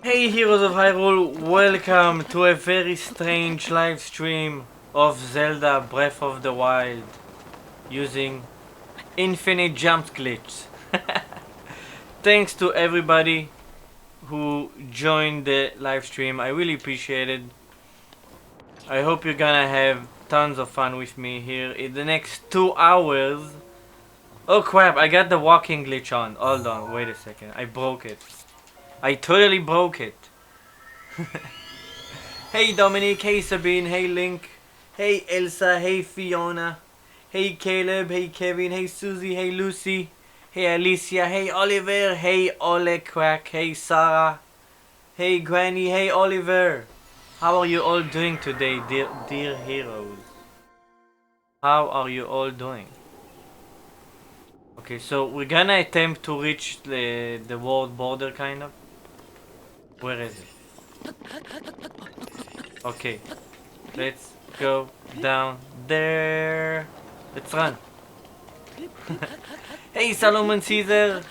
Hey heroes of Hyrule, welcome to a very strange live stream of Zelda Breath of the Wild using infinite jump glitch. Thanks to everybody who joined the live stream, I really appreciate it. I hope you're gonna have tons of fun with me here in the next 2 hours. Oh crap, I got the walking glitch on. Hold on, wait a second, I broke it. I totally broke it. Hey Dominic, hey Sabine, hey Link, hey Elsa, hey Fiona, hey Caleb, hey Kevin, hey Susie, hey Lucy, hey Alicia, hey Oliver, hey Ole Quack, hey Sarah, hey Granny, hey Oliver. How are you all doing today, dear heroes? How are you all doing? Okay, so we're gonna attempt to reach the world border, kind of. Where is it? Okay, let's go down there. Let's run. Hey Solomon Caesar.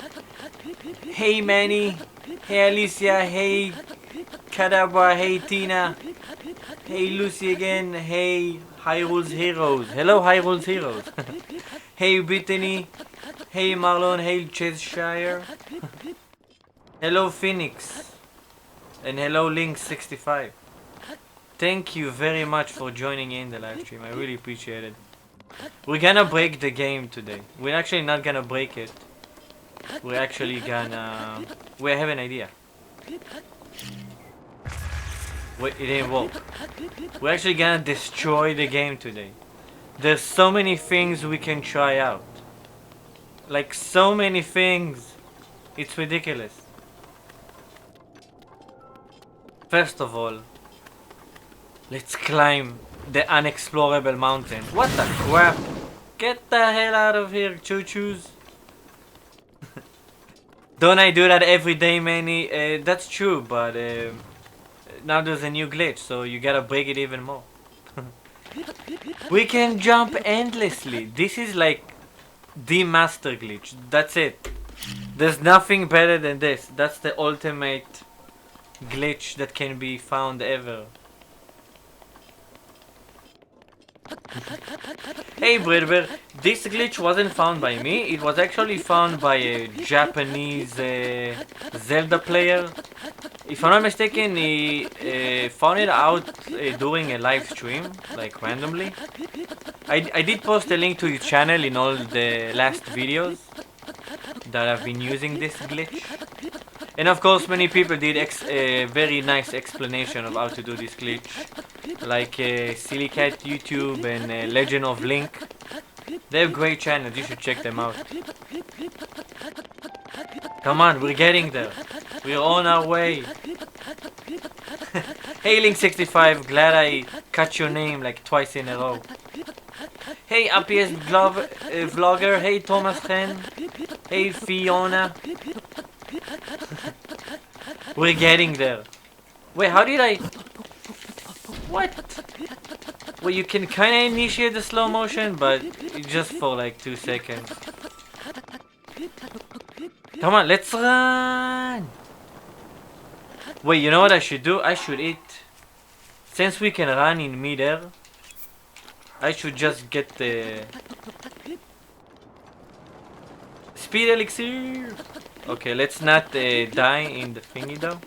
Hey Manny. Hey Alicia. Hey Kadabra. Hey Tina. Hey Lucy again. Hey Hyrule's Heroes. Hello Hyrule's Heroes. Hey Brittany. Hey Marlon. Hey Cheshire. Hello Phoenix. And hello Link65. Thank you very much for joining in the live stream. I really appreciate it. We're gonna break the game today. We're actually not gonna break it. We're actually gonna... We have an idea. Wait, it didn't work. We're actually gonna destroy the game today. There's so many things we can try out. Like so many things. It's ridiculous. First of all, let's climb the unexplorable mountain. What the crap? Get the hell out of here, choo-choos. Don't I do that every day, Manny? That's true, but now there's a new glitch, so you gotta break it even more. We can jump endlessly. This is like the master glitch. That's it. There's nothing better than this. That's the ultimate glitch that can be found ever. Hey Bridber, this glitch wasn't found by me. It was actually found by a Japanese Zelda player. If I'm not mistaken, he found it out during a live stream, like randomly. I did post a link to his channel in all the last videos that I've been using this glitch. And of course many people did a very nice explanation of how to do this glitch. Like Silly Cat YouTube and Legend of Link. They have great channels, you should check them out. Come on, we're getting there. We're on our way. Hey Link65, glad I cut your name like twice in a row. Hey APS vlogger, hey Thomas Chen, hey Fiona. We're getting there. Wait, how did I... What? Well, you can kinda initiate the slow motion, but just for like 2 seconds. Come on, let's run! Wait, you know what I should do? I should eat. Since we can run in midair, I should just get the speed elixir. Okay, let's not die in the thingy though.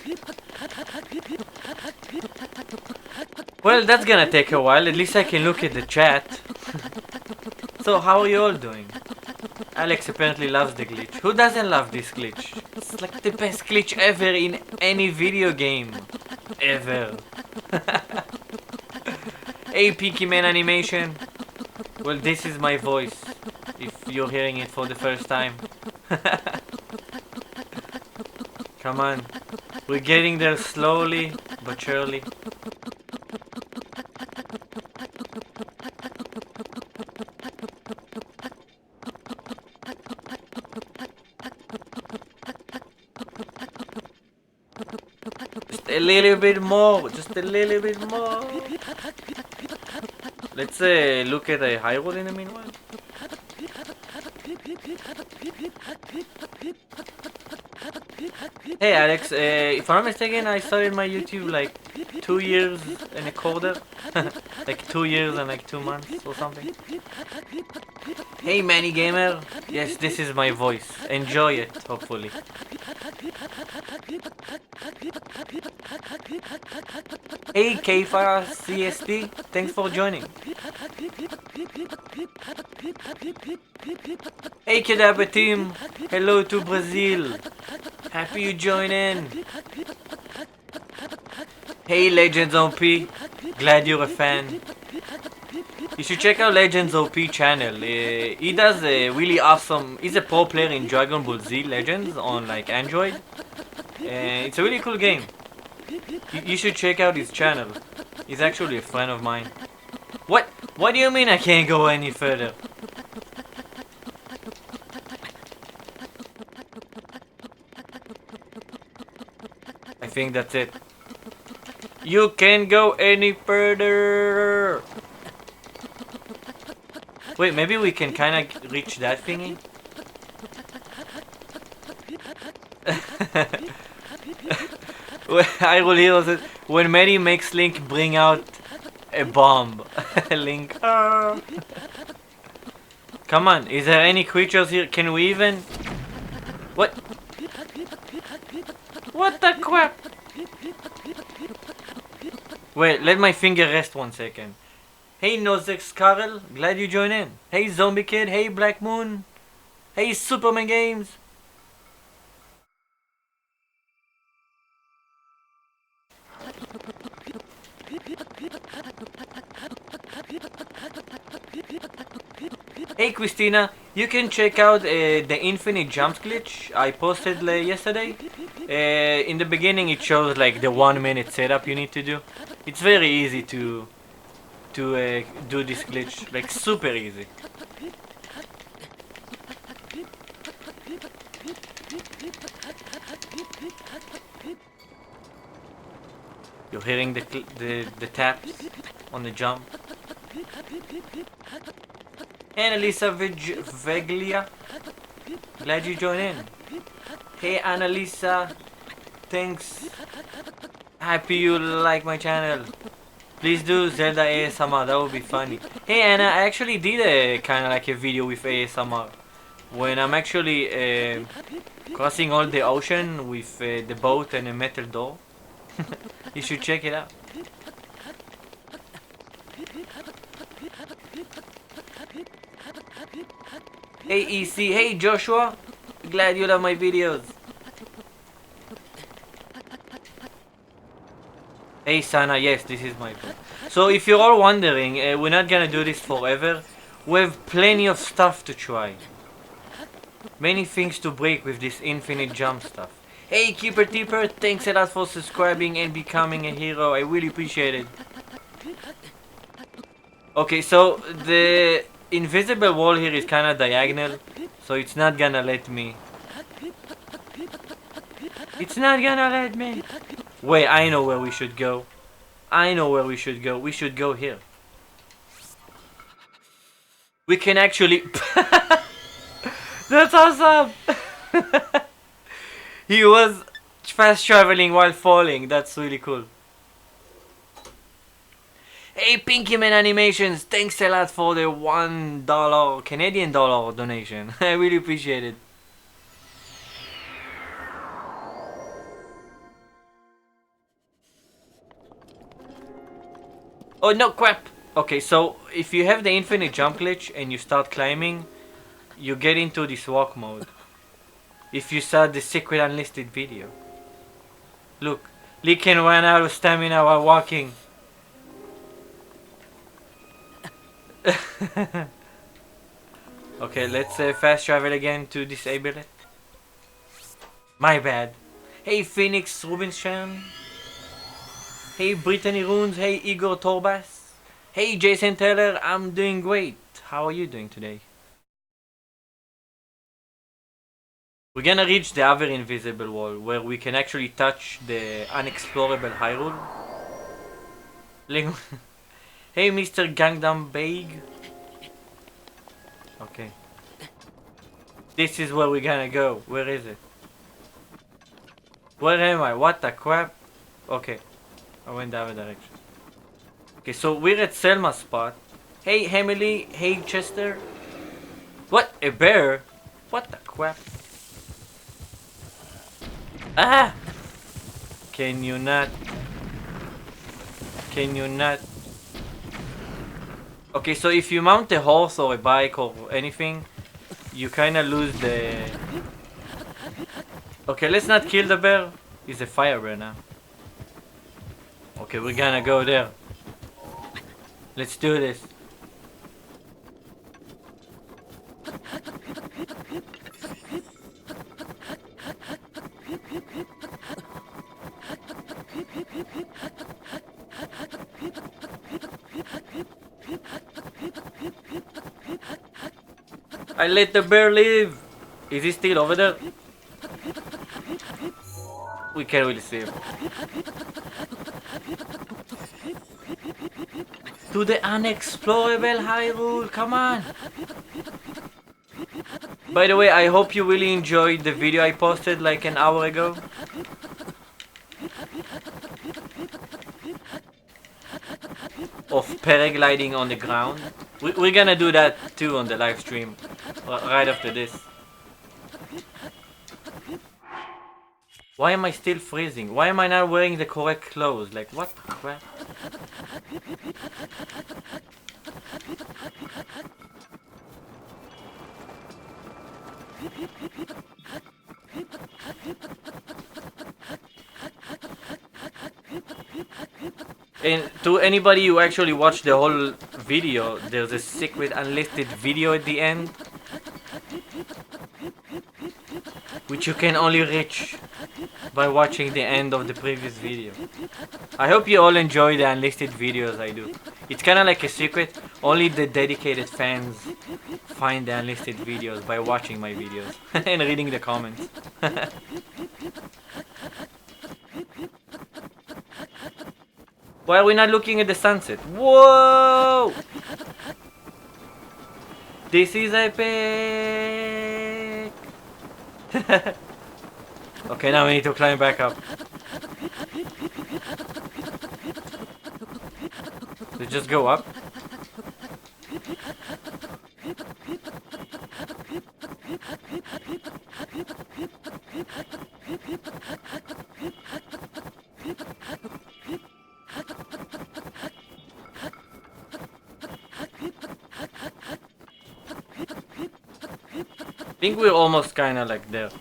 Well, that's gonna take a while. At least I can look at the chat. So, how are you all doing? Alex apparently loves the glitch. Who doesn't love this glitch? It's like the best glitch ever in any video game. Ever. Hey, Peaky Man Animation. Well, this is my voice. If you're hearing it for the first time. Come on. We're getting there slowly but surely. Just a little bit more. Just a little bit more. Let's look at a Hyrule in the meanwhile. Hey Alex, if I'm not mistaken, I started my YouTube like 2 years and a quarter. Like 2 years and like 2 months or something. Hey Manny Gamer, yes, this is my voice. Enjoy it, hopefully. Hey Kfar CSD, thanks for joining. Hey Kedaba team, hello to Brazil. Happy you join in. Hey Legends OP, glad you're a fan. You should check out Legends OP channel. He does a really awesome. He's a pro player in Dragon Ball Z Legends on like Android. It's a really cool game. You should check out his channel. He's actually a friend of mine. What? What do you mean I can't go any further? I think that's it. You can't go any further. Wait, maybe we can kind of reach that thingy? Hyrule Hero says, when Maddie makes Link bring out a bomb. Link. Come on, is there any creatures here? Can we even... What? What the crap? Wait, let my finger rest 1 second. Hey Nozex Carl, glad you joined in. Hey Zombie Kid, hey Black Moon. Hey Superman Games. Hey Christina, you can check out the infinite jumps glitch I posted yesterday. In the beginning it shows like the 1 minute setup you need to do. It's very easy to do this glitch, like super easy. You're hearing the taps on the jump. Annalisa Veglia, glad you joined in. Hey Annalisa, thanks. Happy you like my channel. Please do Zelda ASMR, that would be funny. Hey Anna, I actually did a kind of like a video with ASMR. When I'm actually crossing all the ocean with the boat and a metal door. You should check it out. Hey EC, hey Joshua, glad you love my videos. Hey Sana, yes, this is my boat. So if you're all wondering, we're not gonna do this forever. We have plenty of stuff to try. Many things to break with this infinite jump stuff. Hey Keeper Teeper, thanks a lot for subscribing and becoming a hero. I really appreciate it. Okay, so the invisible wall here is kind of diagonal, so it's not gonna let me. It's not gonna let me. Wait, I know where we should go. I know where we should go. We should go here. We can actually... That's awesome! He was fast traveling while falling. That's really cool. Hey Pinky Man Animations, thanks a lot for the $1 Canadian dollar donation. I really appreciate it. Oh no, crap! Okay, so if you have the infinite jump glitch and you start climbing, you get into this walk mode. If you saw the secret unlisted video. Look, Lee can run out of stamina while walking. Okay, let's fast travel again to disable it. My bad. Hey Phoenix Rubinstein. Hey Brittany Runes. Hey Igor Torbas. Hey Jason Taylor. I'm doing great. How are you doing today? We're gonna reach the other invisible wall where we can actually touch the unexplorable Hyrule. Hey Mr. Gangnam Bag. Okay. This is where we're gonna go. Where is it? Where am I? What the crap? Okay. I went the other direction. Okay, so we're at Selma's spot. Hey Emily. Hey Chester. What? A bear? What the crap? Ah! Can you not? Can you not? Okay, so if you mount a horse or a bike or anything, you kinda lose the... Okay, let's not kill the bear. He's a fire bear now. Okay, we're gonna go there. Let's do this. I let the bear live. Is he still over there? We can't really see him. To the unexplorable Hyrule, come on! By the way, I hope you really enjoyed the video I posted like an hour ago. Of paragliding on the ground. We're gonna do that too on the live stream right after this. Why am I still freezing? Why am I not wearing the correct clothes? Like what the crap? And to anybody who actually watched the whole video, there's a secret unlisted video at the end, which you can only reach by watching the end of the previous video. I hope you all enjoy the unlisted videos I do. It's kinda like a secret, only the dedicated fans find the unlisted videos by watching my videos and reading the comments. Why are we not looking at the sunset? Whoa! This is epic! Okay, now we need to climb back up. So just go up. I think we're almost kinda like there.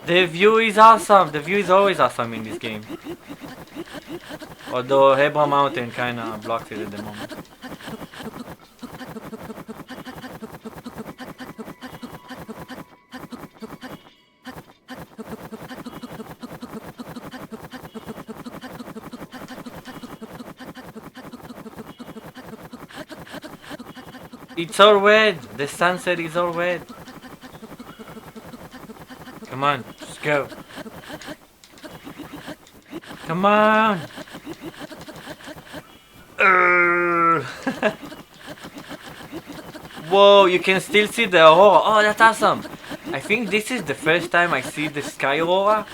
The view is awesome. The view is always awesome in this game. Although Hebra Mountain kinda blocks it at the moment. It's all red. The sunset is all red. Come on, just go. Come on. Whoa, you can still see the Aurora. Oh, that's awesome. I think this is the first time I see the sky Aurora,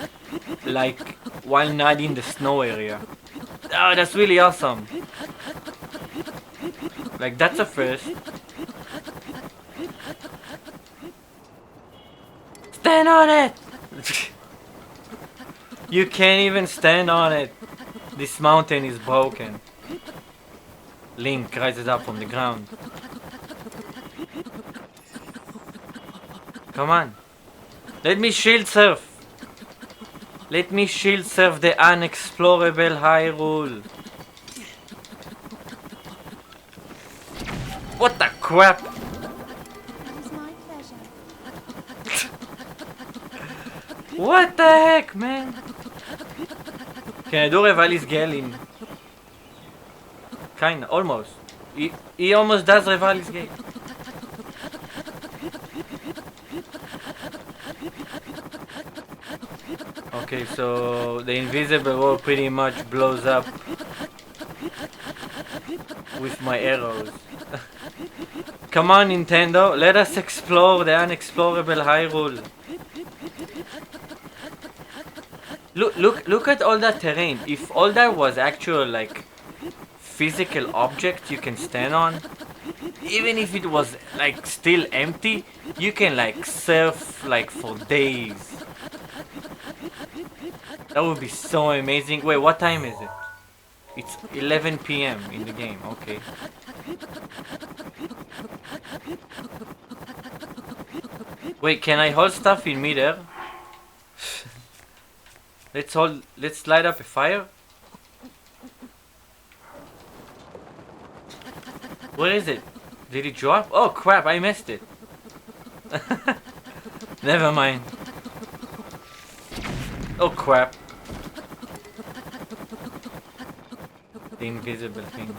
like, while not in the snow area. Oh, that's really awesome. Like, that's a first. Stand on it! You can't even stand on it. This mountain is broken. Link rises up from the ground. Come on. Let me shield surf. Let me shield surf the unexplorable Hyrule. What the crap? What the heck, man? Can I do Revali's Gale in? Kinda, almost. He almost does Revali's Gale. Okay, so the invisible wall pretty much blows up with my arrows. Come on, Nintendo, let us explore the unexplorable Hyrule. Look at all that terrain. If all that was actual, like, physical object you can stand on, even if it was, like, still empty, you can, like, surf, like, for days. That would be so amazing. Wait, what time is it? It's 11 PM in the game, okay. Wait, can I hold stuff in midair? Let's light up a fire. Where is it? Did it drop? Oh crap, I missed it. Never mind. Oh crap. The invisible thing.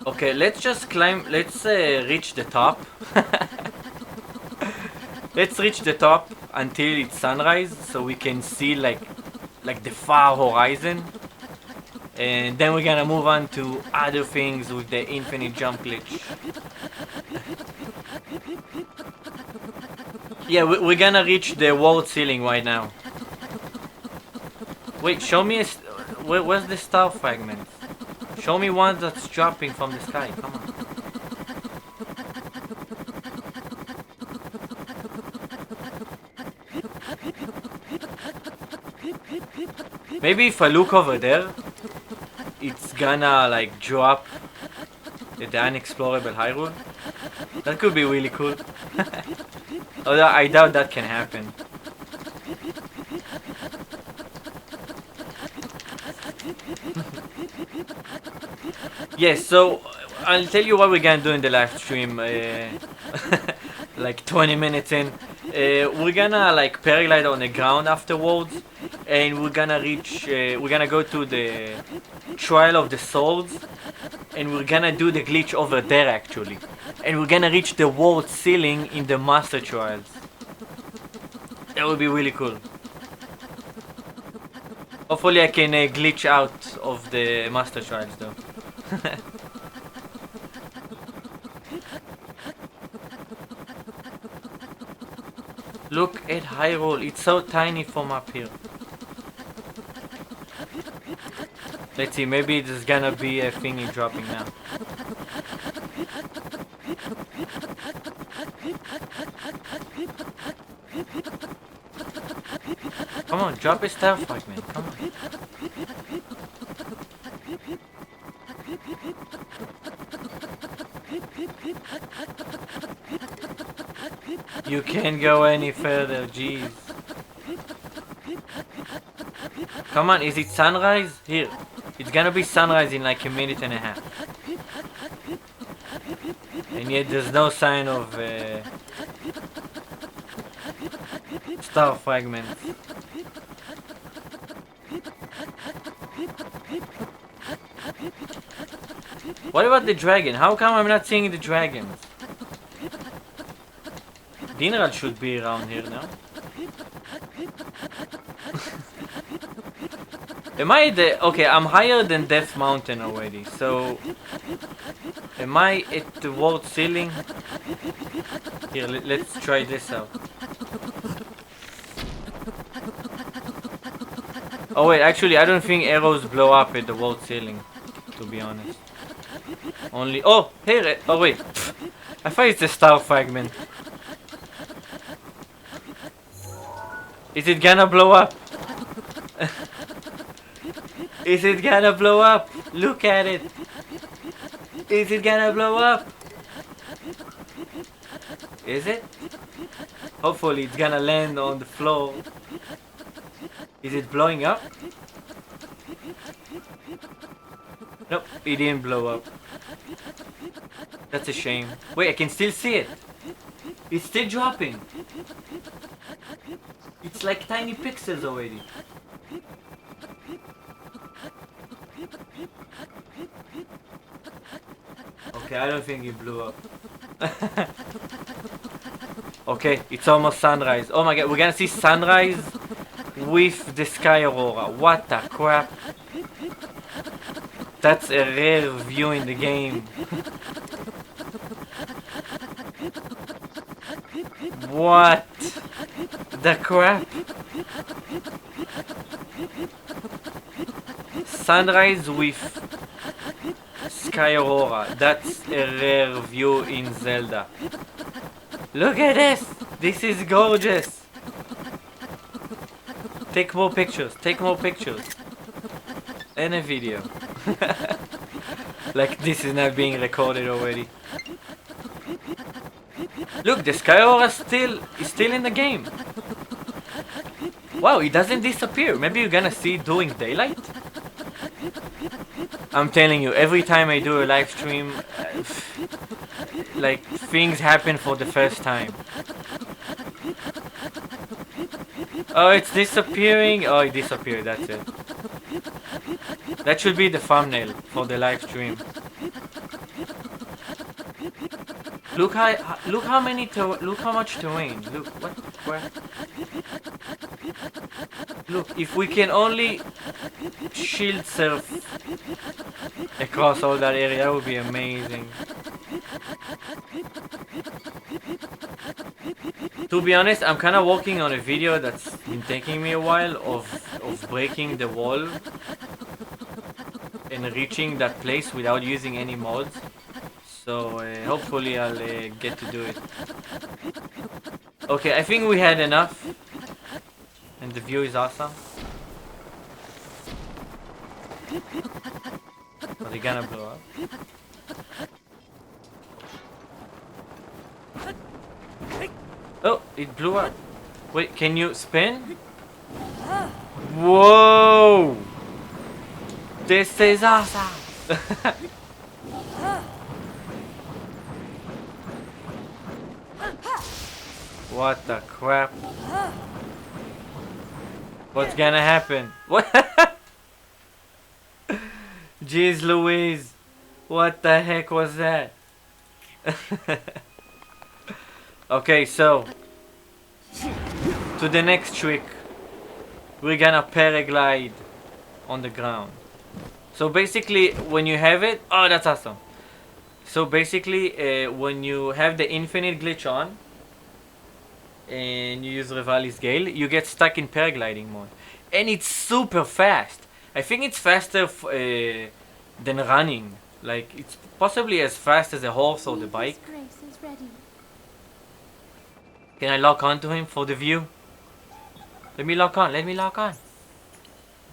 Okay, let's just climb. Let's reach the top. Let's reach the top until it's sunrise, so we can see like the far horizon, and then we're gonna move on to other things with the infinite jump glitch. Yeah, we're gonna reach the world ceiling right now. Wait, show me where's the star fragment? Show me one that's dropping from the sky. Come on. Maybe if I look over there, it's gonna like drop the unexplorable Hyrule. That could be really cool. Although I doubt that can happen. Yes, so I'll tell you what we're gonna do in the live stream. Like 20 minutes in, we're gonna like paraglide on the ground afterwards, and we're gonna reach. We're gonna go to the Trial of the Swords, and we're gonna do the glitch over there actually, and we're gonna reach the world ceiling in the Master Trials. That would be really cool. Hopefully I can glitch out of the Master Trials though. Look at Hyrule, it's so tiny from up here. Let's see, maybe there's gonna be a thingy dropping now. Come on, drop a star fragment, come on. You can't go any further, jeez. Come on, is it sunrise? Here. It's gonna be sunrise in like a minute and a half. And yet there's no sign of star fragments. What about the dragon? How come I'm not seeing the dragons? Dinral should be around here now. Am I the... Okay, I'm higher than Death Mountain already, so... Am I at the world ceiling? Here, let's try this out. Oh wait, actually I don't think arrows blow up at the world ceiling, to be honest. Only... Oh! Here! Oh wait! I thought it's a star fragment. Is it gonna blow up? Is it gonna blow up? Look at it! Is it gonna blow up? Is it? Hopefully it's gonna land on the floor. Is it blowing up? Nope, it didn't blow up. That's a shame. Wait, I can still see it. It's still dropping. It's like tiny pixels already. Okay, I don't think it blew up. Okay, it's almost sunrise. Oh my god, we're gonna see sunrise with the sky aurora. What the crap? That's a rare view in the game. What the crap? Sunrise with sky aurora. That's a rare view in Zelda. Look at this! This is gorgeous! Take more pictures, take more pictures. And a video. Like this is not being recorded already. Look, the sky aurora is still in the game. Wow, it doesn't disappear. Maybe you're gonna see it during daylight? I'm telling you, every time I do a live stream, like things happen for the first time. Oh, it's disappearing. Oh, it disappeared. That's it. That should be the thumbnail for the live stream. Look how much terrain. Look where. Look, if we can only shield surf across all that area, that would be amazing. To be honest, I'm kind of working on a video that's been taking me a while of breaking the wall and reaching that place without using any mods. So hopefully I'll get to do it. Okay, I think we had enough. And the view is awesome. Are they gonna blow up? Oh, it blew up. Wait, can you spin? Whoa! This is awesome! What the crap? What's gonna happen? What? Jeez Louise. What the heck was that? Okay, so to to the next trick. We're gonna paraglide on the ground. So basically, when you have it, oh, that's awesome. So basically, when you have the infinite glitch on, and you use Revali's Gale, you get stuck in paragliding mode. And it's super fast. I think it's faster than running. Like, it's possibly as fast as a horse or the bike. Can I lock onto him for the view? Let me lock on, let me lock on.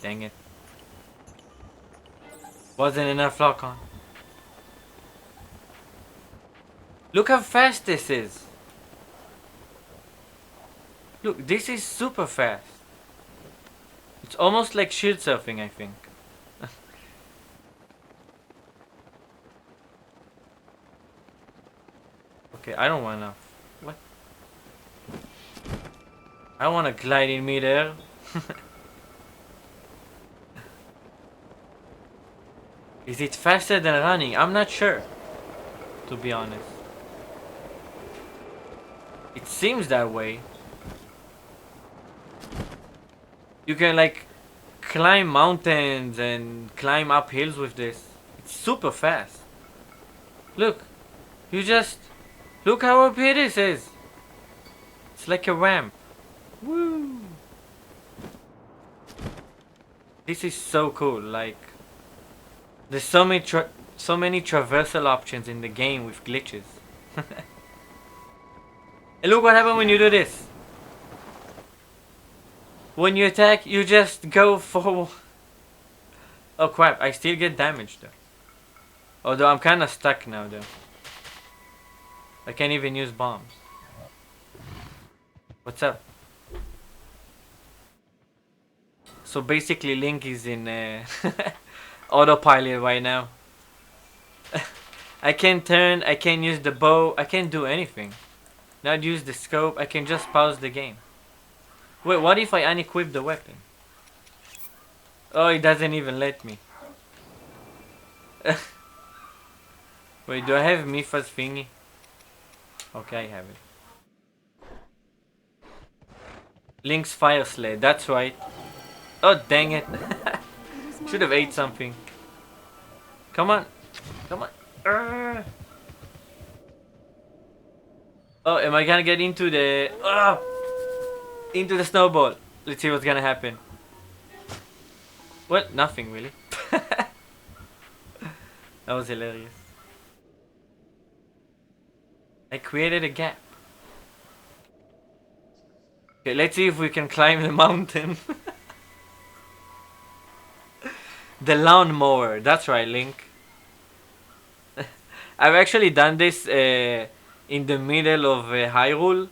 Dang it. Wasn't enough lock on. Look how fast this is. Look, this is super fast. It's almost like shield surfing, I think. Okay, I don't wanna... What? I wanna glide in midair. Is it faster than running? I'm not sure, to be honest. It seems that way. You can like climb mountains and climb up hills with this. It's super fast. Look, you just look how up here this is. It's like a ramp. Woo! This is so cool. Like, there's so many traversal options in the game with glitches. And look what happens when you do this. When you attack, you just go for... Oh crap, I still get damaged though. Although I'm kinda stuck now though. I can't even use bombs. What's up? So basically Link is in autopilot right now. I can't turn, I can't use the bow, I can't do anything. Not use the scope, I can just pause the game. Wait, what if I unequip the weapon? Oh, it doesn't even let me. Wait, do I have Mifa's thingy? Okay, I have it. Link's fire sled, that's right. Oh, dang it. Should have ate something. Come on. Come on. Oh, am I gonna get into the... into the snowball. Let's see what's gonna happen. What? Nothing really. That was hilarious. I created a gap. Okay, let's see if we can climb the mountain. The lawnmower. That's right, Link. I've actually done this in the middle of Hyrule.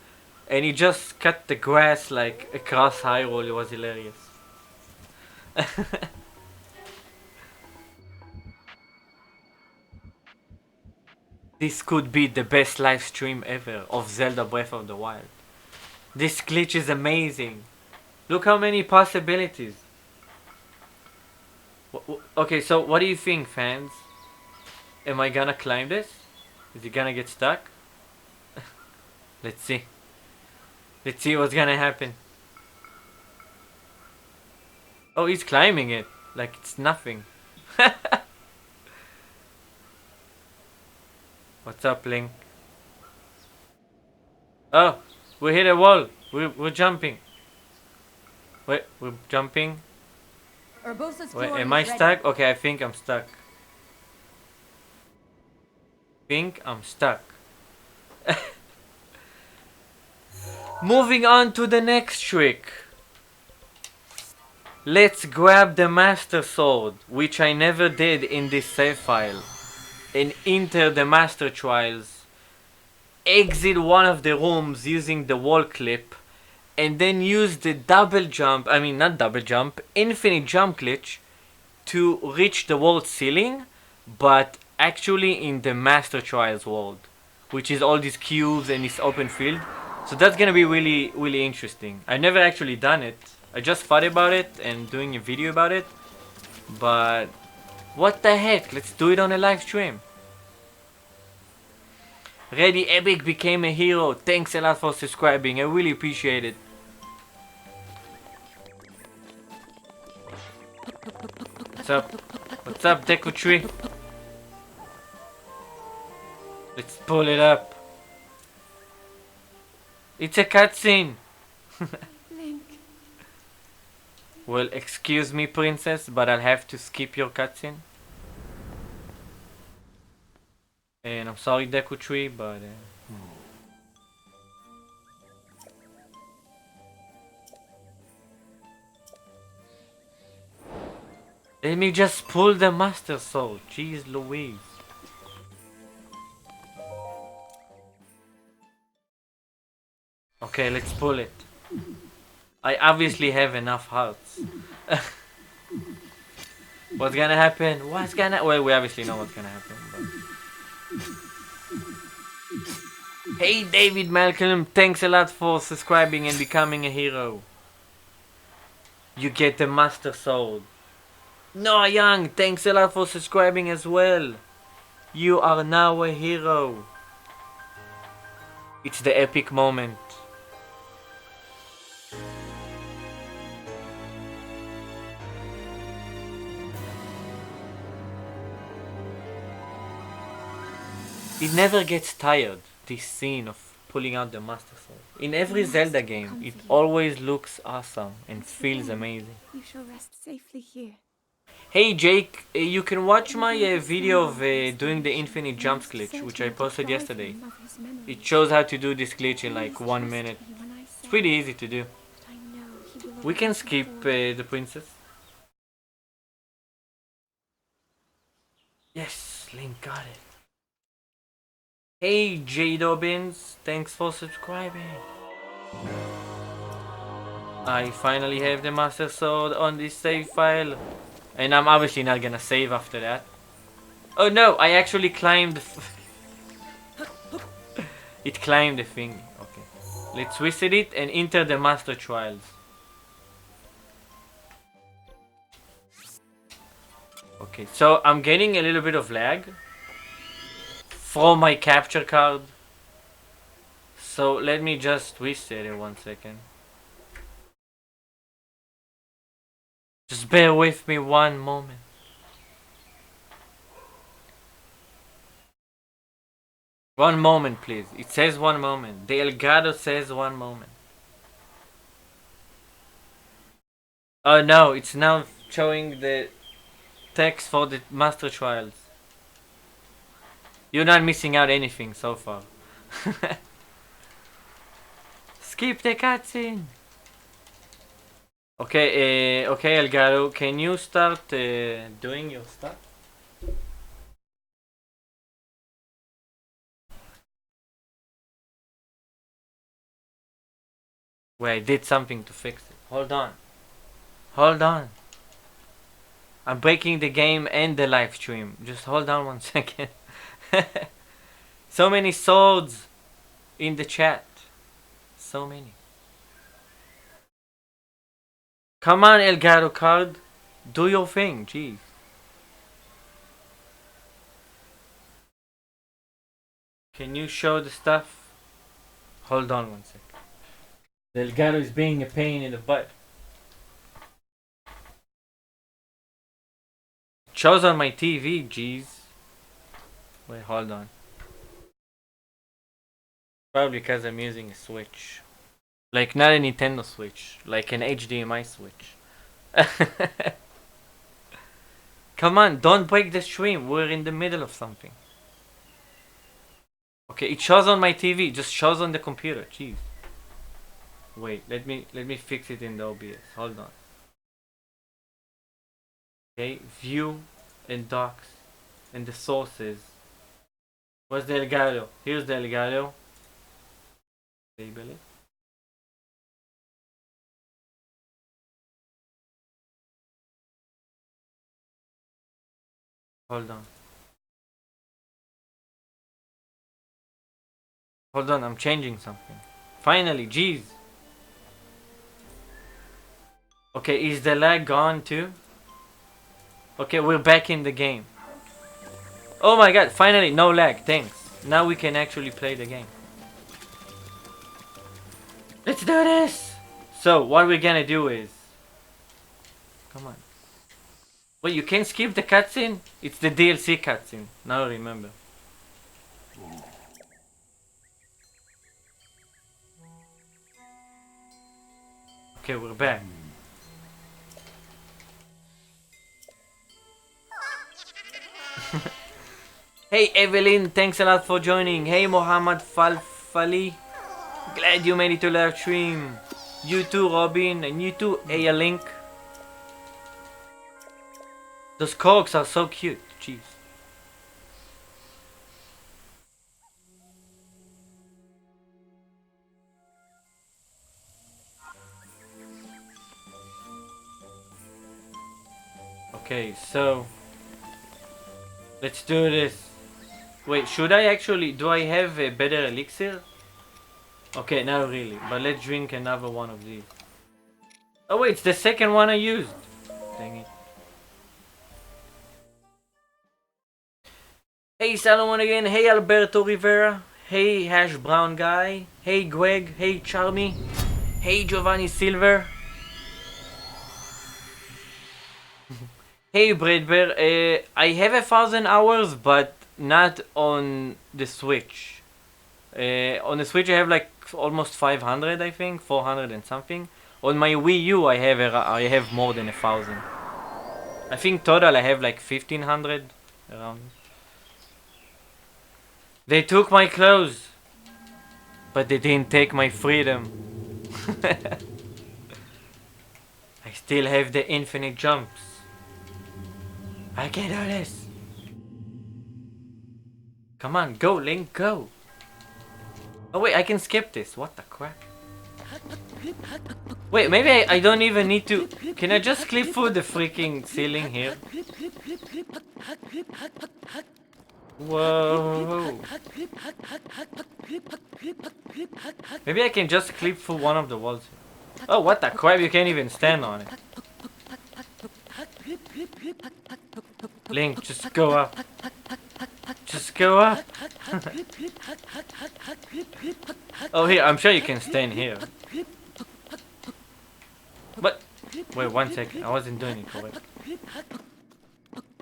And he just cut the grass like across Hyrule. It was hilarious. This could be the best live stream ever of Zelda Breath of the Wild. This glitch is amazing. Look how many possibilities. Okay, so what do you think, fans? Am I gonna climb this? Is it gonna get stuck? Let's see. Let's see what's gonna happen. Oh, he's climbing it like it's nothing. What's up, Link? Oh, we hit a wall. We're jumping. Wait, we're jumping. Wait, am I stuck? Okay, I think I'm stuck. I'm stuck. Moving on to the next trick. Let's grab the Master Sword, which I never did in this save file, and enter the Master Trials. Exit one of the rooms using the wall clip, and then use the infinite jump glitch to reach the world ceiling, but actually in the Master Trials world, which is all these cubes and this open field. So that's gonna be really, really interesting. I've never actually done it. I just thought about it and doing a video about it. But what the heck? Let's do it on a live stream. Ready Epic became a hero. Thanks a lot for subscribing. I really appreciate it. What's up? What's up, Deku Tree? Let's pull it up. It's a cutscene. Link. Well, excuse me, princess, but I'll have to skip your cutscene. And I'm sorry, Deku Tree, but let me just pull the Master Sword. Jeez Louise. Okay, let's pull it. I obviously have enough hearts. What's gonna happen? What's gonna... Well, we obviously know what's gonna happen. But... Hey, David Malcolm. Thanks a lot for subscribing and becoming a hero. You get the Master Sword. Noah Young, thanks a lot for subscribing as well. You are now a hero. It's the epic moment. It never gets tired, this scene of pulling out the Master Sword. In every Zelda game, it always looks awesome and feels amazing. You shall rest safely here. Hey Jake, you can watch my video of doing the infinite jumps glitch, which I posted yesterday. It shows how to do this glitch in like 1 minute. It's pretty easy to do. We can skip the princess. Yes, Link got it. Hey J Dobbins, thanks for subscribing. I finally have the Master Sword on this save file. And I'm obviously not gonna save after that. Oh no, I actually climbed. It climbed the thing. Okay. Let's visit it and enter the Master Trials. Okay, so I'm getting a little bit of lag from my capture card. So let me just reset it 1 second. Just bear with me 1 moment. One moment, please. It says 1 moment. The Elgato says 1 moment. Oh no, it's now showing the text for the Master Trials. You're not missing out anything so far. Skip the cutscene. Okay, okay, Elgato, can you start doing your stuff? Wait, I did something to fix it. Hold on. Hold on. I'm breaking the game and the live stream. Just hold on 1 second. So many swords in the chat. So many. Come on, Elgato card. Do your thing, jeez. Can you show the stuff? Hold on 1 second. Elgato is being a pain in the butt. It shows on my TV, jeez. Wait, hold on. Probably because I'm using a Switch. Like, not a Nintendo Switch. Like an HDMI Switch. Come on, don't break the stream. We're in the middle of something. Okay, it shows on my TV. Just shows on the computer. Jeez. Wait, let me fix it in the OBS. Hold on. Okay, view and docs and the sources. Where's the Elgato? Here's the Elgato. Label it. Hold on. Hold on, I'm changing something. Finally, jeez. Okay, is the lag gone too? Okay, we're back in the game. Oh my god, finally, no lag, thanks. Now we can actually play the game. Let's do this! So, what we're gonna do is... Come on. Wait, you can skip the cutscene? It's the DLC cutscene. Now I remember. Okay, we're back. Hey Evelyn, thanks a lot for joining. Hey Mohammed Falfali, glad you made it to live stream. You too Robin, and you too Aya Link. Those corks are so cute, jeez. Okay, so let's do this. Wait, should I actually, do I have a better elixir? Okay, not really, but let's drink another one of these. Oh wait, it's the second one I used. Dang it. Hey Salomon again, hey Alberto Rivera, hey Hash Brown Guy, hey Greg, hey Charmy, hey Giovanni Silver. Hey Braidbear, I have 1,000 hours, but not on the Switch. On the Switch I have like almost 500, I think, 400 and something. On my Wii U I have more than 1,000. I think total I have like 1,500 around. They took my clothes, but they didn't take my freedom. I still have the infinite jumps. I can do this. Come on, go Link, go. Oh wait, I can skip this. What the crap? Wait, maybe I don't even need to. Can I just clip through the freaking ceiling here? Whoa. Maybe I can just clip through one of the walls here. Oh, what the crap? You can't even stand on it. Link, just go up. Just go up. Oh, here, I'm sure you can stand here. But, wait 1 second, I wasn't doing it correct.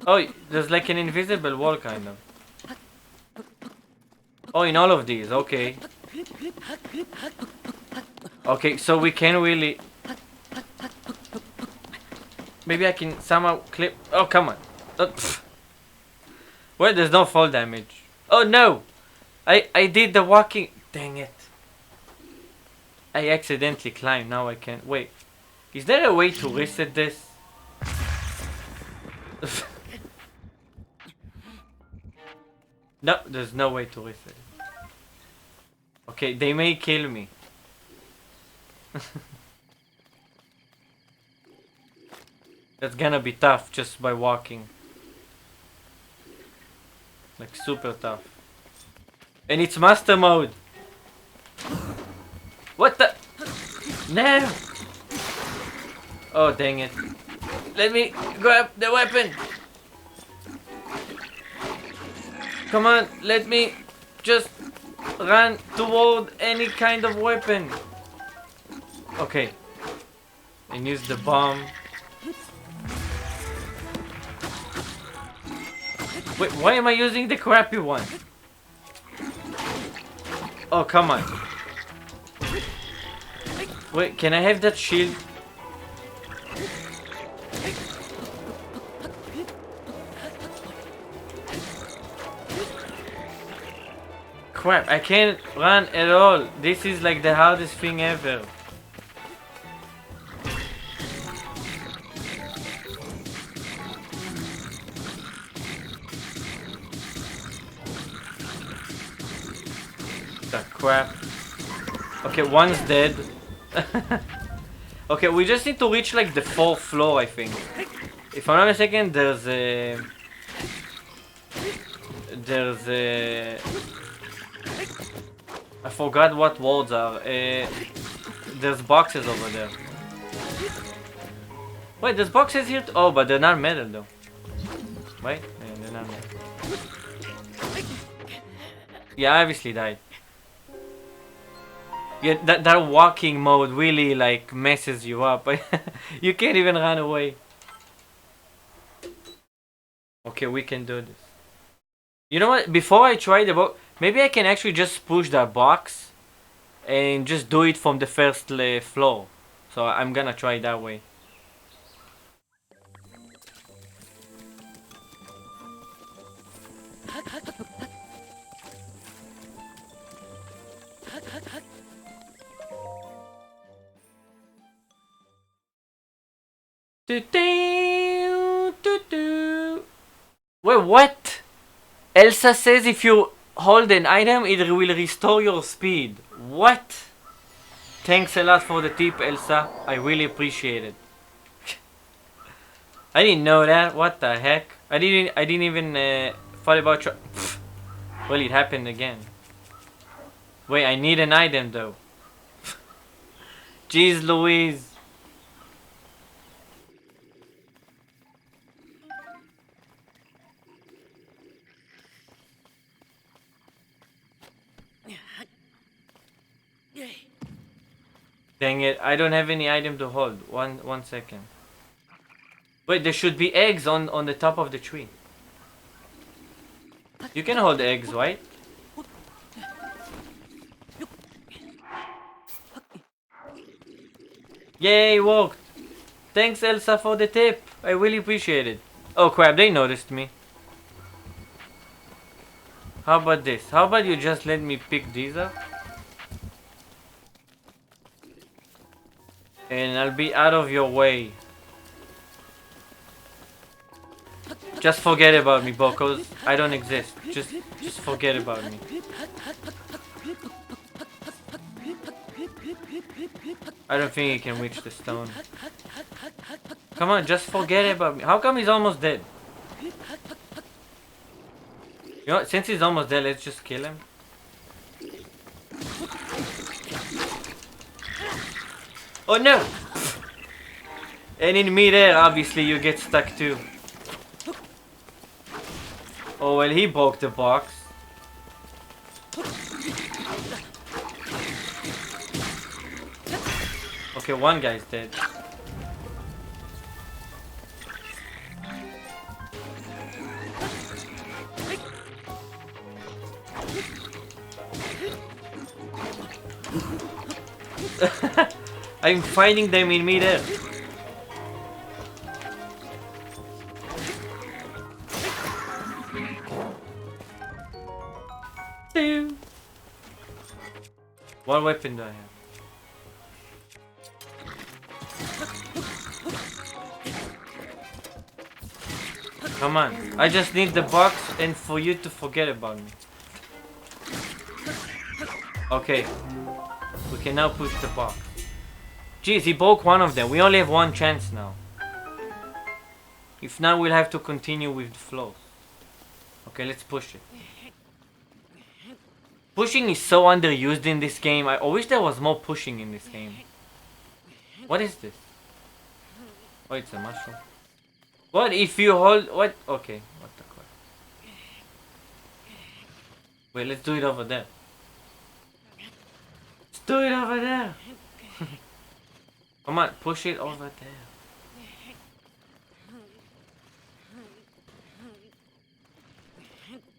Oh, there's like an invisible wall kind of. Oh, in all of these, okay. Okay, so we can really... Maybe I can somehow clip... Oh, come on. Wait, there's no fall damage. Oh no! I did the walking... Dang it. I accidentally climbed, now I can't... Wait. Is there a way to reset this? No, there's no way to reset it. Okay, they may kill me. That's gonna be tough just by walking. Like super tough. And it's master mode. What the? No! Oh dang it. Let me grab the weapon. Come on, let me just run toward any kind of weapon. Okay. And use the bomb. Wait, why am I using the crappy one? Oh, come on. Wait, can I have that shield? Crap, I can't run at all. This is like the hardest thing ever. The crap. Okay, one's dead. Okay, we just need to reach like the 4th floor, I think. If I'm not mistaken, there's a... I forgot what words are. There's boxes over there. Wait, there's boxes here too? Oh, but they're not metal though. Wait, yeah, they're not metal. Yeah, I obviously died. Yeah, that walking mode really like messes you up. You can't even run away. Okay, we can do this. You know what? Before I try the box, maybe I can actually just push that box and just do it from the first floor. So I'm gonna try it that way. Wait, what? Elsa says if you hold an item, it will restore your speed. What? Thanks a lot for the tip, Elsa. I really appreciate it. I didn't know that. What the heck? I didn't even thought about. Well, it happened again. Wait, I need an item though. Jeez Louise. Dang it, I don't have any item to hold. One second. Wait, there should be eggs on the top of the tree. You can hold eggs, right? Yay, worked! Thanks Elsa for the tip. I really appreciate it. Oh crap, they noticed me. How about this? How about you just let me pick these up? And I'll be out of your way. Just forget about me, Bokos. I don't exist. Just forget about me. I don't think he can reach the stone. Come on, just forget about me. How come he's almost dead? You know what? Since he's almost dead, let's just kill him. Oh no! And in midair, obviously, you get stuck too. Oh well, he broke the box. Okay, one guy's dead. I'm fighting them in midair. What weapon do I have? Come on, I just need the box and for you to forget about me. Okay, we can now push the box. Jeez, he broke one of them. We only have one chance now. If not, we'll have to continue with the flows. Okay, let's push it. Pushing is so underused in this game. I wish there was more pushing in this game. What is this? Oh, it's a mushroom. What if you hold... What? Okay, what the crap. Wait, let's do it over there. Let's do it over there. Come on, push it over there.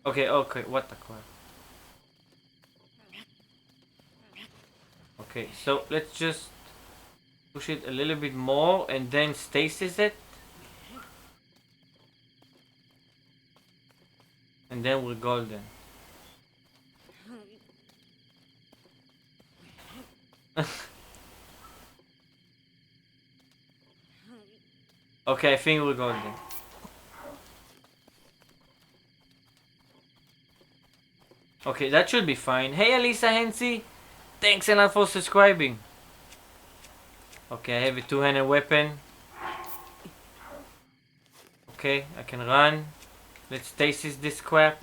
Okay, okay, what the crap. Okay, so let's just push it a little bit more and then stasis it. And then we're golden. Okay, I think we're golden. Okay, that should be fine. Hey Alisa Hensi! Thanks a lot for subscribing. Okay, I have a two-handed weapon. Okay, I can run. Let's stasis this crap.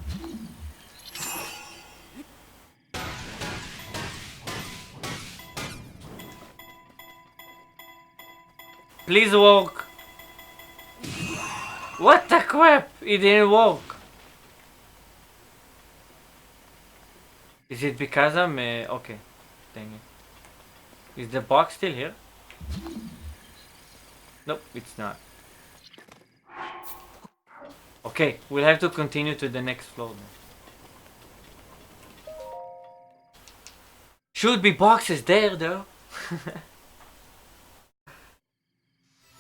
Please walk. What the crap? It didn't work. Is it because I'm... okay. Dang it. Is the box still here? Nope, it's not. Okay, we'll have to continue to the next floor then. Should be boxes there though.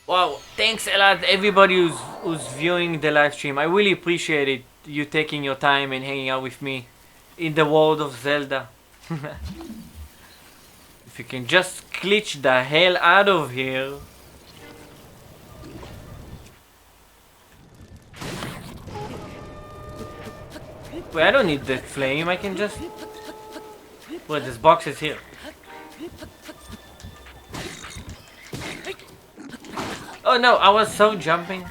Wow, thanks a lot everybody who's viewing the live stream. I really appreciate it, you taking your time and hanging out with me in the world of Zelda. If you can just glitch the hell out of here. Wait, I don't need the flame, I can just... Wait, this box is here. Oh no, I was so jumping.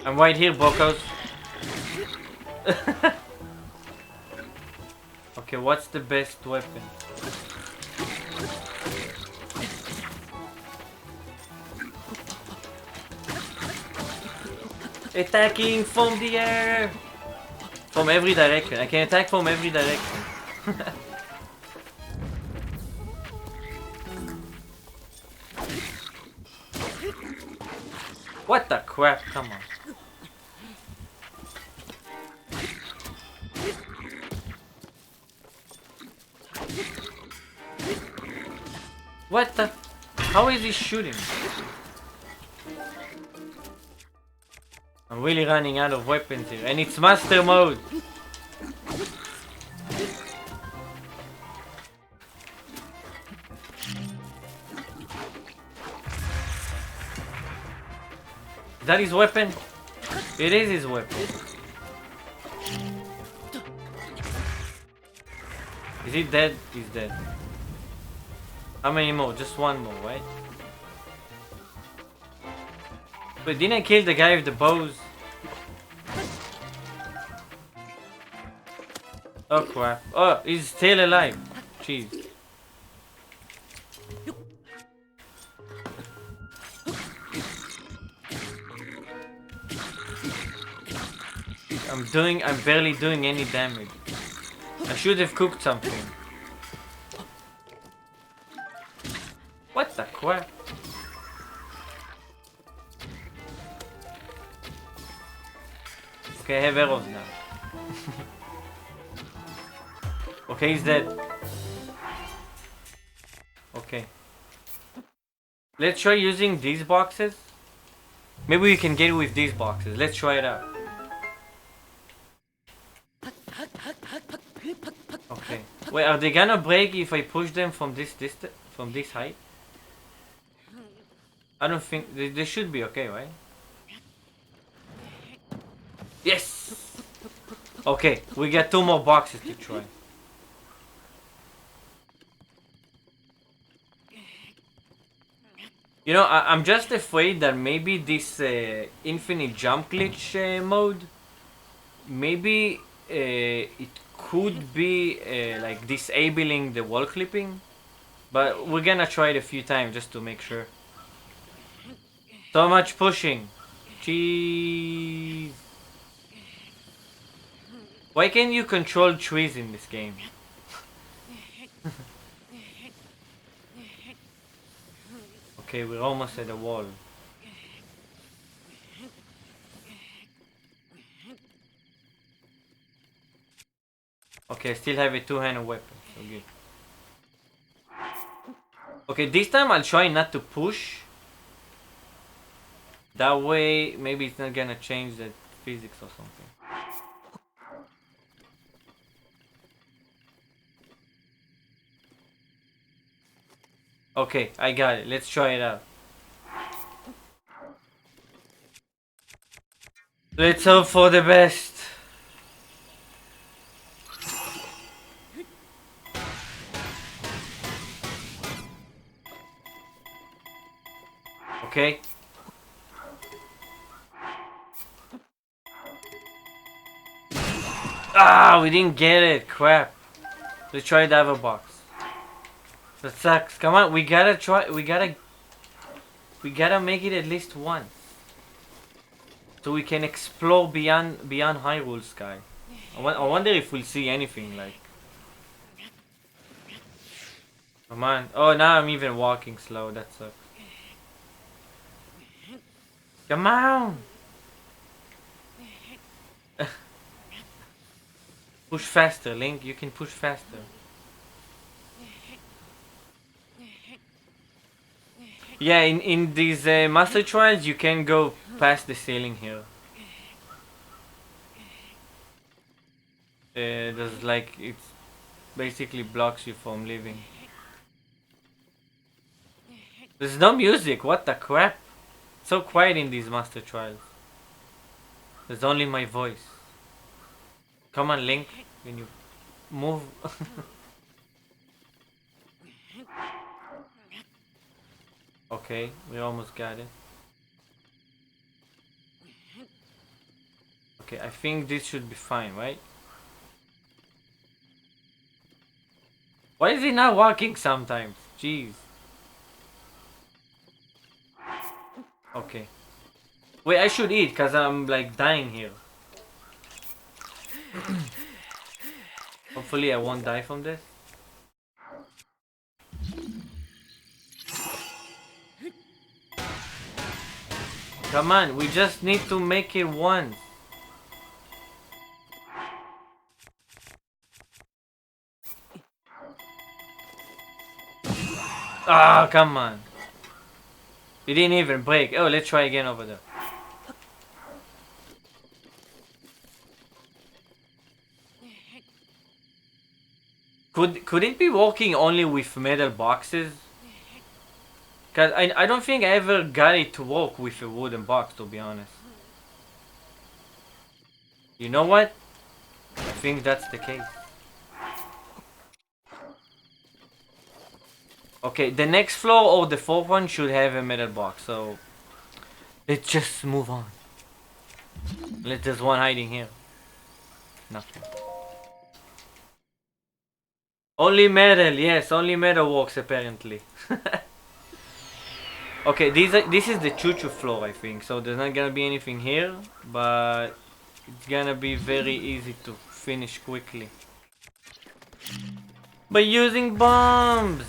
I'm right here, Bocos. Okay, what's the best weapon? Attacking from the air! From every direction. I can attack from every direction. What the crap? Come on. What the? How is he shooting? I'm really running out of weapons here, and it's master mode. Is that his weapon? It is his weapon. Is he dead? He's dead. How many more? Just one more, right? But didn't I kill the guy with the bows? Oh crap. Oh, he's still alive. Jeez. I'm barely doing any damage. I should have cooked something. What the crap? Okay, I have arrows now. Okay, he's dead. Okay. Let's try using these boxes. Maybe we can get with these boxes. Let's try it out. Okay. Wait, are they gonna break if I push them from this distance, from this height? I don't think they should be okay, right? Yes. Okay, we got 2 more boxes to try. You know, I'm just afraid that maybe this infinite jump glitch mode, maybe it could be like disabling the wall clipping, but we're gonna try it a few times just to make sure. So much pushing. Jeez. Why can't you control trees in this game? Okay, we're almost at the wall. Okay, I still have a 2-handed weapon, so good. Okay, this time I'll try not to push. That way, maybe it's not gonna change the physics or something. Okay, I got it. Let's try it out. Let's hope for the best. Okay. Ah, we didn't get it. Crap. Let's try the other box. That sucks. Come on, we gotta try. We gotta make it at least once, so we can explore beyond Hyrule Sky. I wonder if we'll see anything like. Come on. Oh, now I'm even walking slow. That sucks. Come on! Push faster, Link. You can push faster. Yeah, in these master trials, you can go past the ceiling here. There's like, it basically blocks you from leaving. There's no music. What the crap? So quiet in these master trials. There's only my voice. Come on, Link. Can you move? Okay, we almost got it. Okay, I think this should be fine, right? Why is he not walking sometimes? Jeez. Okay. Wait, I should eat because I'm like dying here. Hopefully I won't die from this. Come on, we just need to make it once. Ah, come on. It didn't even break. Oh, let's try again over there. Could it be working only with metal boxes? Cause I don't think I ever got it to work with a wooden box, to be honest. You know what? I think that's the case. Okay, the next floor or the fourth one should have a metal box, so let's just move on. There's one hiding here. Nothing. Only metal, yes, only metal works apparently. Okay, this is the choo-choo floor, I think, so there's not gonna be anything here, but it's gonna be very easy to finish quickly. By using bombs!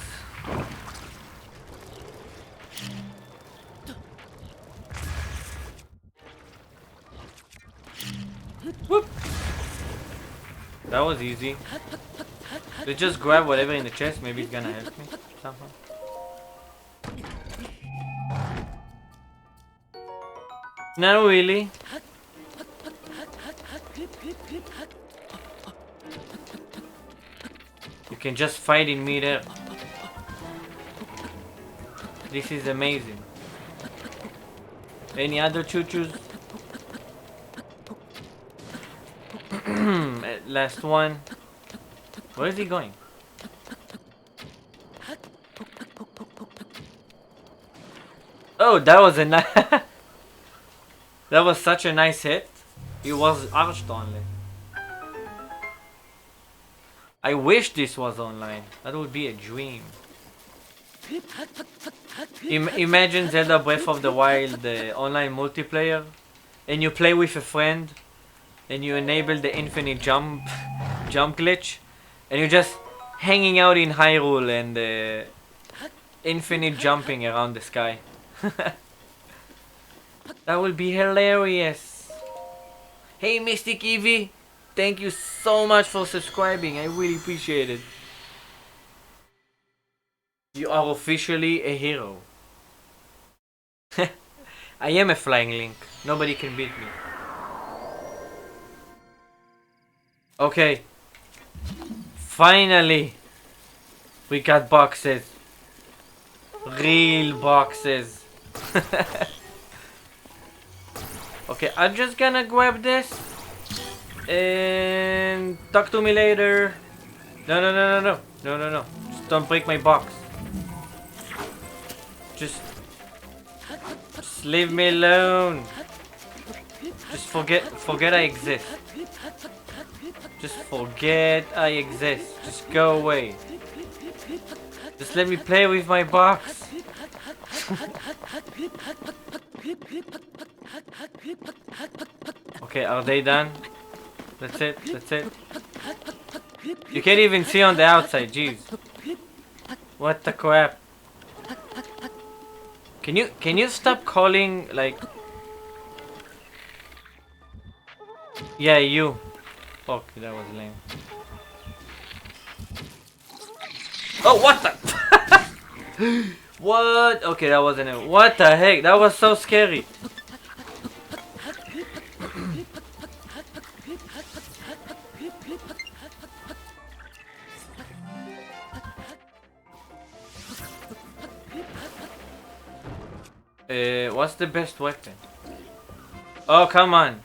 Whoop! That was easy. Let's just grab whatever in the chest, maybe it's gonna help me somehow. Not really. You can just fight in midair. This is amazing. Any other choo-choos? Last one. Where is he going? Oh, that was a nice... That was such a nice hit. It was arched only. I wish this was online. That would be a dream. Imagine Zelda Breath of the Wild, the online multiplayer, and you play with a friend, and you enable the infinite jump glitch, and you're just hanging out in Hyrule and infinite jumping around the sky. That would be hilarious. Hey Mystic Eevee, thank you so much for subscribing. I really appreciate it. You are officially a hero. I am a flying Link. Nobody can beat me. Okay. Finally. We got boxes. Real boxes. Okay, I'm just gonna grab this. And talk to me later. No. Just don't break my box. Just leave me alone. Just forget I exist. Just forget I exist. Just go away. Just let me play with my box. Okay, are they done? That's it. You can't even see on the outside, jeez. What the crap? Can you stop calling like Yeah, you. Fuck, that was lame. Oh, what the? What? Okay, that wasn't it. What the heck? That was so scary. What's the best weapon? Oh, come on.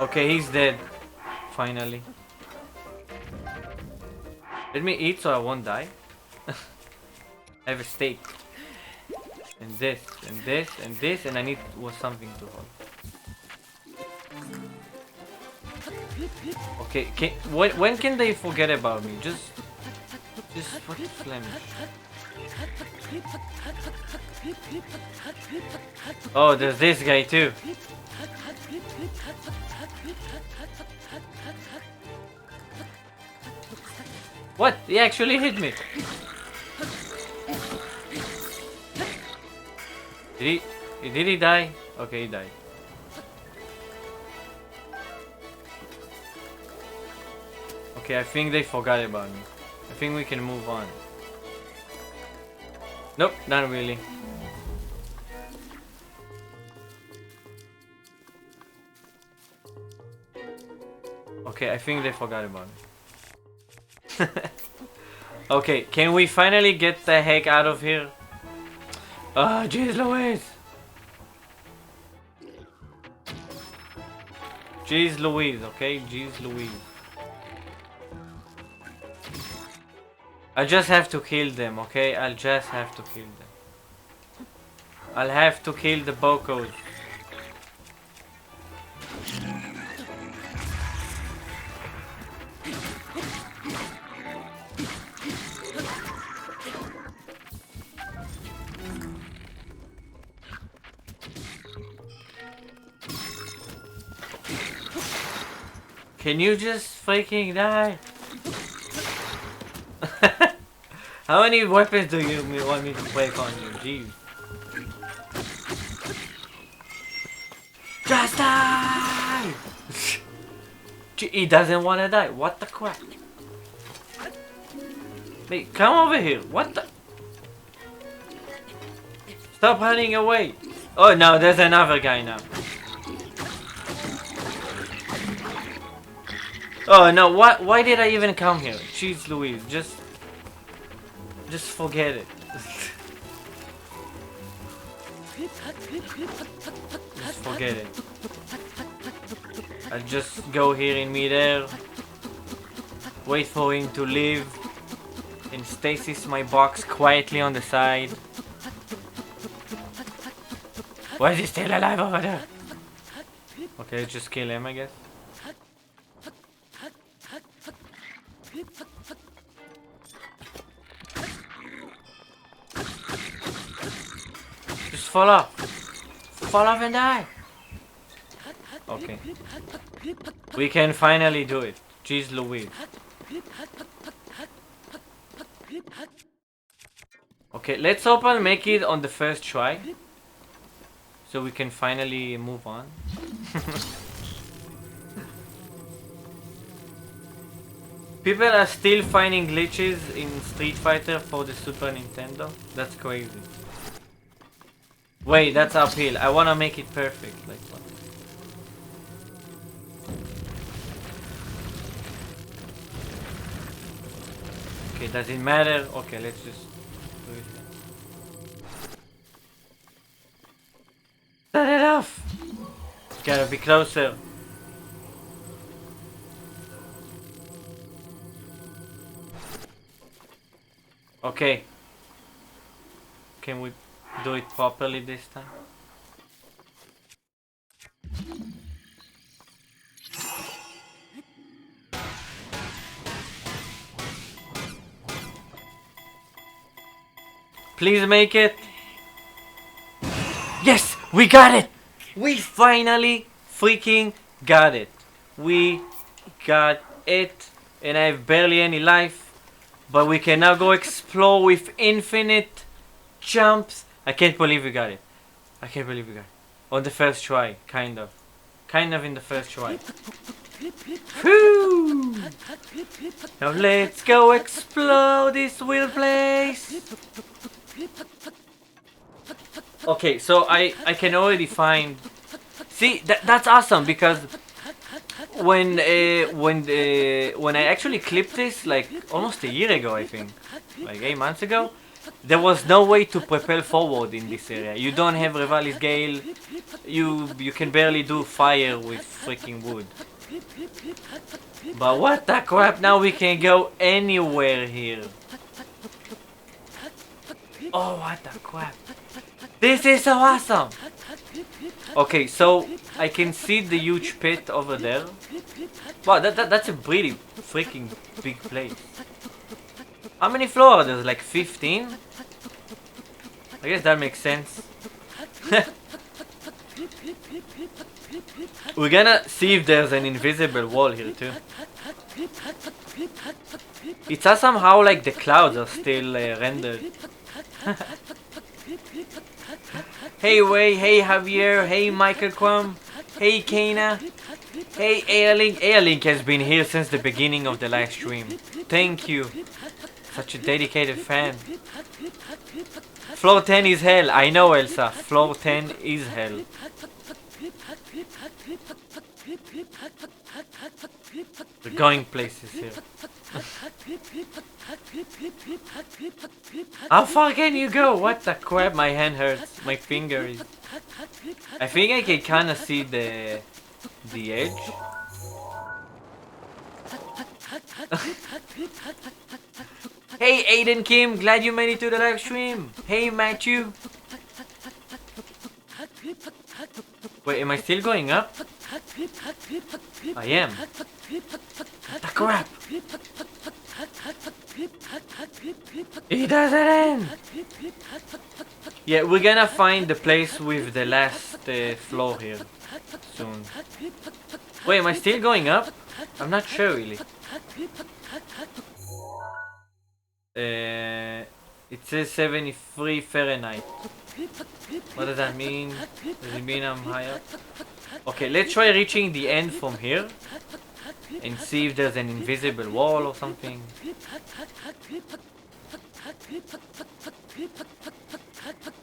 Okay, he's dead. Finally. Let me eat so I won't die. I have a steak. And this, and this, and this, and I need something to hold. Okay, when can they forget about me? Just fucking slam it. Oh, there's this guy too. What? He actually hit me. Did he die? Okay, he died. Okay, I think they forgot about me. I think we can move on. Nope, not really. Okay, I think they forgot about me. Okay, can we finally get the heck out of here? Ah, jeez Louise! Jeez Louise, okay? Jeez Louise. I just have to kill them, okay? I'll just have to kill them. I'll have to kill the Bocos. Can you just freaking die? How many weapons do you want me to break on you? Jeez. Just die! He doesn't want to die. What the crap? Hey, come over here. What the? Stop running away. Oh no, there's another guy now. Oh no, what? Why did I even come here? Jeez Louise, just forget it. Just forget it. I'll just go here in midair, wait for him to leave, and stasis my box quietly on the side. Why is he still alive over there? Okay, let's just kill him, I guess. Just fall off. Fall off and die. Okay. We can finally do it. Jeez Louise. Okay, let's hope I'll make it on the first try. So we can finally move on. People are still finding glitches in Street Fighter for the Super Nintendo. That's crazy. Wait, that's uphill. I wanna make it perfect. Like what? Okay, does it matter? Okay, let's just do it. Turn it off! Gotta be closer. Okay. Can we do it properly this time? Please make it. Yes, we got it. We finally freaking got it. We got it. And I have barely any life. But we can now go explore with infinite jumps. I can't believe we got it. I can't believe we got it. On the first try, kind of. Kind of in the first try. Whew! Now let's go explore this weird place. Okay, so I can already find. See, that's awesome because when I actually clipped this like almost a year ago, I think, like 8 months ago, there was no way to propel forward in this area. You don't have Revali's Gale. You can barely do fire with freaking wood. But what the crap? Now we can go anywhere here. Oh, what the crap! This is so awesome! Okay, so I can see the huge pit over there. Wow, that's a pretty freaking big place. How many floors are there? Like 15? I guess that makes sense. We're gonna see if there's an invisible wall here too. It's awesome how like the clouds are still rendered. Hey Way, hey Javier, hey Michael Quam, hey Kana, hey Airlink. Airlink has been here since the beginning of the live stream. Thank you. Such a dedicated fan. Floor 10 is hell. I know, Elsa. Floor 10 is hell. We're going places here. How far can you go? What the crap? My hand hurts. My finger is... I think I can kinda see the edge. Hey Aiden Kim, glad you made it to the live stream. Hey Matthew. Wait, am I still going up? I am. What the crap? It doesn't end! Yeah, we're gonna find the place with the last floor here soon. Wait, am I still going up? I'm not sure really. It says 73 Fahrenheit. What does that mean? Does it mean I'm higher? Okay, let's try reaching the end from here and see if there's an invisible wall or something.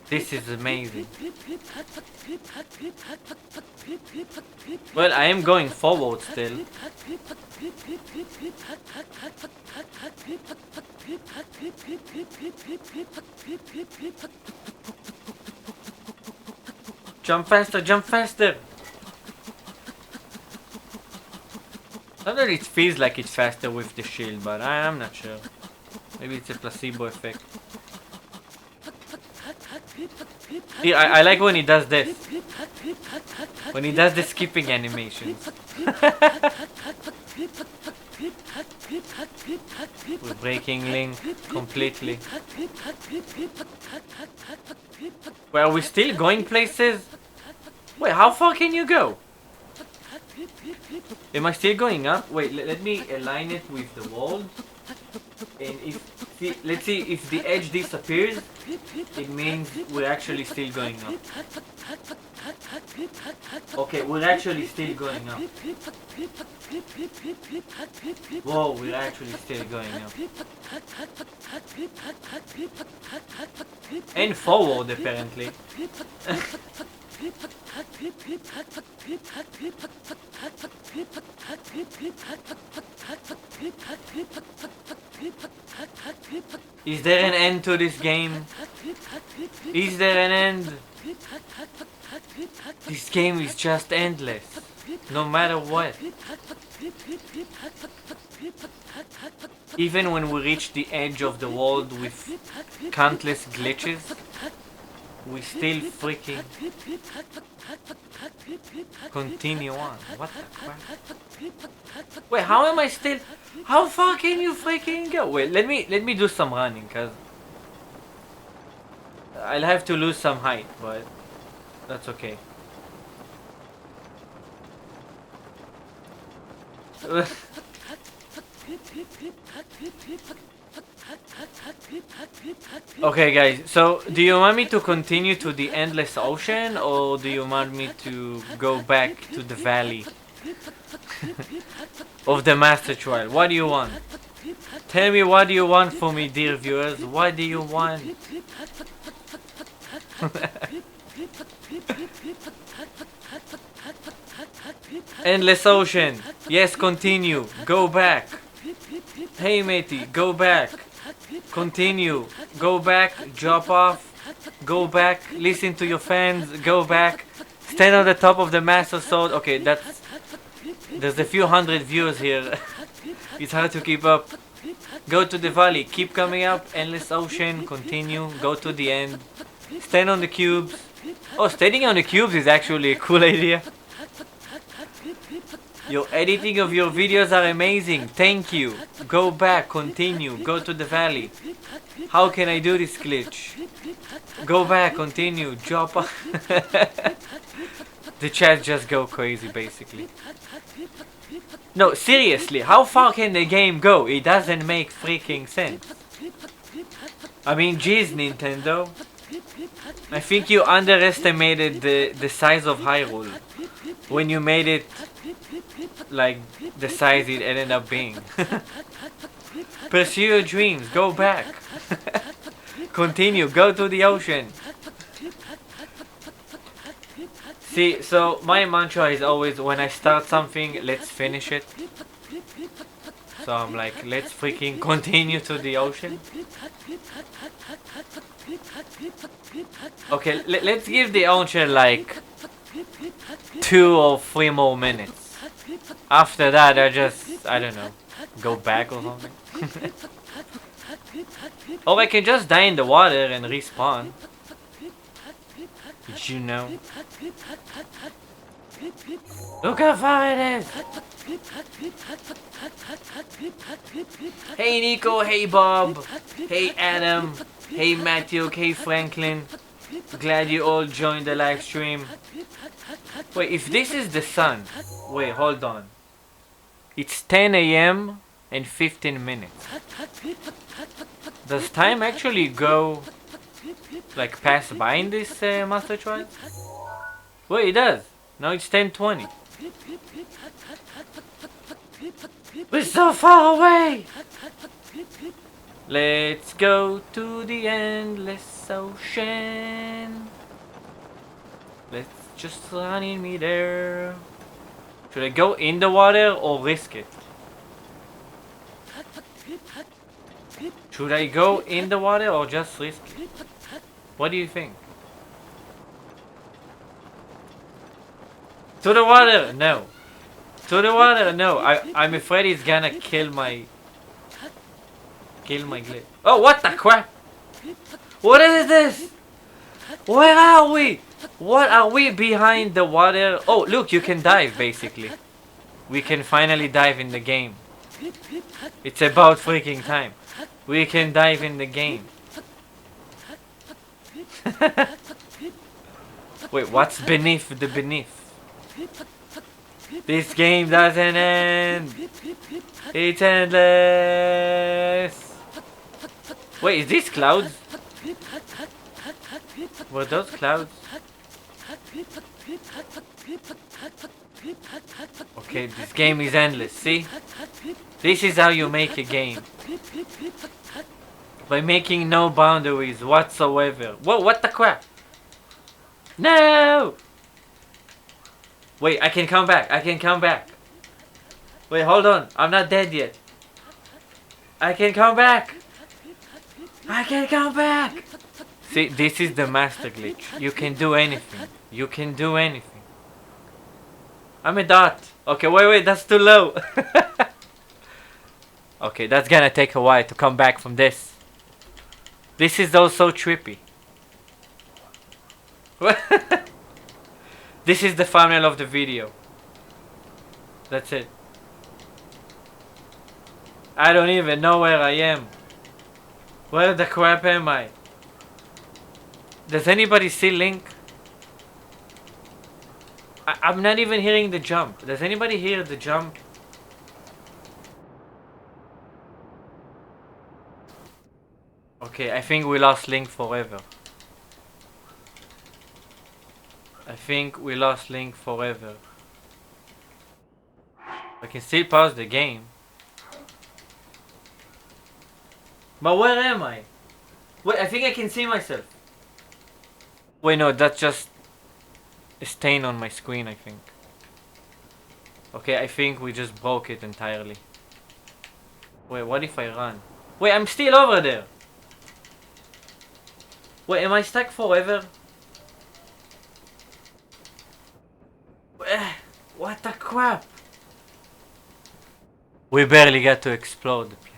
This is amazing. Well, I am going forward still. Jump faster, jump faster! Sometimes it feels like it's faster with the shield, but I'm not sure. Maybe it's a placebo effect. See, I like when he does this. When he does the skipping animations. We're breaking Link completely. Wait, are we still going places? Wait, how far can you go? Am I still going up? Wait, let me align it with the wall. And let's see if the edge disappears, it means we're actually still going up. Okay, we're actually still going up. Whoa, we're actually still going up. And forward apparently. Is there an end to this game? Is there an end? This game is just endless, no matter what. Even when we reach the edge of the world with countless glitches, we still freaking continue on. What the crap? Wait, how am I still? How far can you freaking go? Wait, let me do some running, cause I'll have to lose some height, but that's okay. Okay guys, so do you want me to continue to the endless ocean, or do you want me to go back to the valley of the master trial? What do you want? Tell me, what do you want for me, dear viewers? What do you want? Endless ocean. Yes, continue. Go back. Hey matey, go back. Continue. Go back. Drop off. Go back. Listen to your fans. Go back. Stand on the top of the master sword. Okay, there's a few hundred viewers here. It's hard to keep up. Go to the valley. Keep coming up. Endless ocean. Continue. Go to the end. Stand on the cubes. Oh, standing on the cubes is actually a cool idea. Your editing of your videos are amazing. Thank you. Go back. Continue. Go to the valley. How can I do this glitch? Go back. Continue. Drop off. The chat just go crazy basically. No, seriously. How far can the game go? It doesn't make freaking sense. I mean, geez, Nintendo. I think you underestimated the size of Hyrule when you made it like the size it ended up being. Pursue your dreams. Go back. Continue. Go to the ocean. See, so my mantra is always, when I start something, let's finish it. So I'm like, let's freaking continue to the ocean. Okay, let's give the ocean like 2 or 3 more minutes. After that, I don't know, go back or something. Or I can just die in the water and respawn. Did you know? Look how far it is! Hey Nico, hey Bob, hey Adam, hey Matthew, hey Franklin. Glad you all joined the live stream. Wait, if this is the sun... Wait, hold on. It's 10 AM and 15 minutes. Does time actually go... like pass by in this master trial? Wait, it does. Now it's 10:20. We're so far away! Let's go to the endless ocean. Let's just run in me there. Should I go in the water or risk it? Should I go in the water or just risk it? What do you think? To the water! No. To the water! No. I'm afraid it's gonna kill my glitch. Oh, what the crap? What is this? Where are we? What are we behind the water? Oh, look, you can dive basically. We can finally dive in the game. It's about freaking time. We can dive in the game. Wait, what's beneath the beneath? This game doesn't end. It's endless. Wait, is this clouds? Were those clouds? Okay, this game is endless, see? This is how you make a game. By making no boundaries whatsoever. Whoa, what the crap? No! Wait, I can come back. I can come back. Wait, hold on. I'm not dead yet. I can come back. I can come back. See, this is the master glitch. You can do anything. You can do anything. I'm a dot. Okay, wait, that's too low. Okay, that's gonna take a while to come back from this. This is also trippy. This is the thumbnail of the video. That's it. I don't even know where I am. Where the crap am I? Does anybody see Link? I'm not even hearing the jump. Does anybody hear the jump? Okay, I think we lost Link forever. I think we lost Link forever. I can still pause the game. But where am I? Wait, I think I can see myself. Wait, no, that's just a stain on my screen, I think. Okay, I think we just broke it entirely. Wait, what if I run? Wait, I'm still over there. Wait, am I stuck forever? What the crap? We barely got to explore the place.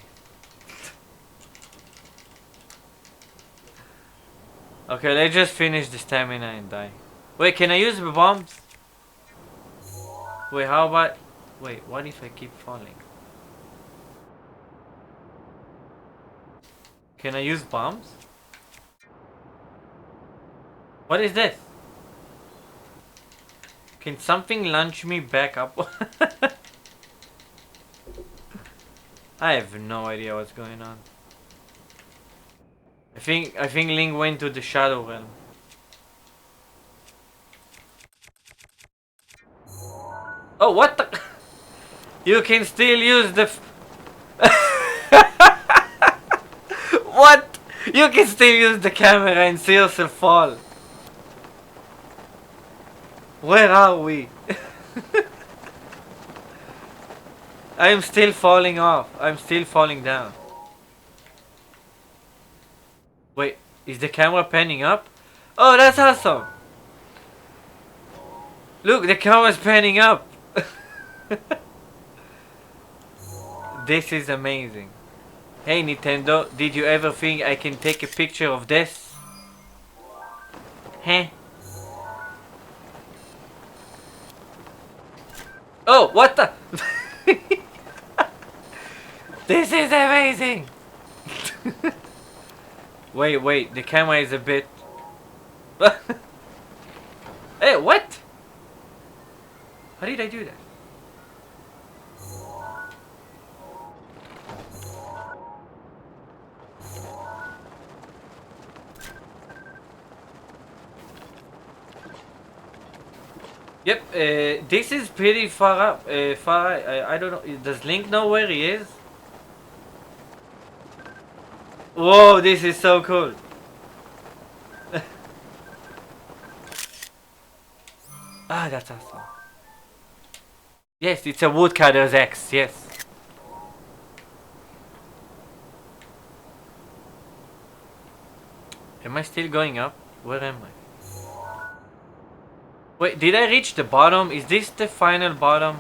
Okay, let's just finish the stamina and die. Wait, can I use the bombs? Wait, how about... Wait, what if I keep falling? Can I use bombs? What is this? Can something launch me back up? I have no idea what's going on. I think Link went to the Shadow Realm. Oh, what the? You can still use the... What? You can still use the camera and see yourself fall. Where are we? I'm still falling off. I'm still falling down. Wait, is the camera panning up? Oh, that's awesome. Look, the camera's panning up. This is amazing. Hey Nintendo, did you ever think I can take a picture of this? Huh? Oh, what the? This is amazing! Wait, the camera is a bit... Hey, what? How did I do that? Yep, this is pretty far up. I don't know. Does Link know where he is? Whoa, this is so cool. Ah, that's awesome. Yes, it's a woodcutter's axe, yes. Am I still going up? Where am I? Wait, did I reach the bottom? Is this the final bottom?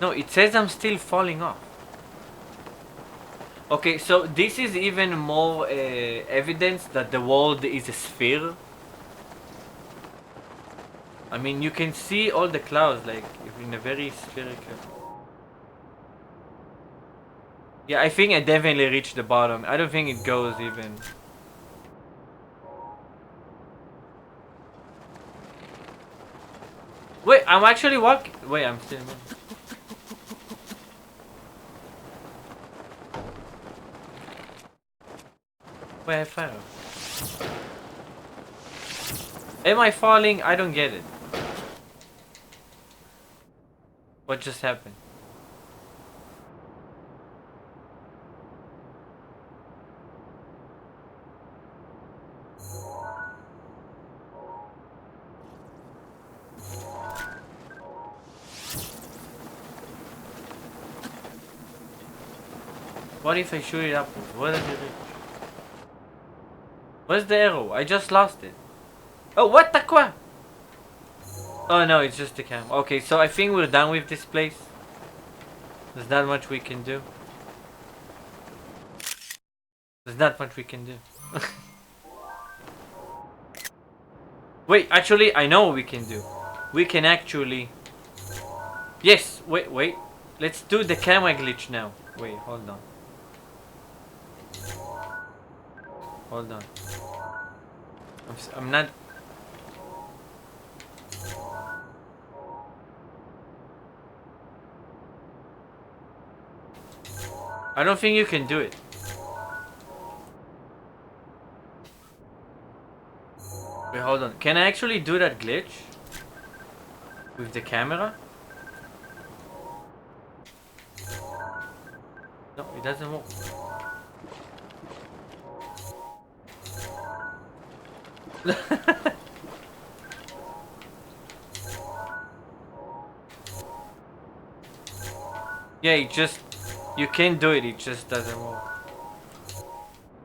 No, it says I'm still falling off. Okay, so this is even more evidence that the world is a sphere. I mean, you can see all the clouds, like, in a very spherical... Yeah, I think I definitely reached the bottom. I don't think it goes even... Wait, I'm actually walking... Wait, I'm still moving. Wait, I fell. Am I falling? I don't get it. What just happened? What if I shoot it upwards? What does it reach? Where's the arrow? I just lost it. Oh, what the crap? Oh no, it's just the camera. Okay, so I think we're done with this place. There's not much we can do. There's not much we can do. Wait, actually, I know what we can do. We can actually... Yes, wait. Let's do the camera glitch now. Wait, hold on. Hold on. I'm not... I don't think you can do it. Wait, hold on. Can I actually do that glitch? With the camera? No, it doesn't work. Yeah, it just... You can do it, it just doesn't work.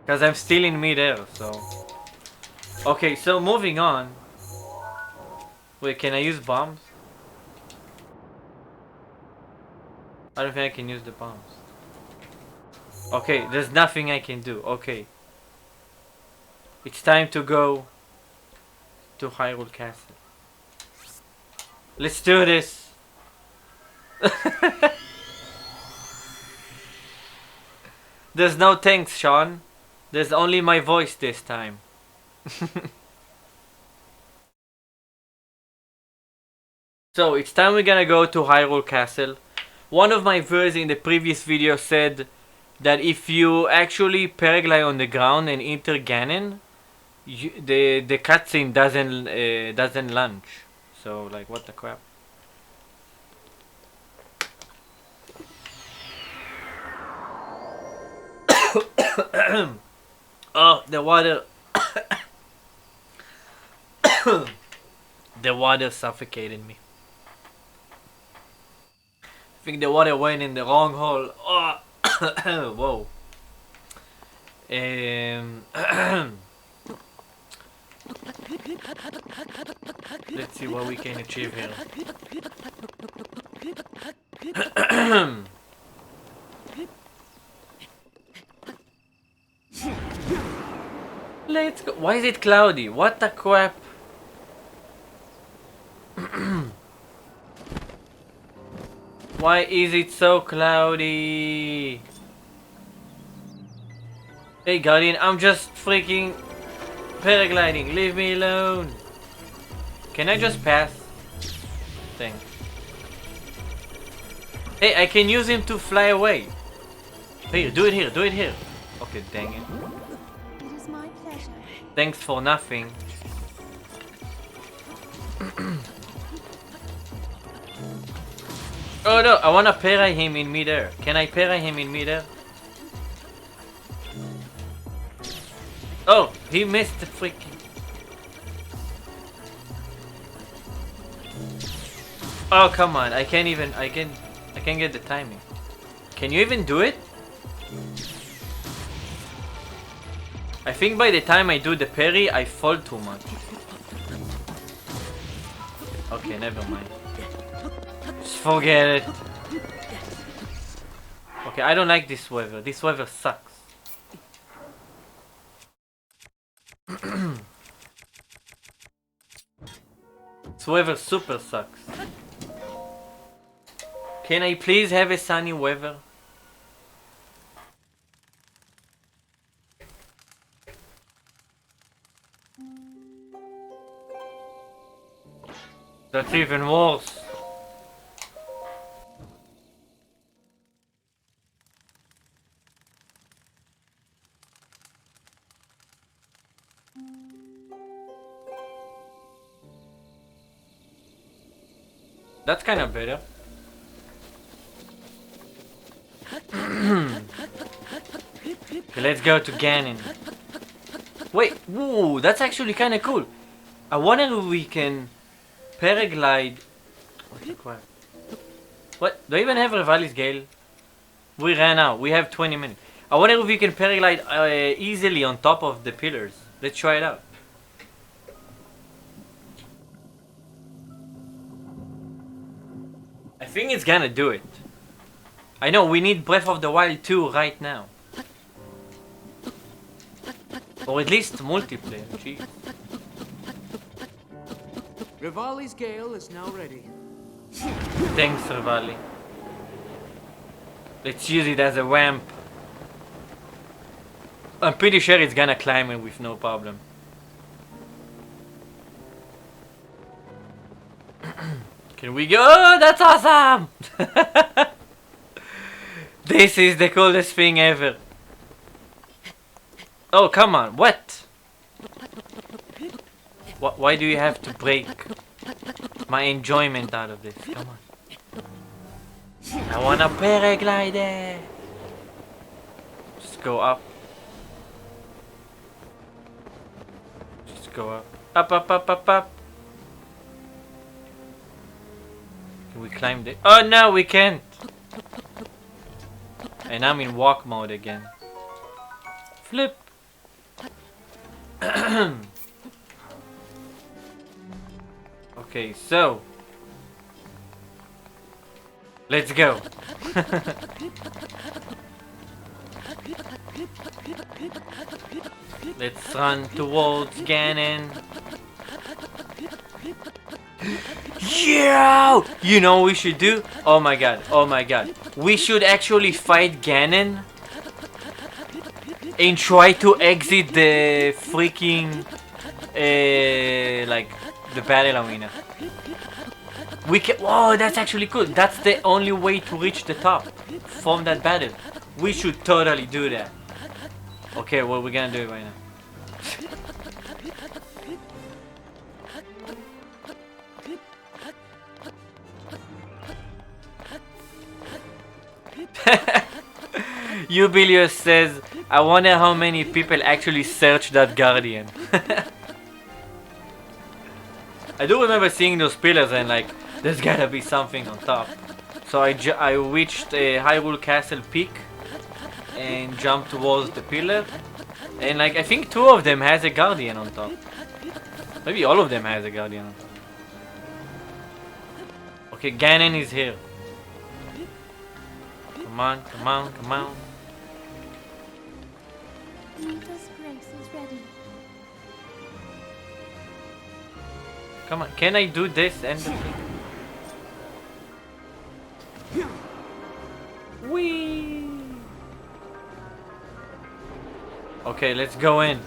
Because I'm still in midair, so... Okay, so moving on. Wait, can I use bombs? I don't think I can use the bombs. Okay, there's nothing I can do. Okay. It's time to go to Hyrule Castle. Let's do this! There's no thanks, Sean. There's only my voice this time. So, it's time we're gonna go to Hyrule Castle. One of my viewers in the previous video said that if you actually paraglide on the ground and enter Ganon, the cutscene doesn't launch. So, like, what the crap? Oh, the water. The water suffocated me. I think the water went in the wrong hole. Oh. Whoa. Let's see what we can achieve here. Let's go. Why is it cloudy? What the crap? Why is it so cloudy? Hey Guardian, I'm just freaking paragliding. Leave me alone. Can I just pass? Thanks. Hey, I can use him to fly away. Here, do it here, do it here. Okay, dang it. It is my pleasure. Thanks for nothing. Oh no, I wanna parry him in midair. Can I parry him in midair? Oh, he missed the freaking... Oh come on, I can't get the timing. Can you even do it? I think by the time I do the parry, I fall too much. Okay, never mind. Just forget it. Okay, I don't like this weather. This weather sucks. This weather super sucks. Can I please have a sunny weather? That's even worse. That's kind of better. Okay, let's go to Ganon. Wait, whoa, that's actually kind of cool. I wonder if we can paraglide. What the crap? What? Do I even have Revali's Gale? We ran out. We have 20 minutes. I wonder if we can paraglide easily on top of the pillars. Let's try it out. I think it's gonna do it. I know, we need Breath of the Wild 2 right now. Or at least multiplayer, jeez. Revali's Gale is now ready. Thanks, Revali. Let's use it as a ramp. I'm pretty sure it's gonna climb it with no problem. Can we go? Oh, that's awesome! This is the coolest thing ever. Oh, come on, what? Why do you have to break my enjoyment out of this? Come on. I wanna paraglide it. Just go up. Just go up. Up, up, up, up, up. Can we climb this? Oh no, we can't. And I'm in walk mode again. Flip. Okay, so let's go. Let's run towards Ganon. Yeah! You know what we should do? Oh my god, oh my god. We should actually fight Ganon and try to exit the freaking like the battle arena. We can. Whoa, that's actually cool. That's the only way to reach the top from that battle. We should totally do that. Okay, well, we're gonna do it right now. Jubilius says, I wonder how many people actually search that Guardian. I do remember seeing those pillars and like, there's gotta be something on top. So I reached Hyrule Castle peak and jumped towards the pillar. And like, I think 2 of them has a Guardian on top. Maybe all of them has a Guardian on top. Okay, Ganon is here. Come on, come on, come on. Nita's grace is ready. Come on, can I do this and the thing? Whee! Okay, let's go in.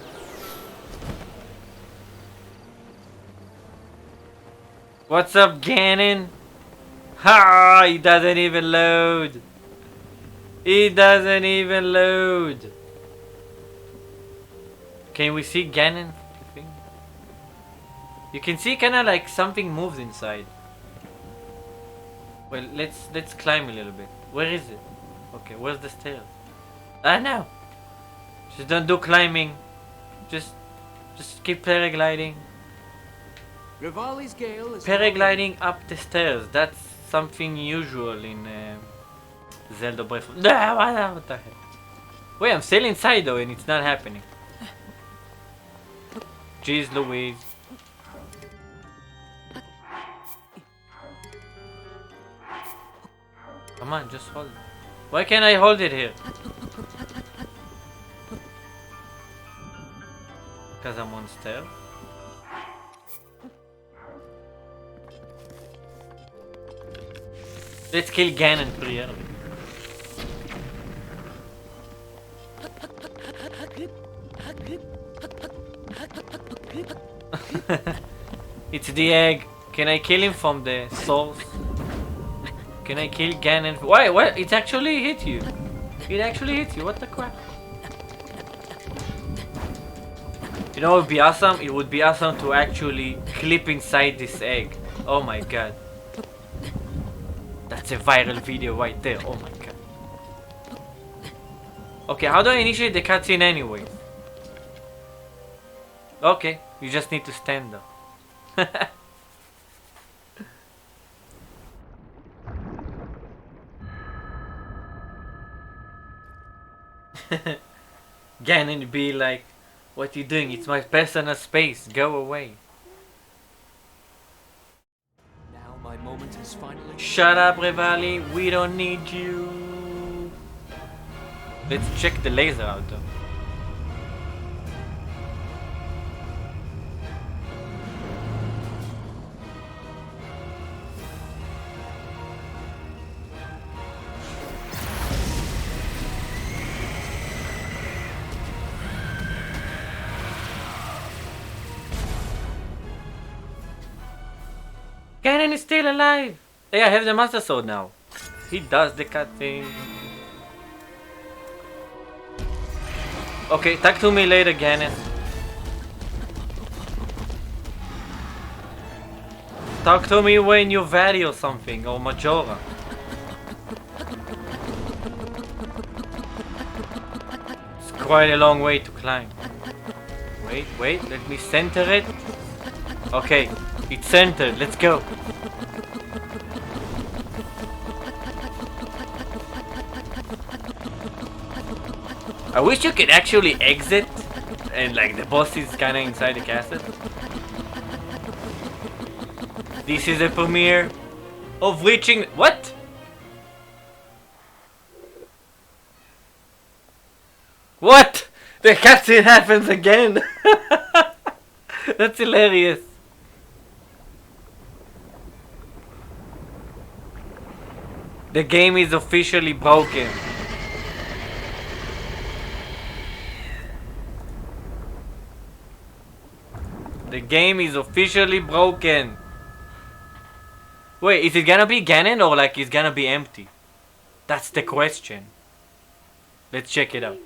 What's up, Ganon? Ha! He doesn't even load. He doesn't even load. Can we see Ganon? You can see kind of like something moves inside. Well, let's climb a little bit. Where is it? Okay, where's the stairs? Ah, no. Just don't do climbing. Just keep paragliding. Rivali's Gale is Paragliding up the stairs. That's something usual in Zelda Breath of... What the hell? Wait, I'm still inside though and it's not happening. Jeez Louise. Come on, just hold it. Why can't I hold it here? Because I'm on stairs. Let's kill Ganon pretty early. It's the egg. Can I kill him from the source? Can I kill Ganon? Why? What? It actually hit you. It actually hit you. What the crap? You know what would be awesome? It would be awesome to actually clip inside this egg. Oh my god. That's a viral video right there. Oh my god. Okay, how do I initiate the cutscene anyway? Okay, you just need to stand up. Ganon be like, what you doing? It's my personal space. Go away. Now my moment is finally. Shut up, Revali. We don't need you. Let's check the laser out though. Ganon is still alive! Hey, I have the Master Sword now. He does the cut thing. Okay, talk to me later, Ganon. Talk to me when you're Valley or something, or Majora. It's quite a long way to climb. Wait, let me center it. Okay, it's centered, let's go. I wish you could actually exit and like the boss is kinda inside the castle. This is a premiere of reaching... What? What? The cutscene happens again! That's hilarious. The game is officially broken. The game is officially broken. Wait, is it gonna be Ganon or like it's gonna be empty? That's the question. Let's check it out.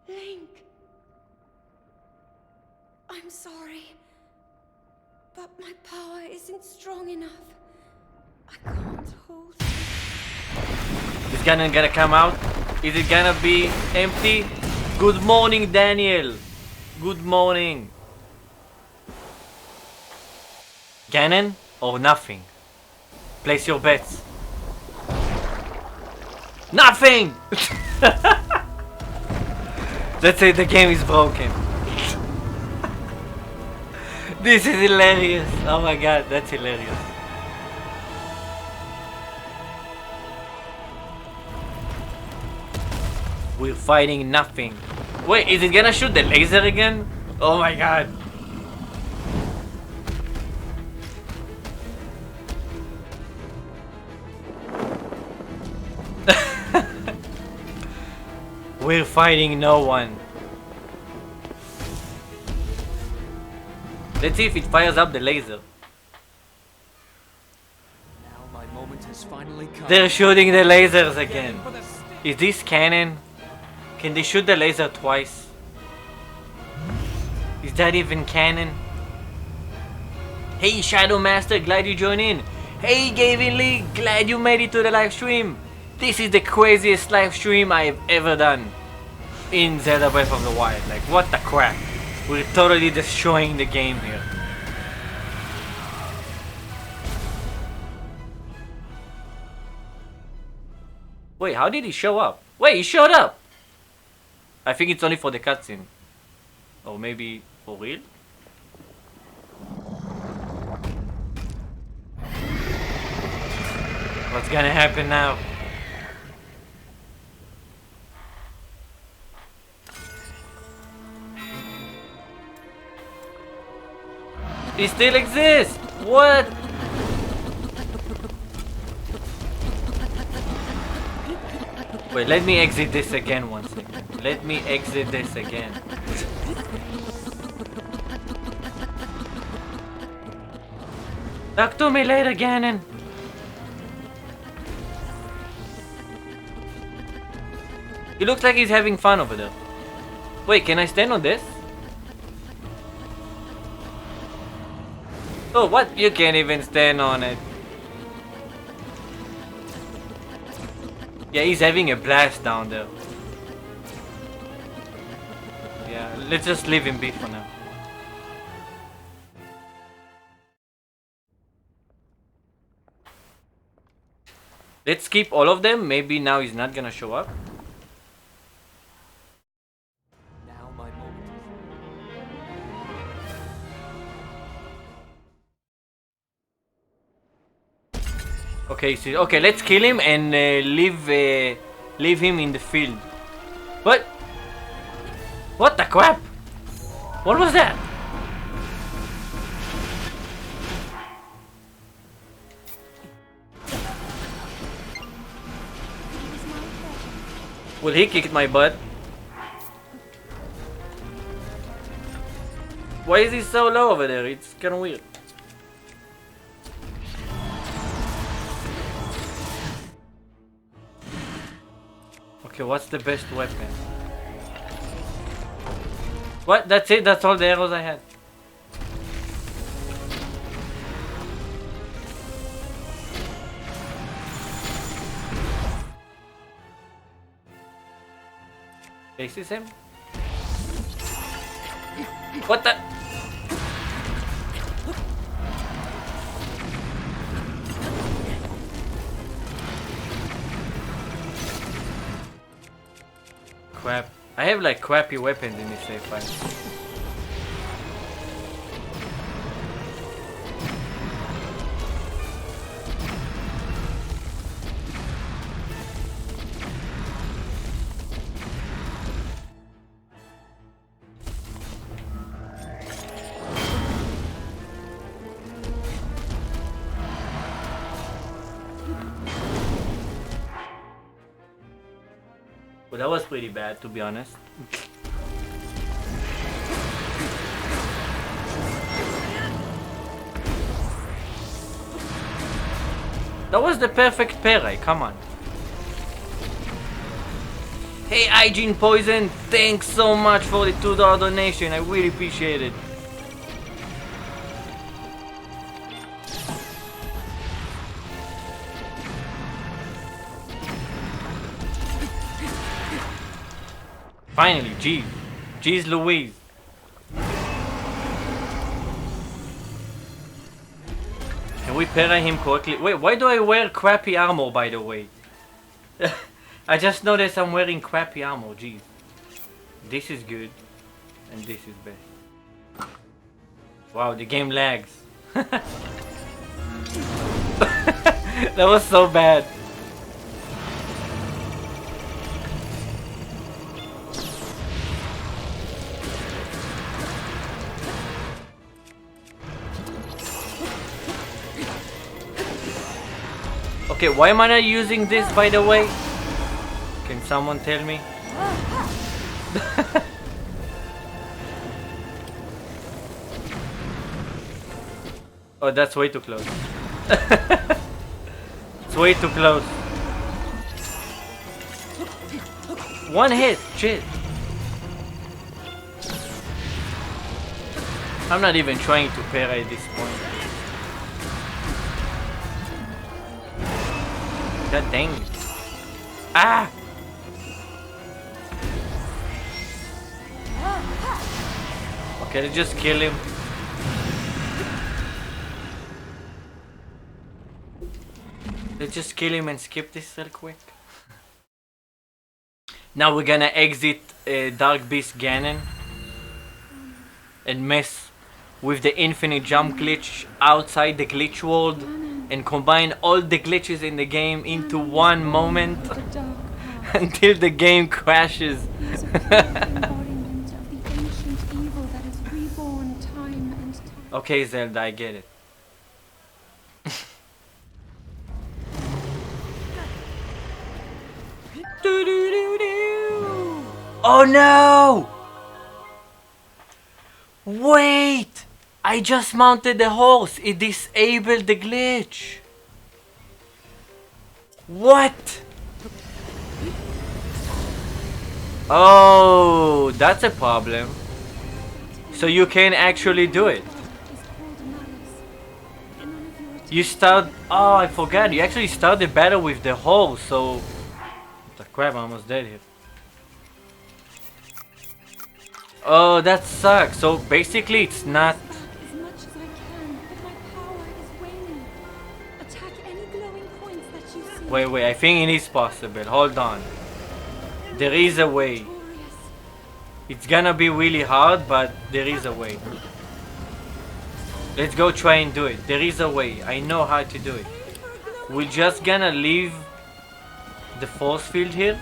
Link. I'm sorry. But my power isn't strong enough. I can't hold it. Is Ganon gonna come out? Is it gonna be empty? Good morning, Daniel. Good morning. Ganon or nothing? Place your bets. Nothing! Let's say the game is broken. This is hilarious. Oh my god, that's hilarious. We're fighting nothing. Wait, is it gonna shoot the laser again? Oh my god. We're fighting no one. Let's see if it fires up the laser. Now my moment has finally come. They're shooting the lasers again. Is this canon? Can they shoot the laser twice? Is that even canon? Hey Shadow Master, glad you joined in. Hey Gavin Lee, glad you made it to the live stream. This is the craziest live stream I have ever done in Zelda Breath of the Wild. Like, what the crap? We're totally destroying the game here. Wait, how did he show up? Wait, he showed up! I think it's only for the cutscene. Or maybe for real? What's gonna happen now? He still exists! What? Wait, let me exit this again one second. Let me exit this again. Talk to me later, Ganon. He looks like he's having fun over there. Wait, can I stand on this? Oh, what? You can't even stand on it. Yeah, he's having a blast down there. Yeah, let's just leave him be for now. Let's skip all of them. Maybe now he's not gonna show up. Now my moment is... Okay, so, okay, let's kill him and leave him in the field. What? What the crap? What was that? Well, he kicked my butt. Why is he so low over there? It's kind of weird. Okay, what's the best weapon? What? That's it? That's all the arrows I had? This is him? What the? Crap. I have like crappy weapons in this safe fight. Well, that was pretty bad, to be honest. That was the perfect parry, come on. Hey, Hygiene Poison, thanks so much for the $2 donation, I really appreciate it. Finally, jeez. Jeez Louise. Can we parry him correctly? Wait, why do I wear crappy armor, by the way? I just noticed I'm wearing crappy armor, jeez. This is good. And this is bad. Wow, the game lags. That was so bad. Okay, why am I not using this, by the way? Can someone tell me? Oh, that's way too close. It's way too close. One hit, shit. I'm not even trying to parry at this point. God dang it. Ah! Okay, let's just kill him. Let's just kill him and skip this real quick. Now we're gonna exit Dark Beast Ganon and mess with the infinite jump glitch outside the glitch world and combine all the glitches in the game into one moment until the game crashes. Okay, Zelda, I get it. Oh no! Wait! I just mounted the horse. It disabled the glitch. What? Oh, that's a problem. So you can actually do it. You start... Oh, I forgot. You actually start the battle with the horse, so... The crap, I'm almost dead here. Oh, that sucks. So basically it's not... Wait, I think it is possible. Hold on. There is a way. It's gonna be really hard, but there is a way. Let's go try and do it. There is a way. I know how to do it. We're just gonna leave the force field here.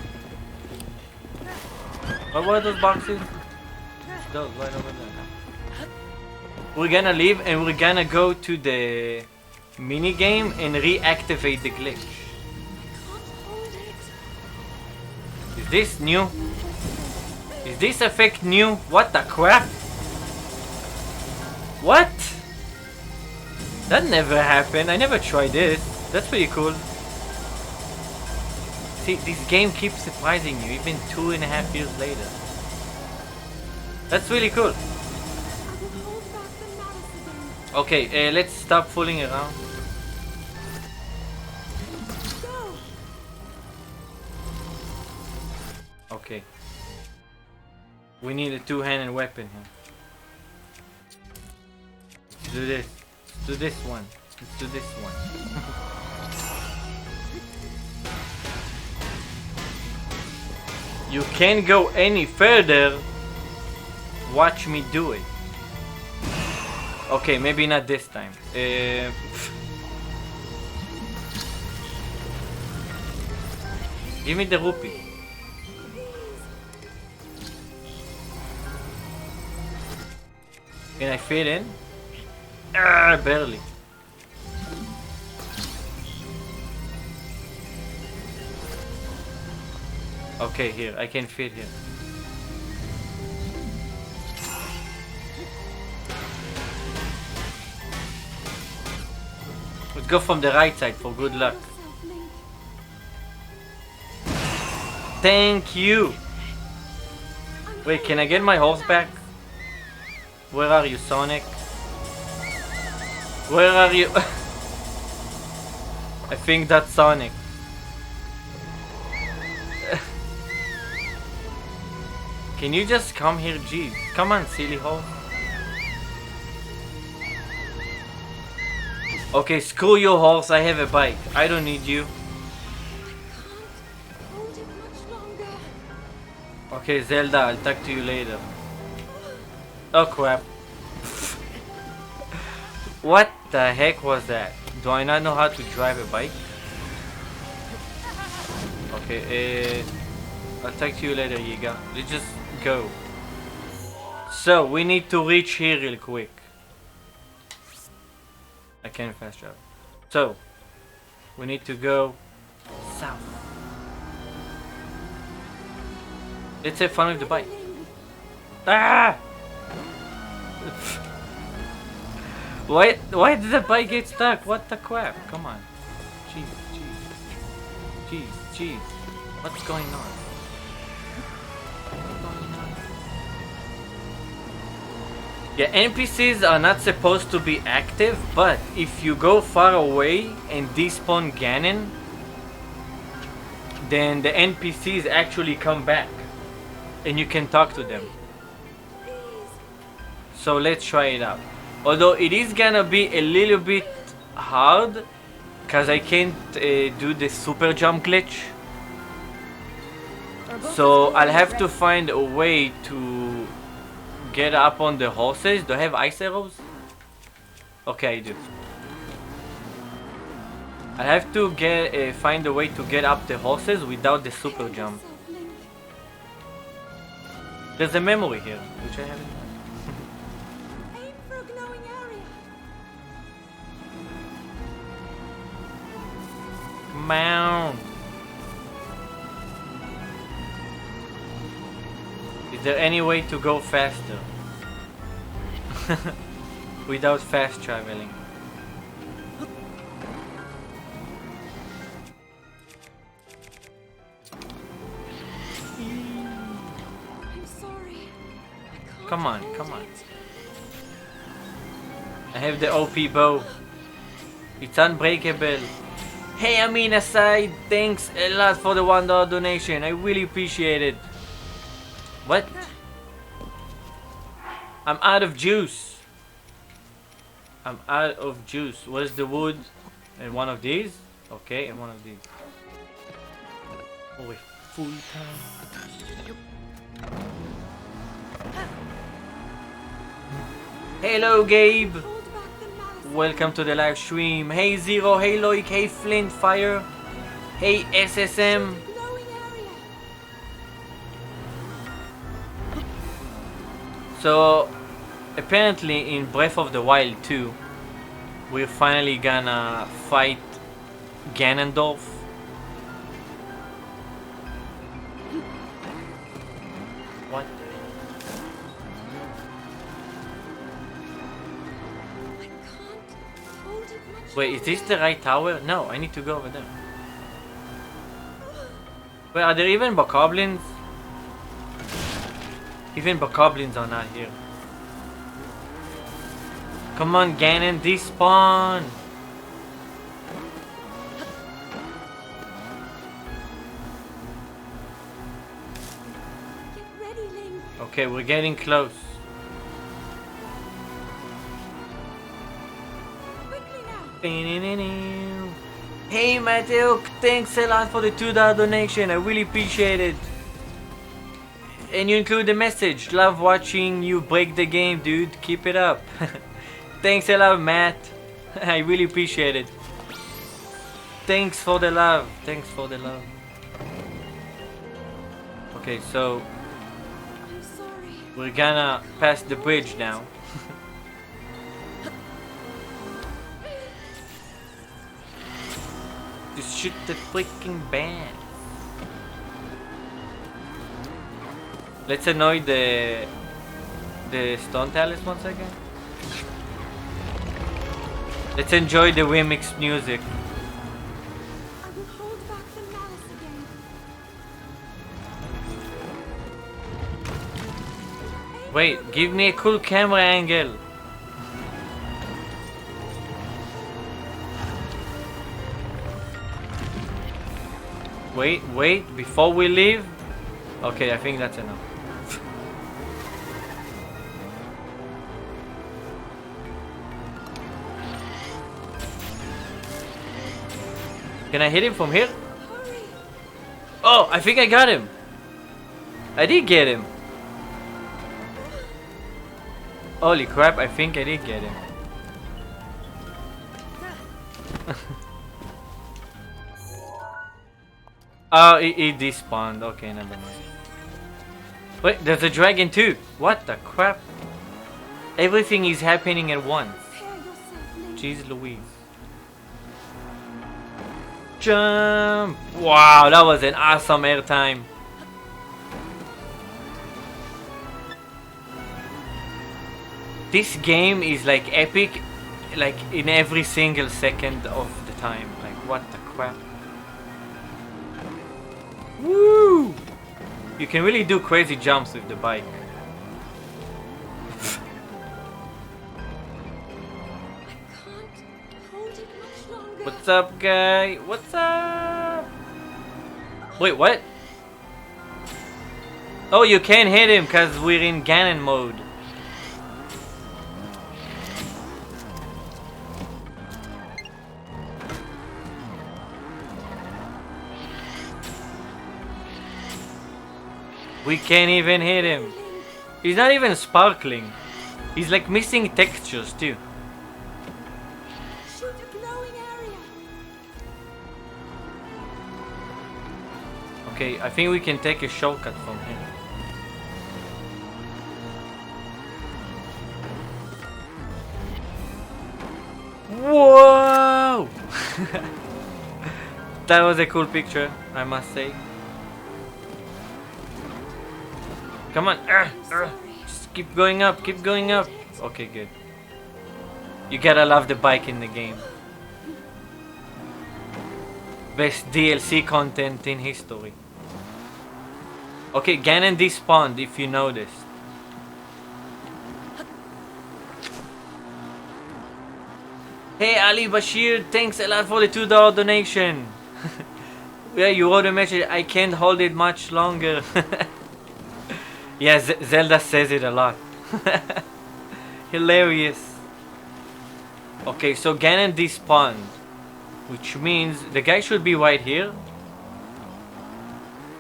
What were those boxes? Those right over there. We're gonna leave and we're gonna go to the mini game and reactivate the glitch. Is this new? Is this effect new? What the crap? What? That never happened. I never tried this. That's pretty cool. See, this game keeps surprising you even 2.5 years later. That's really cool. Okay, let's stop fooling around. Okay. We need a two-handed weapon here. Let's do this. Let's do this one. Let's do this one. You can't go any further. Watch me do it. Okay, maybe not this time. Give me the rupee. Can I fit in? Barely. Okay, here. I can fit here. Let's go from the right side for good luck. Thank you. Wait, can I get my horse back? Where are you, Sonic? Where are you? I think that's Sonic. Can you just come here, jeez? Come on, silly horse. Okay, screw your horse, I have a bike. I don't need you. Hold it much longer. Okay, Zelda, I'll talk to you later. Oh crap. What the heck was that? Do I not know how to drive a bike? Okay, I'll talk to you later, Yiga. Let's just go. So, we need to reach here real quick. I can't fast travel. So, we need to go south. Let's have fun with the bike. Ah! Why did the bike get stuck? What the crap? Come on. Jeez. What's going on? Yeah, NPCs are not supposed to be active, but if you go far away and despawn Ganon, then the NPCs actually come back and you can talk to them. So let's try it out. Although it is gonna be a little bit hard because I can't do the super jump glitch. So I'll have to find a way to get up on the horses. Do I have ice arrows? Okay, I do. I have to find a way to get up the horses without the super jump. There's a memory here, which I haven't done. Aim for a glowing area. Mount. Is there any way to go faster? Without fast traveling. I'm sorry. I can't Come on, hold come on. it. I have the OP bow. It's unbreakable. Hey Amina Side, thanks a lot for the $1 donation. I really appreciate it. What? I'm out of juice. I'm out of juice. Where's the wood? And one of these? Okay, and one of these. Oh wait, full time. Hello Gabe. Hold back the malice. Welcome to the live stream. Hey Zero, hey Loic, hey Flint Fire, hey SSM. Glowing area. So apparently in Breath of the Wild 2, we're finally gonna fight Ganondorf. What? I can't hold it much Wait, is this the right tower? No, I need to go over there. Wait, are there even bokoblins? Even bokoblins are not here. Come on, Ganon, despawn! Get ready, Link. Okay, we're getting close. Quickly now. Hey Mateo, thanks a lot for the $2 donation. I really appreciate it. And you include the message. Love watching you break the game, dude. Keep it up. Thanks a lot, Matt. I really appreciate it. Thanks for the love. Thanks for the love. Okay, so I'm sorry. we're gonna pass the bridge now. Just shoot the freaking band. Let's annoy the Stone Talus once again. Let's enjoy the remix music. I will hold back the malice again. Wait, give me a cool camera angle. Wait, before we leave. Okay, I think that's enough. Can I hit him from here? Hurry. Oh, I think I got him. I did get him. Holy crap, I think I did get him. Oh, he despawned. Okay, never mind. Wait, there's a dragon too. What the crap? Everything is happening at once. Prepare yourself, Link. Jeez Louise. Jump! Wow, that was an awesome airtime. This game is like epic, like in every single second of the time. Like what the crap? Woo! You can really do crazy jumps with the bike. I can't hold it much longer. What's up, guy? What's up? Wait, what? Oh, you can't hit him because we're in Ganon mode. We can't even hit him. He's not even sparkling. He's like missing textures too. Shoot a glowing area. Okay, I think we can take a shortcut from him. Whoa! That was a cool picture, I must say. Come on, just keep going up, keep going up. Okay, good. You gotta love the bike in the game. Best DLC content in history. Okay, Ganon despawned if you noticed. Hey Ali Bashir, thanks a lot for the $2 donation. Yeah, you wrote a message, I can't hold it much longer. Yeah, Zelda says it a lot. Hilarious. Okay, so Ganon despawned, which means the guy should be right here.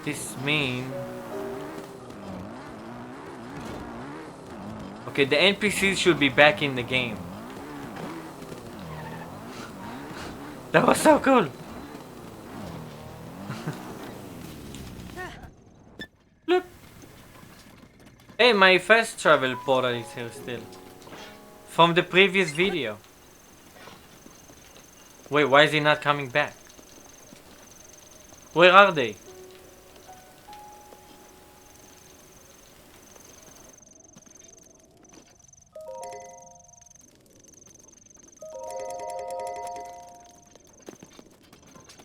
This means... Okay, the NPCs should be back in the game. That was so cool. Look. Hey, my fast travel portal is here still. From the previous video. Wait, why is he not coming back? Where are they?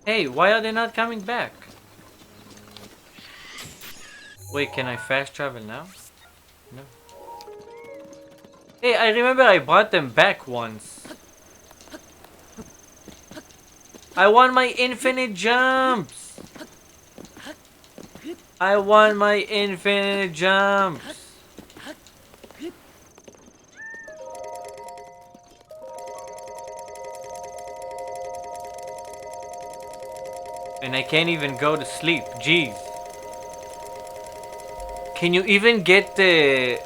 Hey, why are they not coming back? Wait, can I fast travel now? No. Hey, I remember I brought them back once. I want my infinite jumps! I want my infinite jumps! And I can't even go to sleep. Jeez. Can you even get the...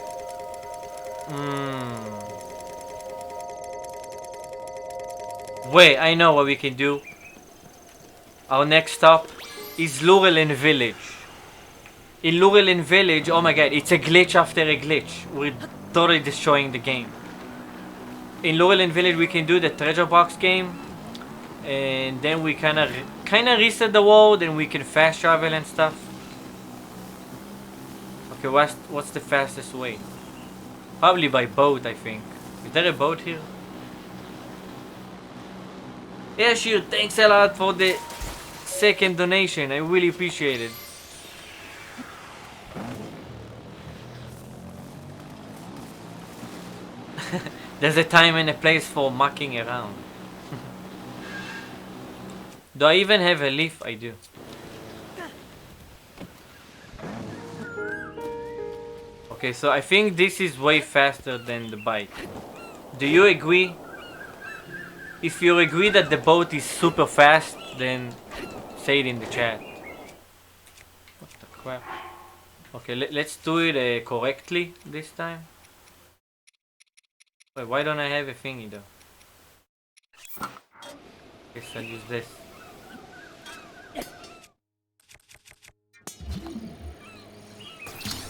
Wait, I know what we can do. Our next stop is Lurelin Village. In Lurelin Village, oh my god, it's a glitch after a glitch. We're totally destroying the game. In Lurelin Village, we can do the treasure box game. And then we kind of reset the world and we can fast travel and stuff. Okay, what's the fastest way? Probably by boat, I think. Is there a boat here? Yeah, sure. Thanks a lot for the second donation. I really appreciate it. There's a time and a place for mucking around. Do I even have a leaf? I do. Okay, so I think this is way faster than the bike. Do you agree? If you agree that the boat is super fast, then say it in the chat. What the crap? Okay, let's do it correctly this time. Wait, why don't I have a thingy though? Guess I'll use this.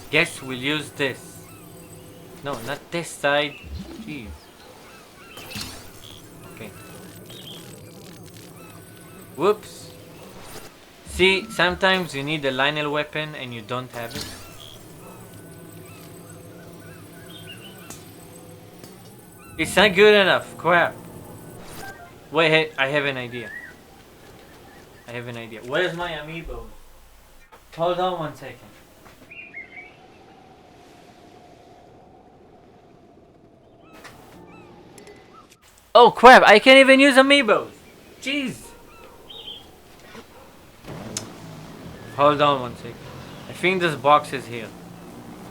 Guess we'll use this. No, not this side. Jeez. Okay. Whoops. See, sometimes you need a Lionel weapon and you don't have it. It's not good enough. Crap. Wait, hey, I have an idea. Where's my amiibo? Hold on 1 second. Oh crap, I can't even use amiibos. Jeez. Hold on 1 second. I think this box is here.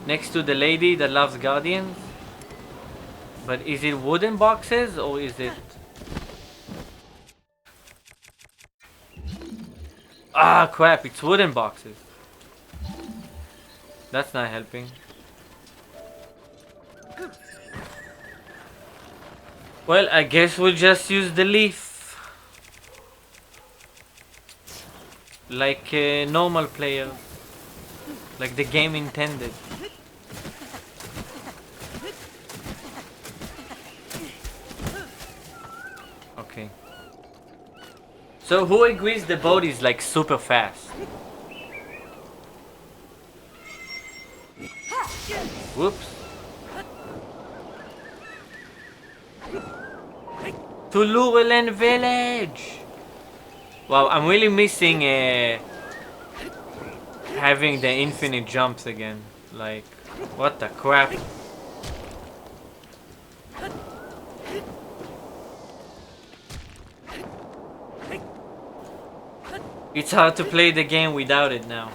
Next to the lady that loves Guardians. But is it wooden boxes or is it... Ah crap, it's wooden boxes. That's not helping. Well, I guess we'll just use the leaf. Like a normal player. Like the game intended. Okay. So who agrees the boat is like super fast? Whoops. To Lurelin Village! Wow, I'm really missing having the infinite jumps again. Like, what the crap? It's hard to play the game without it now.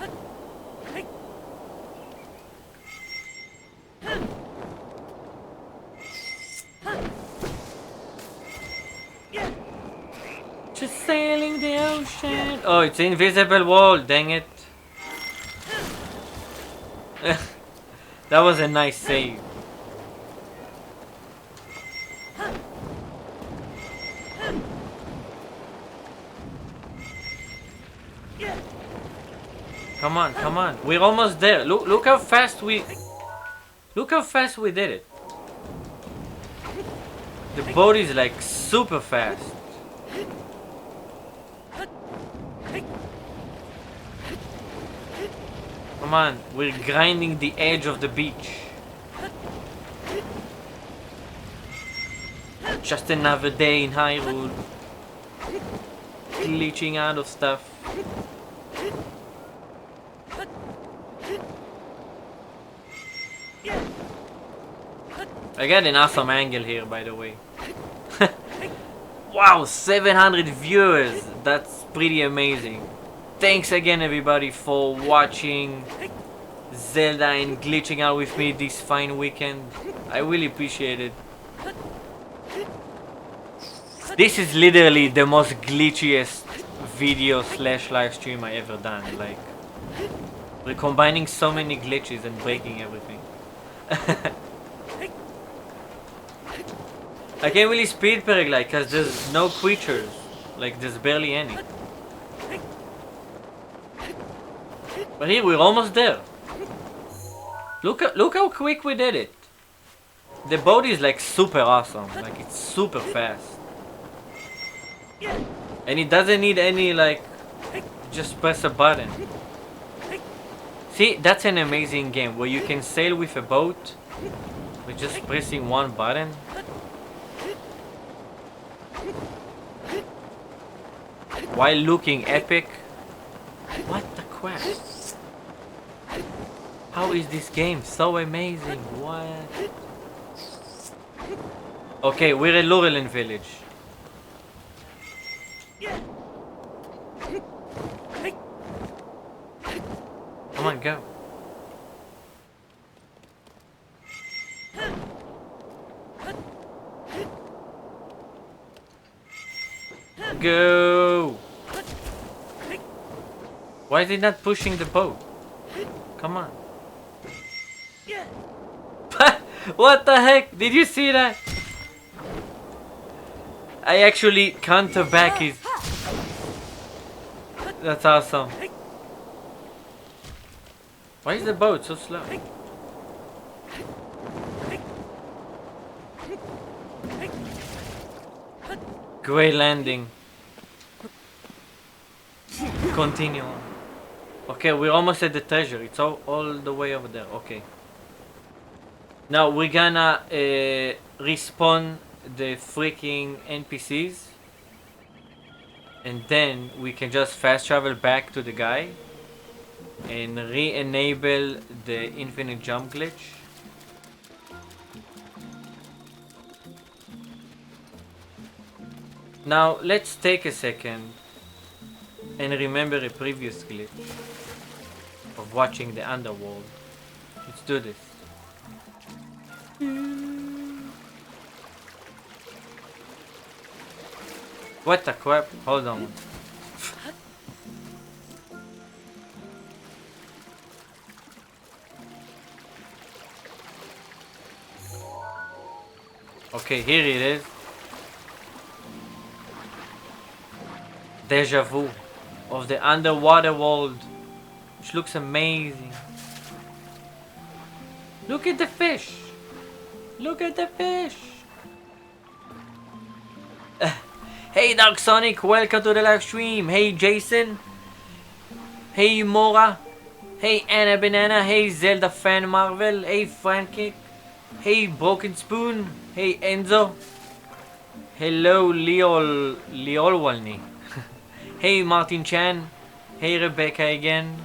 Just sailing the ocean. Oh, it's an invisible wall, dang it. That was a nice save. Come on, come on. We're almost there. Look how fast we did it. The boat is like super fast. Come on, we're grinding the edge of the beach. Just another day in Hyrule. Glitching out of stuff. I got an awesome angle here, by the way. Wow, 700 viewers. That's pretty amazing. Thanks again everybody for watching Zelda and glitching out with me this fine weekend. I really appreciate it. This is literally the most glitchiest video slash live stream I ever done. Like, we're combining so many glitches and breaking everything. I can't really speed paraglide because there's no creatures. Like, there's barely any. But here, we're almost there. Look how quick we did it. The boat is like super awesome. Like, it's super fast. And it doesn't need any, like, just press a button. See, that's an amazing game where you can sail with a boat with just pressing one button. While looking epic. What the crap? How is this game so amazing? What? Okay, we're at Lurelin village. Come on, go. Go! Why is it not pushing the boat? Come on. What the heck? Did you see that? I actually counter back his... That's awesome. Why is the boat so slow? Great landing. Continue on. Okay, we're almost at the treasure. It's all the way over there. Okay. Now we're gonna respawn the freaking NPCs. And then we can just fast travel back to the guy. And re-enable the infinite jump glitch. Now let's take a second and remember a previous glitch of watching the underworld. Let's do this. What the crap? Hold on. Okay, here it is. Deja vu of the underwater world, which looks amazing. Look at the fish. Look at the fish. Hey Dark Sonic, welcome to the live stream. Hey Jason. Hey Mora. Hey Anna Banana. Hey Zelda Fan Marvel. Hey Frankick. Hey Broken Spoon. Hey Enzo. Hello Leol Walney. Hey Martin Chan. Hey Rebecca again.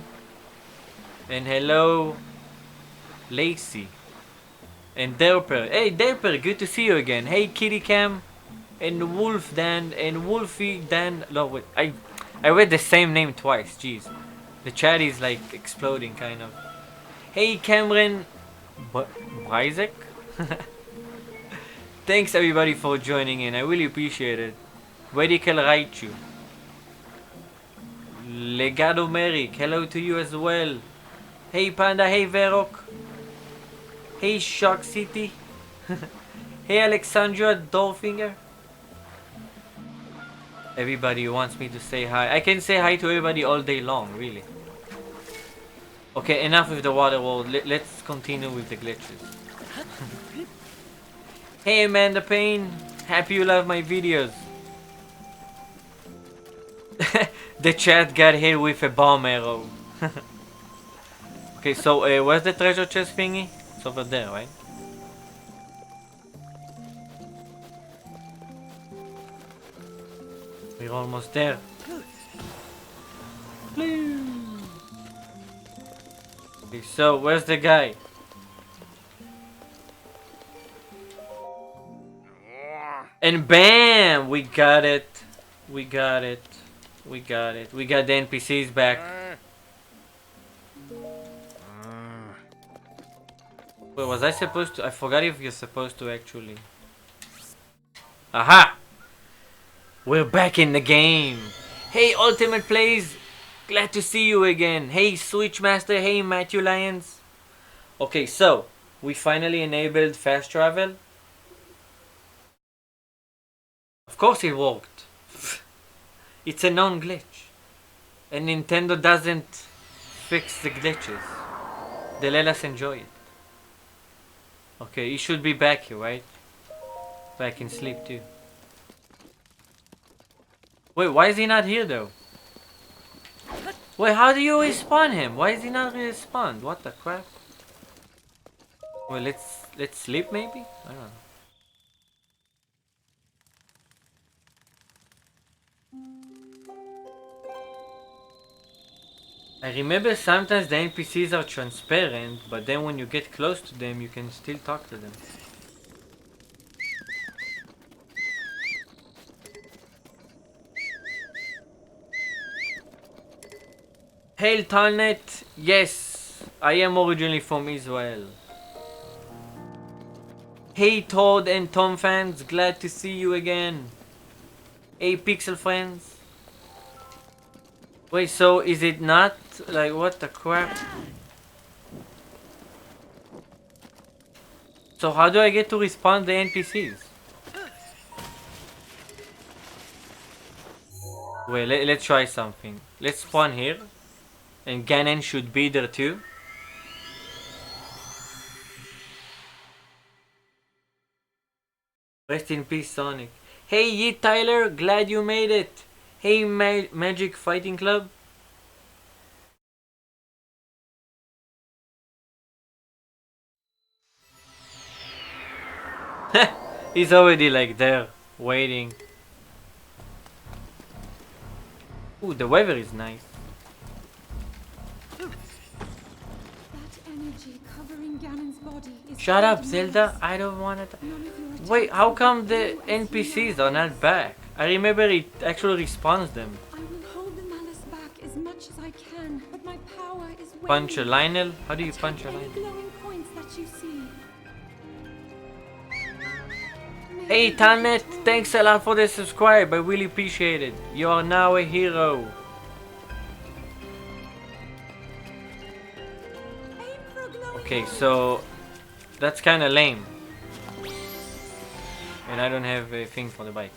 And hello Lacey. And Derper. Hey Derper, good to see you again. Hey Kitty Cam. And Wolf Dan. And Wolfie Dan. No, wait. I read the same name twice. Jeez. The chat is like exploding kind of. Hey Cameron. Isaac. Thanks everybody for joining in. I really appreciate it. Radical Raichu. Legado Merrick, hello to you as well. Hey Panda, hey Verok. Hey Shark City. Hey Alexandra Dorfinger. Everybody wants me to say hi. I can say hi to everybody all day long, really. Okay, enough with the water world. Let's continue with the glitches. Hey Amanda Payne, happy you love my videos. The chat got hit with a bomb arrow. Okay, so where's the treasure chest thingy? It's over there, right? We're almost there. Okay, so where's the guy? And bam! We got it. We got it. We got it. We got the NPCs back. Wait, was I supposed to? I forgot if you're supposed to actually. Aha! We're back in the game. Hey Ultimate Plays, glad to see you again. Hey Switchmaster, hey Matthew Lyons. Okay, so we finally enabled fast travel. Of course it worked. It's a known glitch. And Nintendo doesn't fix the glitches. They let us enjoy it. Okay, he should be back here, right? But I can sleep too. Wait, why is he not here though? Wait, how do you respawn him? Why is he not respawned? What the crap? Well, let's sleep maybe? I don't know. I remember sometimes the NPCs are transparent, but then when you get close to them, you can still talk to them. Hail Talnet, yes, I am originally from Israel. Hey Todd and Tom fans, glad to see you again. Hey Pixel friends. Wait, so is it not? Like, what the crap? So how do I get to respawn the NPCs? Wait, let's try something. Let's spawn here. And Ganon should be there too. Rest in peace, Sonic. Hey, Yeet Tyler, glad you made it. Hey, Magic Fighting Club. He's already like there, waiting. Ooh, the weather is nice. That energy covering Ganon's body is Shut up, Zelda. I don't want to. Wait, how come the NPCs are not back? I remember it actually respawns them. I will hold the malice back as much as I can, but my power is Punch a Lionel? How do you punch a Lionel? glowing points that you see. Hey Talnet, thanks a lot for the subscribe. I really appreciate it. You are now a hero. Okay, so that's kind of lame. And I don't have a thing for the bike.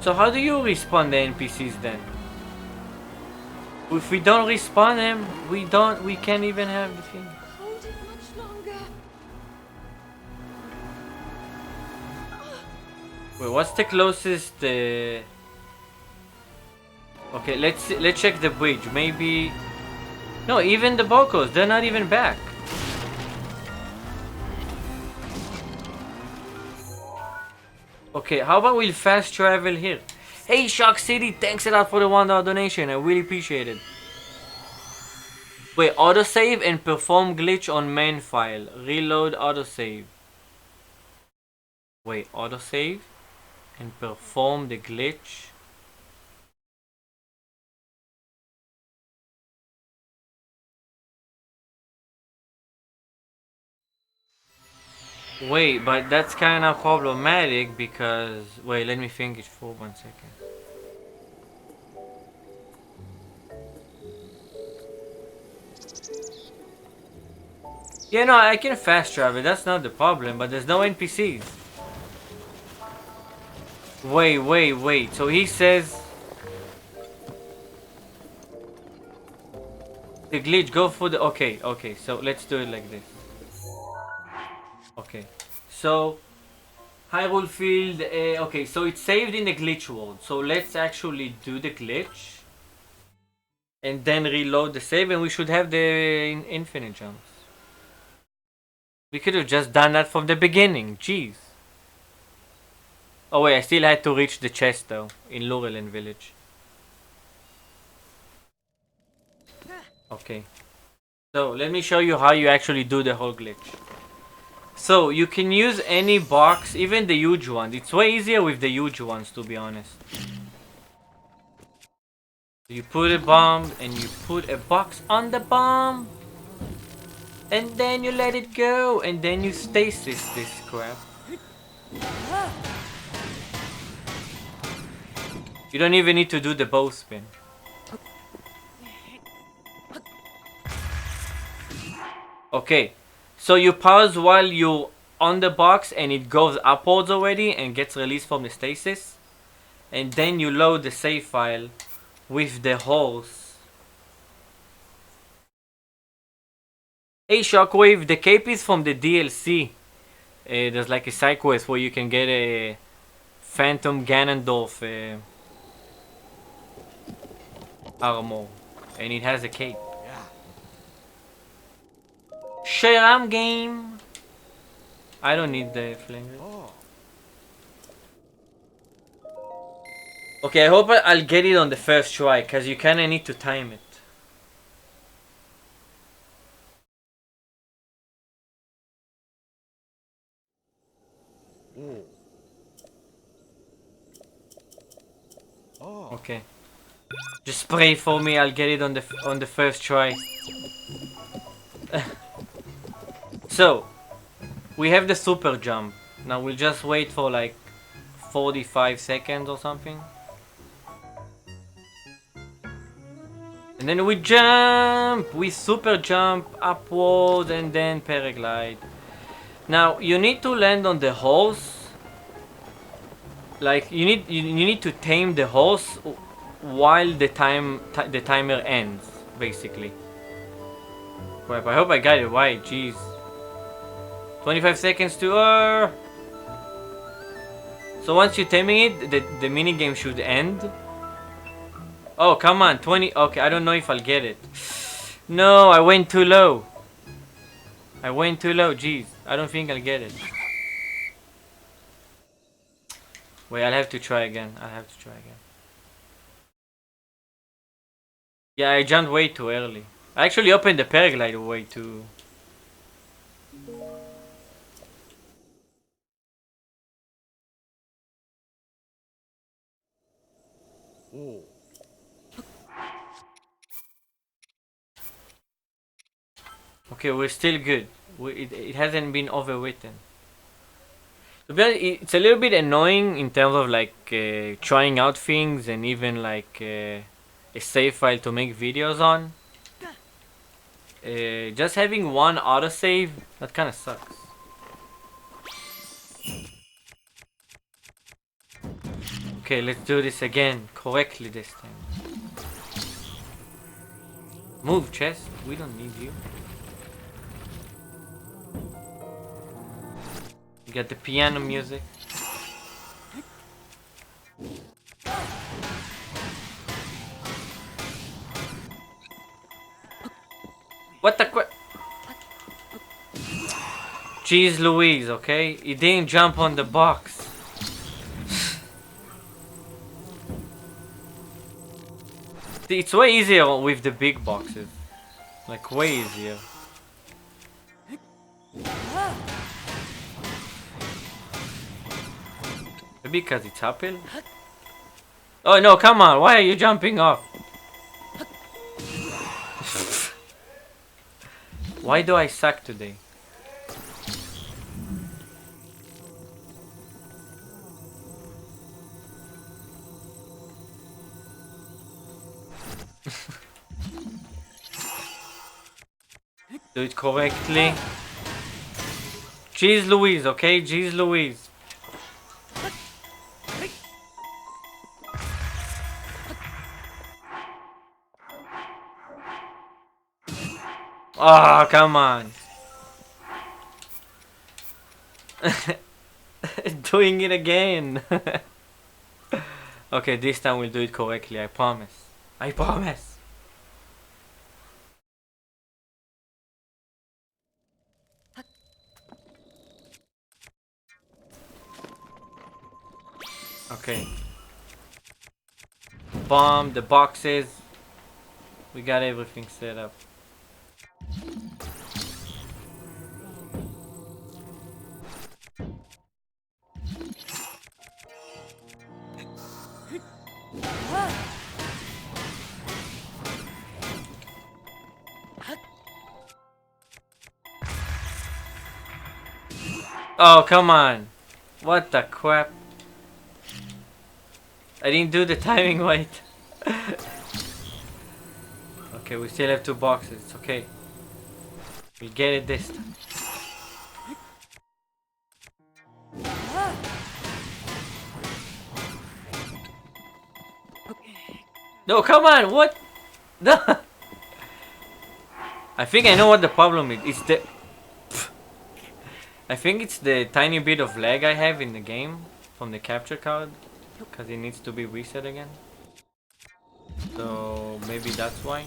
So how do you respawn the NPCs then? If we don't respawn them, we can't even have the thing. Hold it much longer. Wait, what's the closest? Okay, let's check the bridge. Maybe. No, even the Bocos, they're not even back. Okay, how about we'll fast travel here? Hey Shark City, thanks a lot for the $1 donation. I really appreciate it. Wait, autosave and perform glitch on main file. Reload autosave. Wait, autosave and perform the glitch. Wait, but that's kind of problematic because... Wait, let me think it for 1 second. Yeah, no, I can fast travel, that's not the problem, but there's no NPCs. Wait, so he says... The glitch, go for the... Okay, so let's do it like this. Okay, so... Hyrule Field, okay, so it's saved in the glitch world, so let's actually do the glitch. And then reload the save, and we should have the infinite jumps. We could have just done that from the beginning, jeez. Oh wait, I still had to reach the chest though, in Lurelin village. Okay. So, let me show you how you actually do the whole glitch. So, you can use any box, even the huge ones. It's way easier with the huge ones, to be honest. You put a bomb, and you put a box on the bomb. And then you let it go, and then you stasis this crap. You don't even need to do the bow spin. Okay, so you pause while you're on the box and it goes upwards already and gets released from the stasis. And then you load the save file with the horse. Hey Shockwave, the cape is from the DLC. There's like a side quest where you can get a Phantom Ganondorf armor. And it has a cape. Sharam game. I don't need the flame. Okay, I hope I'll get it on the first try, cause you kinda need to time it. Okay. Just pray for me. I'll get it on the first try. So, we have the super jump. Now we'll just wait for like 45 seconds or something. And then we jump! We super jump upward and then paraglide. Now you need to land on the horse. Like you need to tame the horse while the timer ends, basically. Crap, I hope I got it right, jeez. 25 seconds to So once you're taming it, the minigame should end. Oh, come on, 20. Okay, I don't know if I'll get it. No, I went too low. I went too low, jeez. I don't think I'll get it. Wait, I'll have to try again. Yeah, I jumped way too early. I actually opened the paraglider way too. Okay, we're still good. It hasn't been overwritten. To be honest, it's a little bit annoying in terms of like trying out things and even like a save file to make videos on. Just having one autosave, that kind of sucks. Okay, let's do this again, correctly this time. Move, chest. We don't need you. You got the piano music. What the Jeez Louise, okay? He didn't jump on the box. It's way easier with the big boxes. Like, way easier. Maybe because it's uphill? Oh no, come on, why are you jumping off? Why do I suck today? Do it correctly. Jeez Louise, okay? Jeez Louise. Oh, come on. Doing it again. Okay, this time we'll do it correctly, I promise. I promise. Okay. Bomb the boxes. We got everything set up. Oh, come on. What the crap? I didn't do the timing right. Okay, we still have 2 boxes. It's okay. We'll get it this time. No, come on. What? No. I think I know what the problem is. It's the... I think it's the tiny bit of lag I have in the game from the capture card. Because it needs to be reset again. So maybe that's why.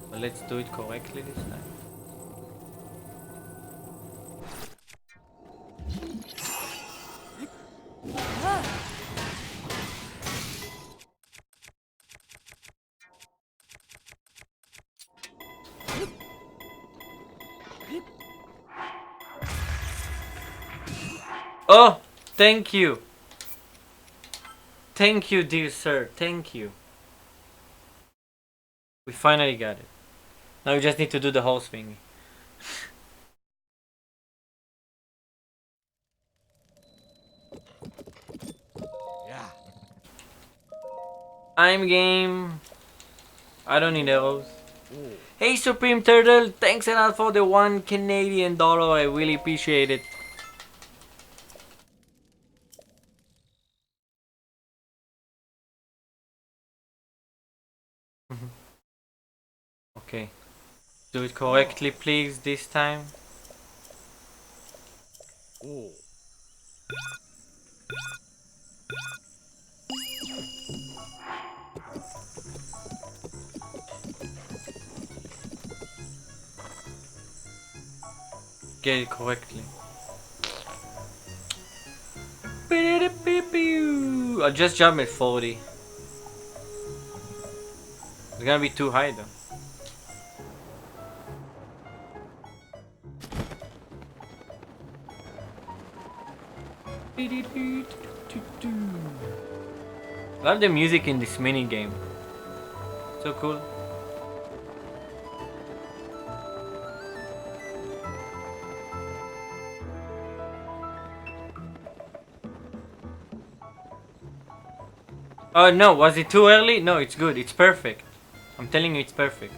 But let's do it correctly this time. Oh, thank you. Thank you, dear sir. Thank you. We finally got it. Now we just need to do the horse thingy. Yeah. I'm game. I don't need arrows. Hey, Supreme Turtle. Thanks a lot for the $1 Canadian. I really appreciate it. Okay. Do it correctly, please, this time. Get it correctly. I'll just jump at 40. It's gonna be too high though. Love the music in this mini game. So cool. Oh no, was it too early? No, it's good. It's perfect. I'm telling you, it's perfect.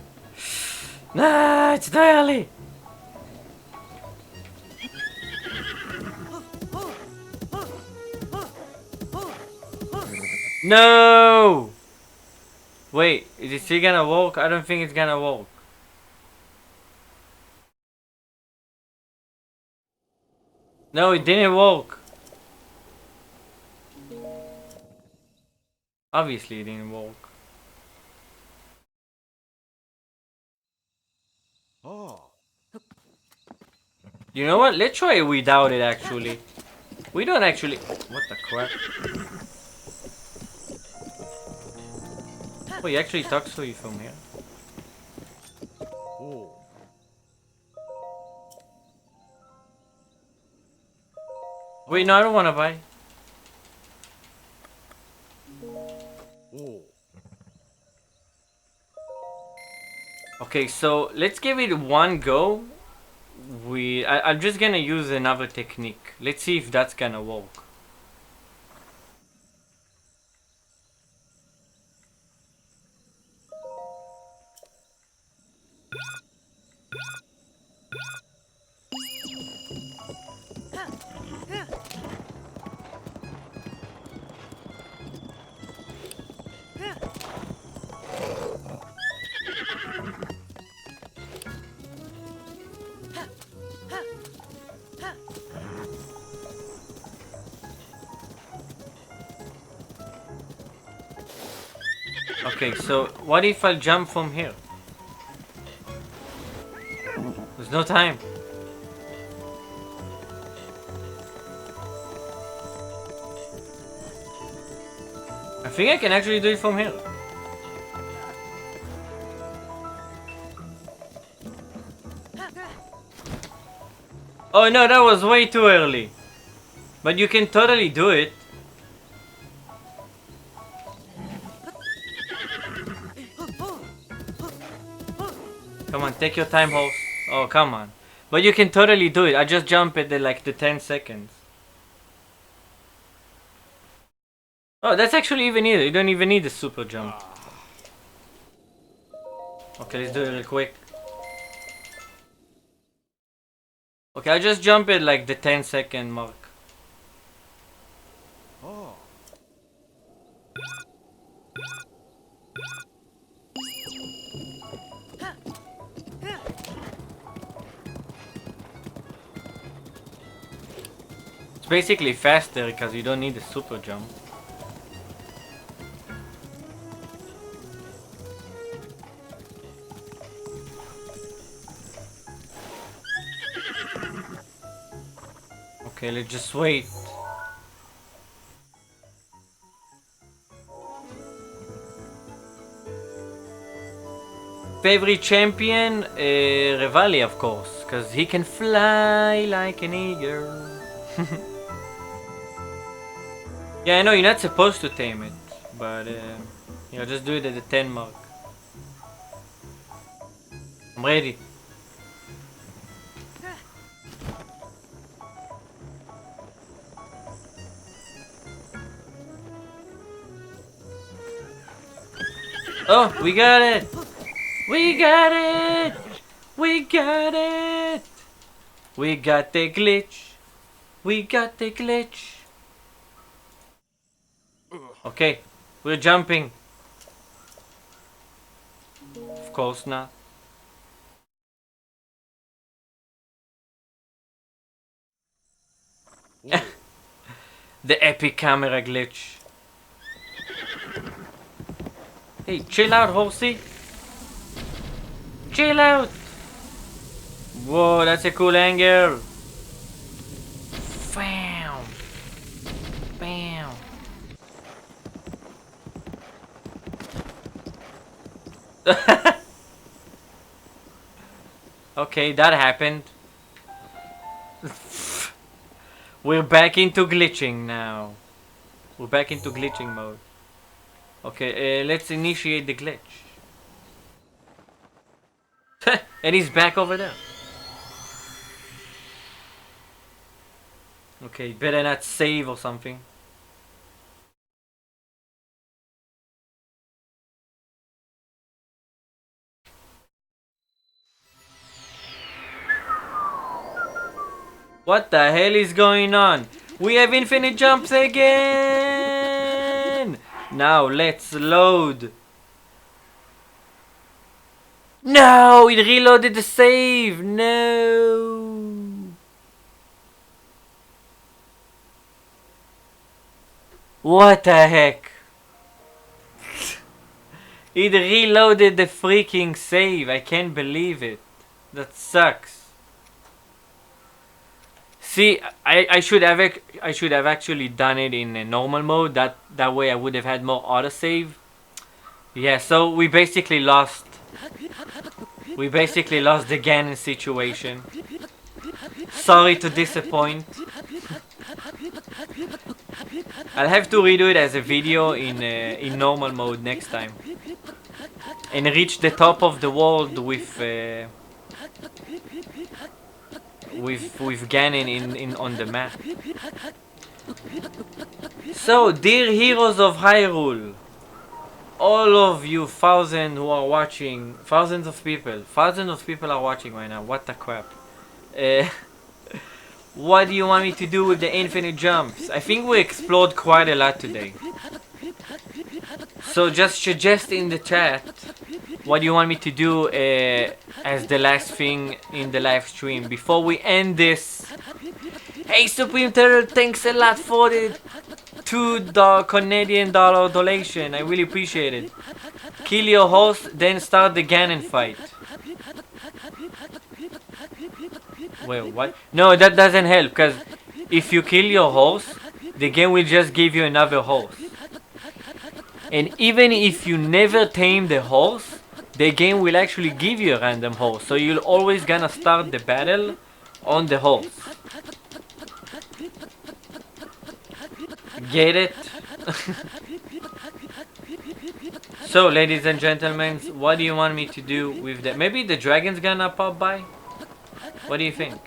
Nah, it's too early. No! Wait, is it still gonna work? I don't think it's gonna work. No, it didn't work. Obviously it didn't work. You know what? Let's try it without it actually. We don't actually... What the crap? Oh, he actually talks to you from here. Wait, no, I don't want to buy. Okay, so let's give it one go. I'm just gonna use another technique. Let's see if that's gonna work. Okay, so what if I jump from here? There's no time. I think I can actually do it from here. Oh no, that was way too early. But you can totally do it. Come on, take your time, horse. Oh, come on. But you can totally do it. I just jump at the 10 seconds. Oh, that's actually even easier. You don't even need a super jump. Okay, let's do it real quick. Okay, I just jump at like the 10-second mark. Oh. It's basically faster because you don't need a super jump. Okay, let's just wait. Favorite champion? Revali, of course, because he can fly like an eagle. Yeah, I know you're not supposed to tame it, but you know, just do it at the 10 mark. I'm ready. Oh, we got it! We got it! We got it! We got the glitch! We got the glitch! Okay, we're jumping. Of course not. The epic camera glitch. Hey, chill out, horsey. Chill out. Whoa, that's a cool angle. Bam. Bam. Okay, that happened. We're back into glitching now. We're back into glitching mode. Okay, let's initiate the glitch. And he's back over there. Okay, better not save or something. What the hell is going on? We have infinite jumps again! Now let's load. No! It reloaded the save! No! What the heck? It reloaded the freaking save. I can't believe it. That sucks. See, I should have actually done it in a normal mode. That way I would have had more autosave. Yeah, so we basically lost the Ganon situation. Sorry to disappoint. I'll have to redo it as a video in normal mode next time. And reach the top of the world with Ganon in on the map. So, dear heroes of Hyrule, all of you thousands who are watching, thousands of people are watching right now. What the crap? What do you want me to do with the infinite jumps? I think we explored quite a lot today. So just suggest in the chat what do you want me to do as the last thing in the live stream before we end this. Hey Supreme Terror, thanks a lot for the $2 Canadian donation. I really appreciate it. Kill your host, then start the Ganon fight. Wait, what? No, that doesn't help, because if you kill your horse, the game will just give you another horse. And even if you never tame the horse, the game will actually give you a random horse. So you're always gonna start the battle on the horse. Get it? So, ladies and gentlemen, what do you want me to do with that? Maybe the dragon's gonna pop by? What do you think?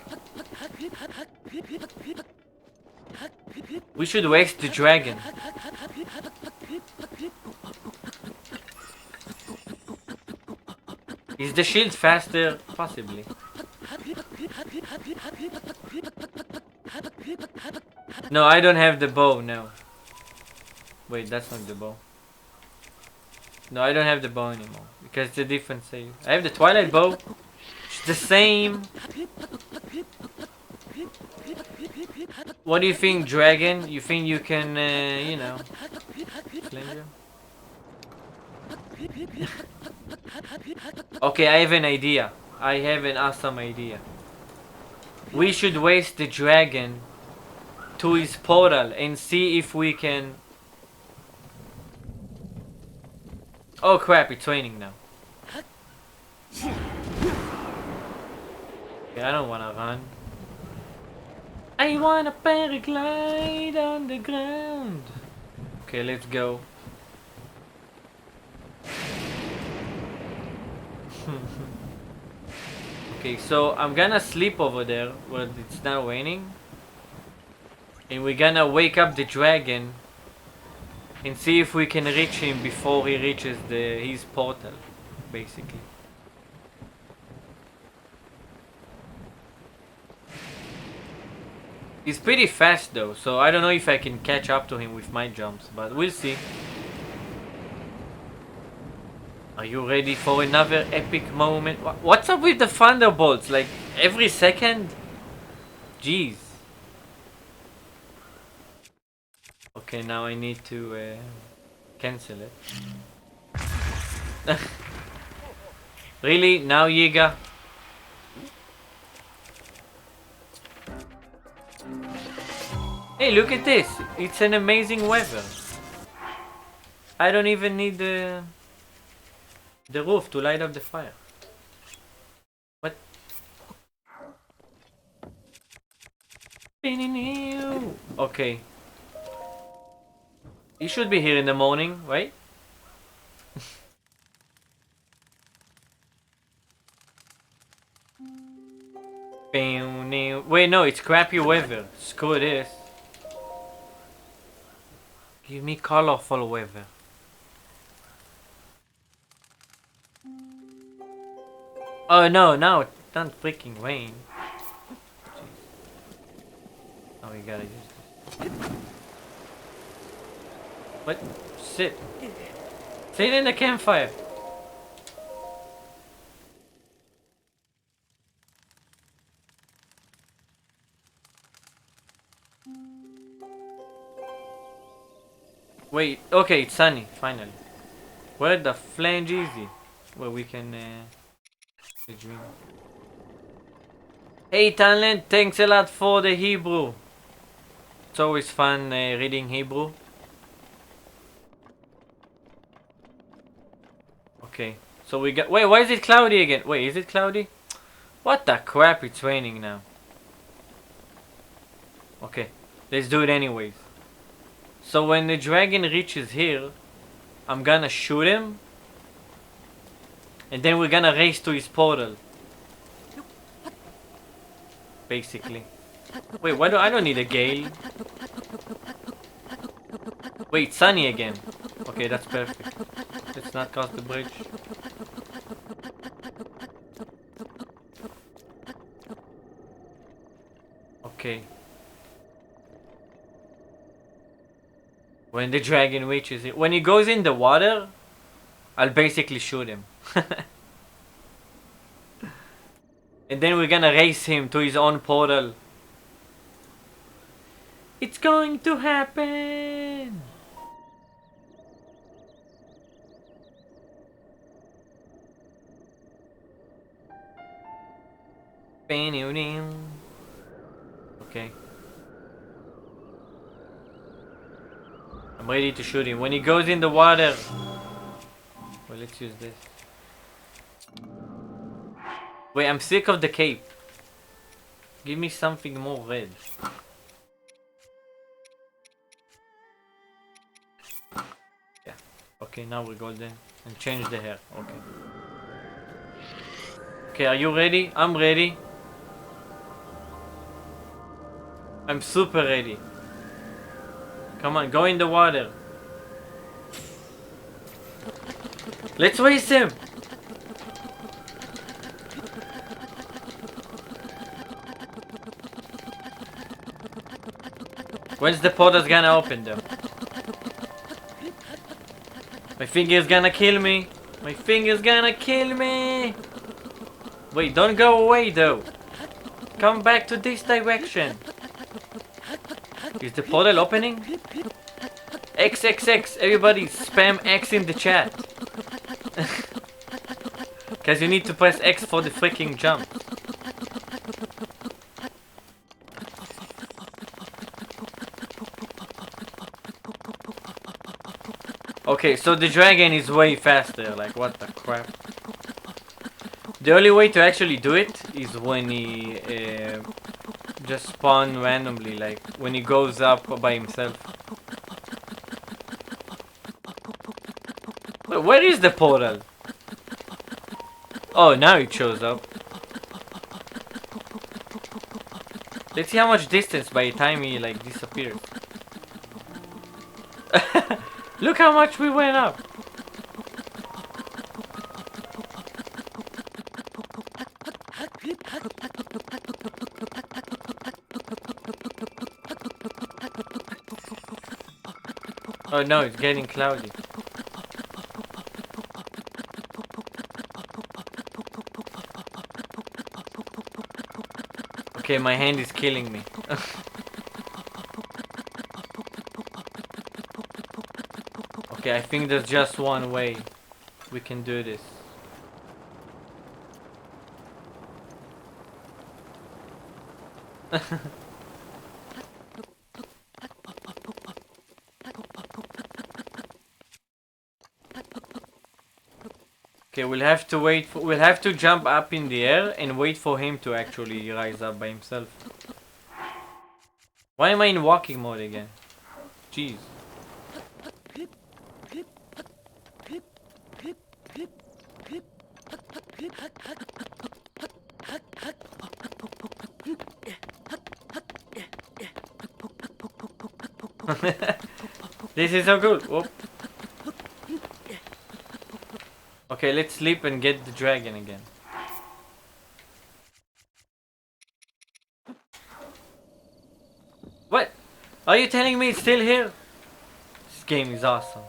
We should waste the dragon. Is the shield faster? Possibly. No, I don't have the bow, no. Wait, that's not the bow. No, I don't have the bow anymore. Because it's a different save. I have the Twilight bow. It's the same. What do you think, dragon? You think you can, you know, fling him? Okay, I have an idea. I have an awesome idea. We should waste the dragon to his portal and see if we can... Oh crap, it's raining now. Okay, I don't wanna run. I wanna paraglide on the ground. Okay, let's go. Okay, so I'm gonna sleep over there where it's not raining. And we're gonna wake up the dragon and see if we can reach him before he reaches his portal, basically. He's pretty fast though, so I don't know if I can catch up to him with my jumps, but we'll see. Are you ready for another epic moment? What's up with the thunderbolts? Like every second? Jeez. Okay, now I need to cancel it. Really? Now, Yiga? Hey, look at this! It's an amazing weather. I don't even need the roof to light up the fire. What? Okay. He should be here in the morning, right? Wait, no, it's crappy weather. Screw this. Give me colorful weather. Oh no, no, it don't freaking rain. Oh, we gotta use this. What? Sit. Sit in the campfire. Wait, okay, it's sunny, finally. Where the flange is he? Where we can dream. Hey Talent, thanks a lot for the Hebrew. It's always fun reading Hebrew. Okay, so we got... Wait, why is it cloudy again? Wait, is it cloudy? What the crap, it's raining now. Okay, let's do it anyways. So when the dragon reaches here, I'm gonna shoot him. And then we're gonna race to his portal. Basically. Wait, why do I don't need a gale? Wait, sunny again. Okay, that's perfect. Let's not cross the bridge. Okay. When the dragon reaches it, when he goes in the water, I'll basically shoot him. And then we're gonna race him to his own portal. It's going to happen! Okay. I'm ready to shoot him. When he goes in the water... Well, let's use this. Wait, I'm sick of the cape. Give me something more red. Yeah. Okay, now we're golden. And change the hair. Okay. Okay, are you ready? I'm ready. I'm super ready. Come on, go in the water. Let's race him. When's the portal's gonna open though? My finger's gonna kill me. My finger's gonna kill me. Wait, don't go away though. Come back to this direction. Is the portal opening? XXX, everybody spam X in the chat. Cause you need to press X for the freaking jump. Okay, so the dragon is way faster, like what the crap. The only way to actually do it is when he just spawn randomly, like when he goes up by himself. Wait, where is the portal? Oh, now it shows up. Let's see how much distance by the time he like disappears. Look how much we went up. Oh no, it's getting cloudy. Okay, my hand is killing me. Okay, I think there's just one way we can do this. Okay, we'll have to wait for, we'll have to jump up in the air and wait for him to actually rise up by himself. Why am I in walking mode again? Jeez. This is so cool. Whoop. Okay, let's sleep and get the dragon again. What? Are you telling me it's still here? This game is awesome.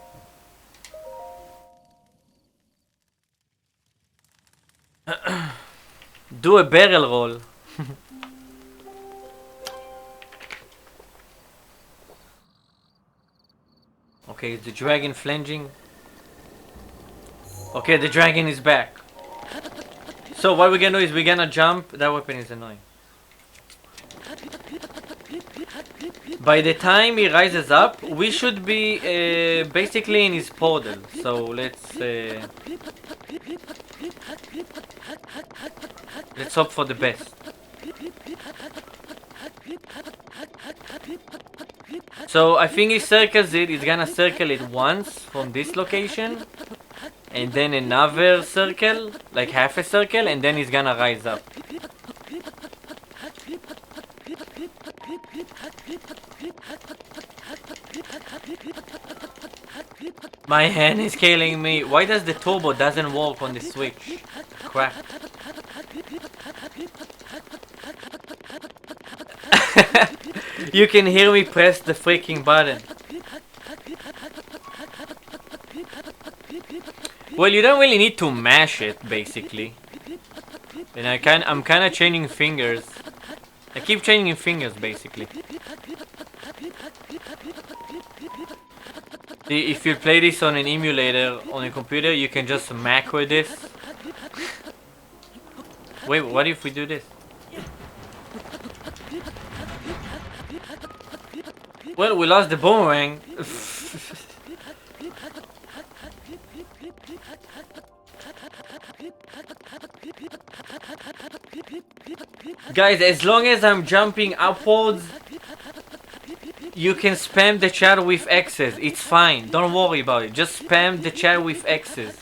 Do a barrel roll. Okay, is the dragon flanging? Okay, the dragon is back. So what we're gonna do is we're gonna jump. That weapon is annoying. By the time he rises up, we should be basically in his portal. So let's hope for the best. So I think he circles it. He's gonna circle it once from this location, and then another circle, like half a circle, and then he's gonna rise up. My hand is killing me. Why does the turbo doesn't work on the Switch? Crap. You can hear me press the freaking button. Well, you don't really need to mash it, basically. And I'm kind of changing fingers. I keep changing fingers, basically. If you play this on an emulator on a computer, you can just macro this. Wait, what if we do this? Well, we lost the boomerang. Guys, as long as I'm jumping upwards, you can spam the chat with X's. It's fine. Don't worry about it. Just spam the chat with X's.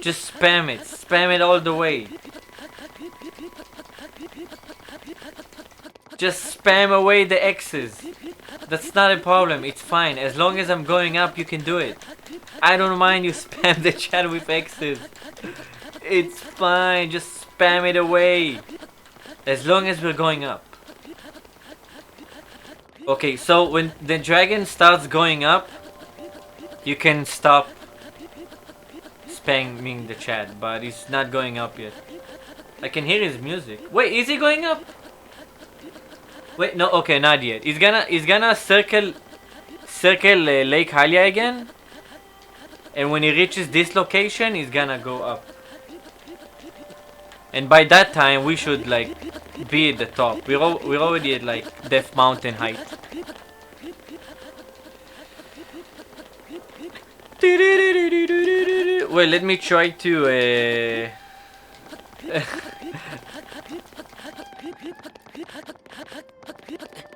Just spam it. Spam it all the way. Just spam away the X's. That's not a problem, it's fine. As long as I'm going up, you can do it. I don't mind you spam the chat with X's. It's fine, just spam it away. As long as we're going up. Okay, so when the dragon starts going up, you can stop spamming the chat, but he's not going up yet. I can hear his music. Wait, is he going up? Wait, no, okay, not yet. He's gonna circle Lake Hylia again, and when he reaches this location, he's gonna go up. And by that time, we should like be at the top. We're already at like Death Mountain height. Well, let me try to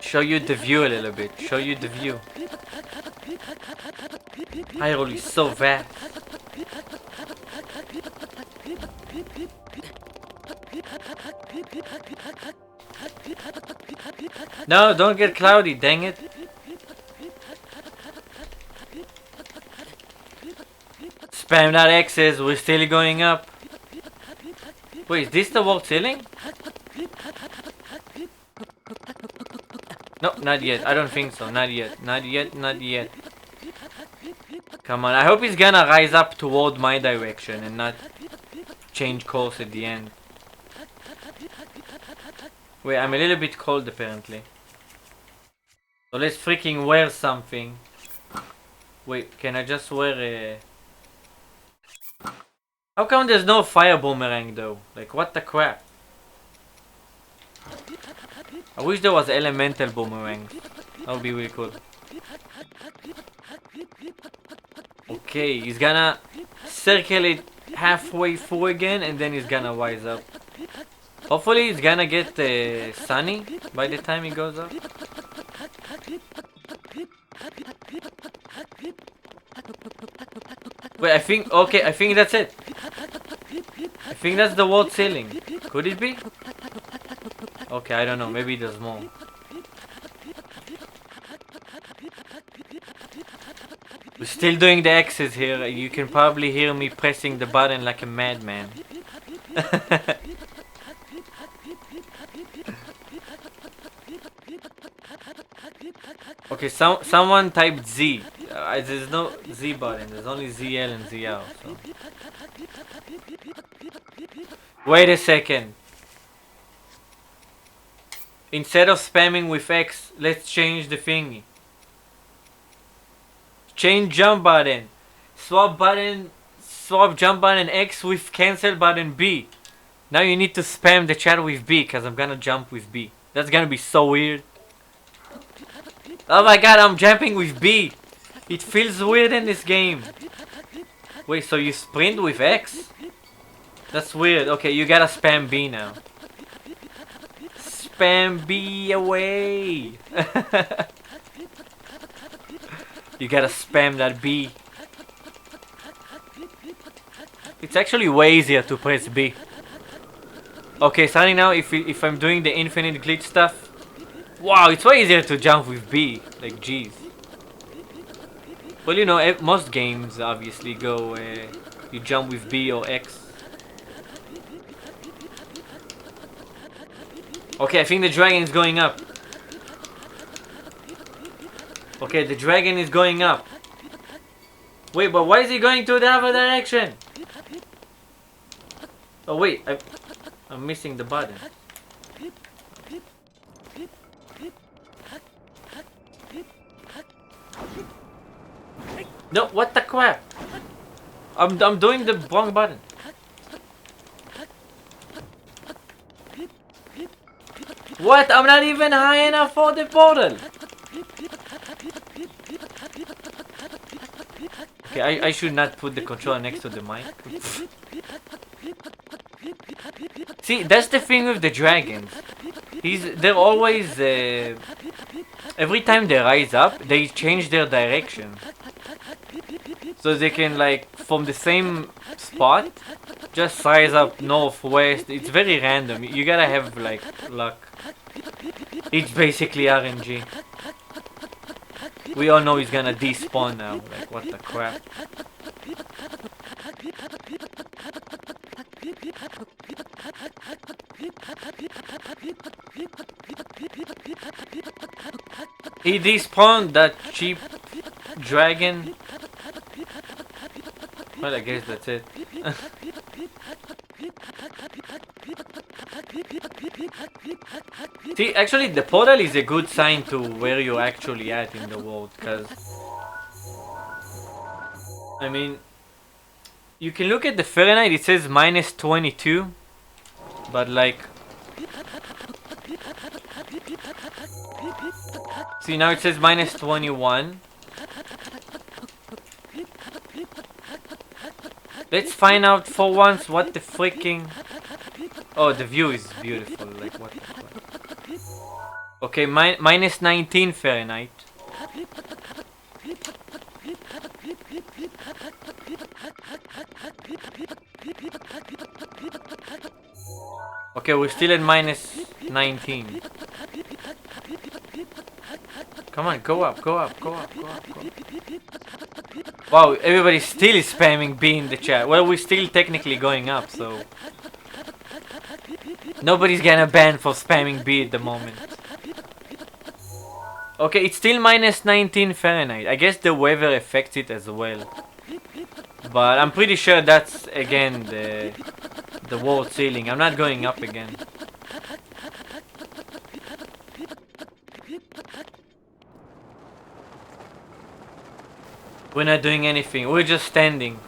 show you the view a little bit. Show you the view. Hyrule is so vast. No, don't get cloudy, dang it. Spam that X's, we're still going up. Wait, is this the world ceiling? No, not yet. I don't think so. Not yet. Not yet. Not yet. Come on. I hope he's gonna rise up toward my direction and not change course at the end. Wait, I'm a little bit cold apparently. So let's freaking wear something. Wait, can I just wear a... How come there's no fire boomerang though? Like, what the crap? I wish there was elemental boomerang. That would be really cool. Okay, he's gonna circle it halfway through again and then he's gonna rise up. Hopefully he's gonna get sunny by the time he goes up. Wait, I think that's it. I think that's the world ceiling. Could it be? Okay, I don't know. Maybe there's more. We're still doing the X's here. You can probably hear me pressing the button like a madman. Okay, someone typed Z. There's no Z button. There's only ZL and ZL. So. Wait a second. Instead of spamming with X, let's change the thingy. Change jump button. Swap jump button X with cancel button B. Now you need to spam the chat with B because I'm gonna jump with B. That's gonna be so weird. Oh my god, I'm jumping with B. It feels weird in this game. Wait, so you sprint with X? That's weird. Okay, you gotta spam B now. Spam B away. You gotta spam that B. It's actually way easier to press B. Okay, starting now, if I'm doing the infinite glitch stuff, wow, it's way easier to jump with B. Like, jeez. Well, you know, most games obviously go, you jump with B or X. Okay, I think the dragon is going up. Okay, the dragon is going up. Wait, but why is he going to the other direction? Oh wait, I'm missing the button. No, what the crap? I'm doing the wrong button. What? I'm not even high enough for the portal. Okay, I should not put the controller next to the mic. See, that's the thing with the dragons. They're always every time they rise up, they change their direction. So they can, like, from the same spot, just rise up northwest. It's very random. You gotta have, like, luck. It's basically RNG. We all know he's gonna despawn now. Like, what the crap? He despawned that cheap dragon. Well, I guess that's it. See, actually the portal is a good sign to where you're actually at in the world, because I mean, you can look at the Fahrenheit, it says -22, but like, see, now it says -21. Let's find out for once what the freaking... Oh, the view is beautiful. Like, what the fuck? Okay, -19 Fahrenheit. Okay, we're still at -19. Come on, go up, go up, go up, go up, go up. Wow, everybody still is spamming B in the chat. Well, we're still technically going up, so nobody's gonna ban for spamming B at the moment. Okay, it's still -19 Fahrenheit. I guess the weather affects it as well. But I'm pretty sure that's again the world ceiling. I'm not going up again. We're not doing anything. We're just standing.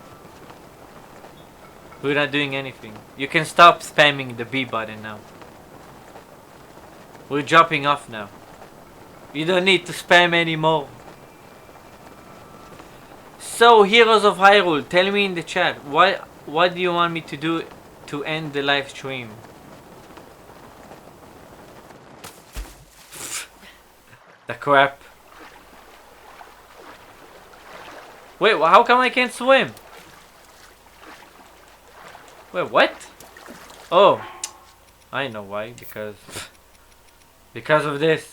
We're not doing anything. You can stop spamming the B button now. We're dropping off now. You don't need to spam anymore. So, Heroes of Hyrule, tell me in the chat, what do you want me to do to end the live stream? The crap. Wait, how come I can't swim? Wait, what? Oh, I know why. Because of this.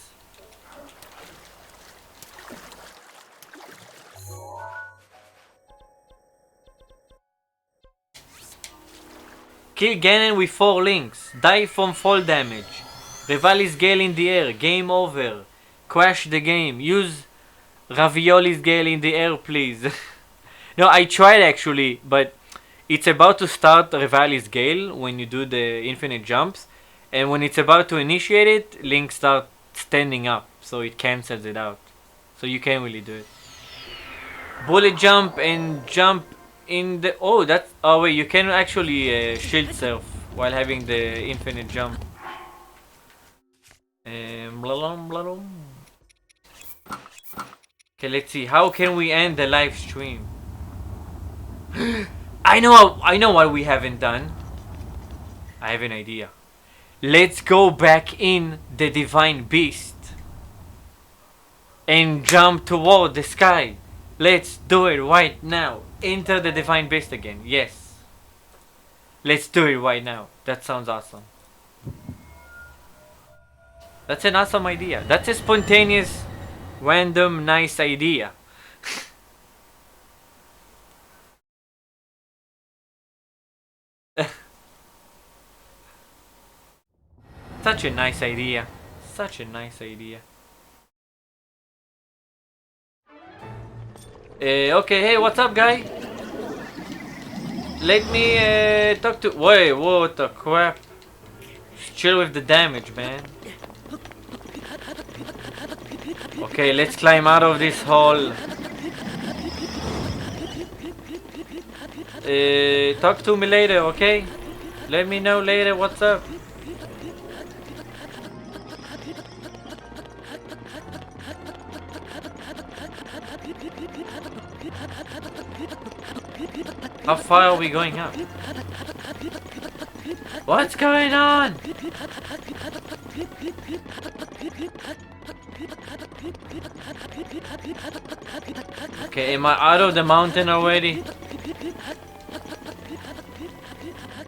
Kill Ganon with 4 links. Die from fall damage. Revali's Gale in the air. Game over. Crash the game. Use Ravioli's Gale in the air, please. No, I tried actually, but it's about to start Revali's Gale when you do the infinite jumps, and when it's about to initiate it, Link starts standing up, so it cancels it out. So you can't really do it. Bullet jump and jump in the... Oh, that's... Oh wait, you can actually shield surf while having the infinite jump. Okay, let's see. How can we end the live stream? I know what we haven't done. I have an idea. Let's go back in the Divine Beast and jump toward the sky. Let's do it right now. Enter the Divine Beast again. Yes. Let's do it right now. That sounds awesome. That's an awesome idea. That's a spontaneous, random, nice idea. Such a nice idea. Such a nice idea. Okay, hey, what's up, guy? Let me talk to... Wait, what the crap? Just chill with the damage, man. Okay, let's climb out of this hole. Talk to me later, okay? Let me know later what's up. How far are we going up? What's going on? Okay, am I out of the mountain already?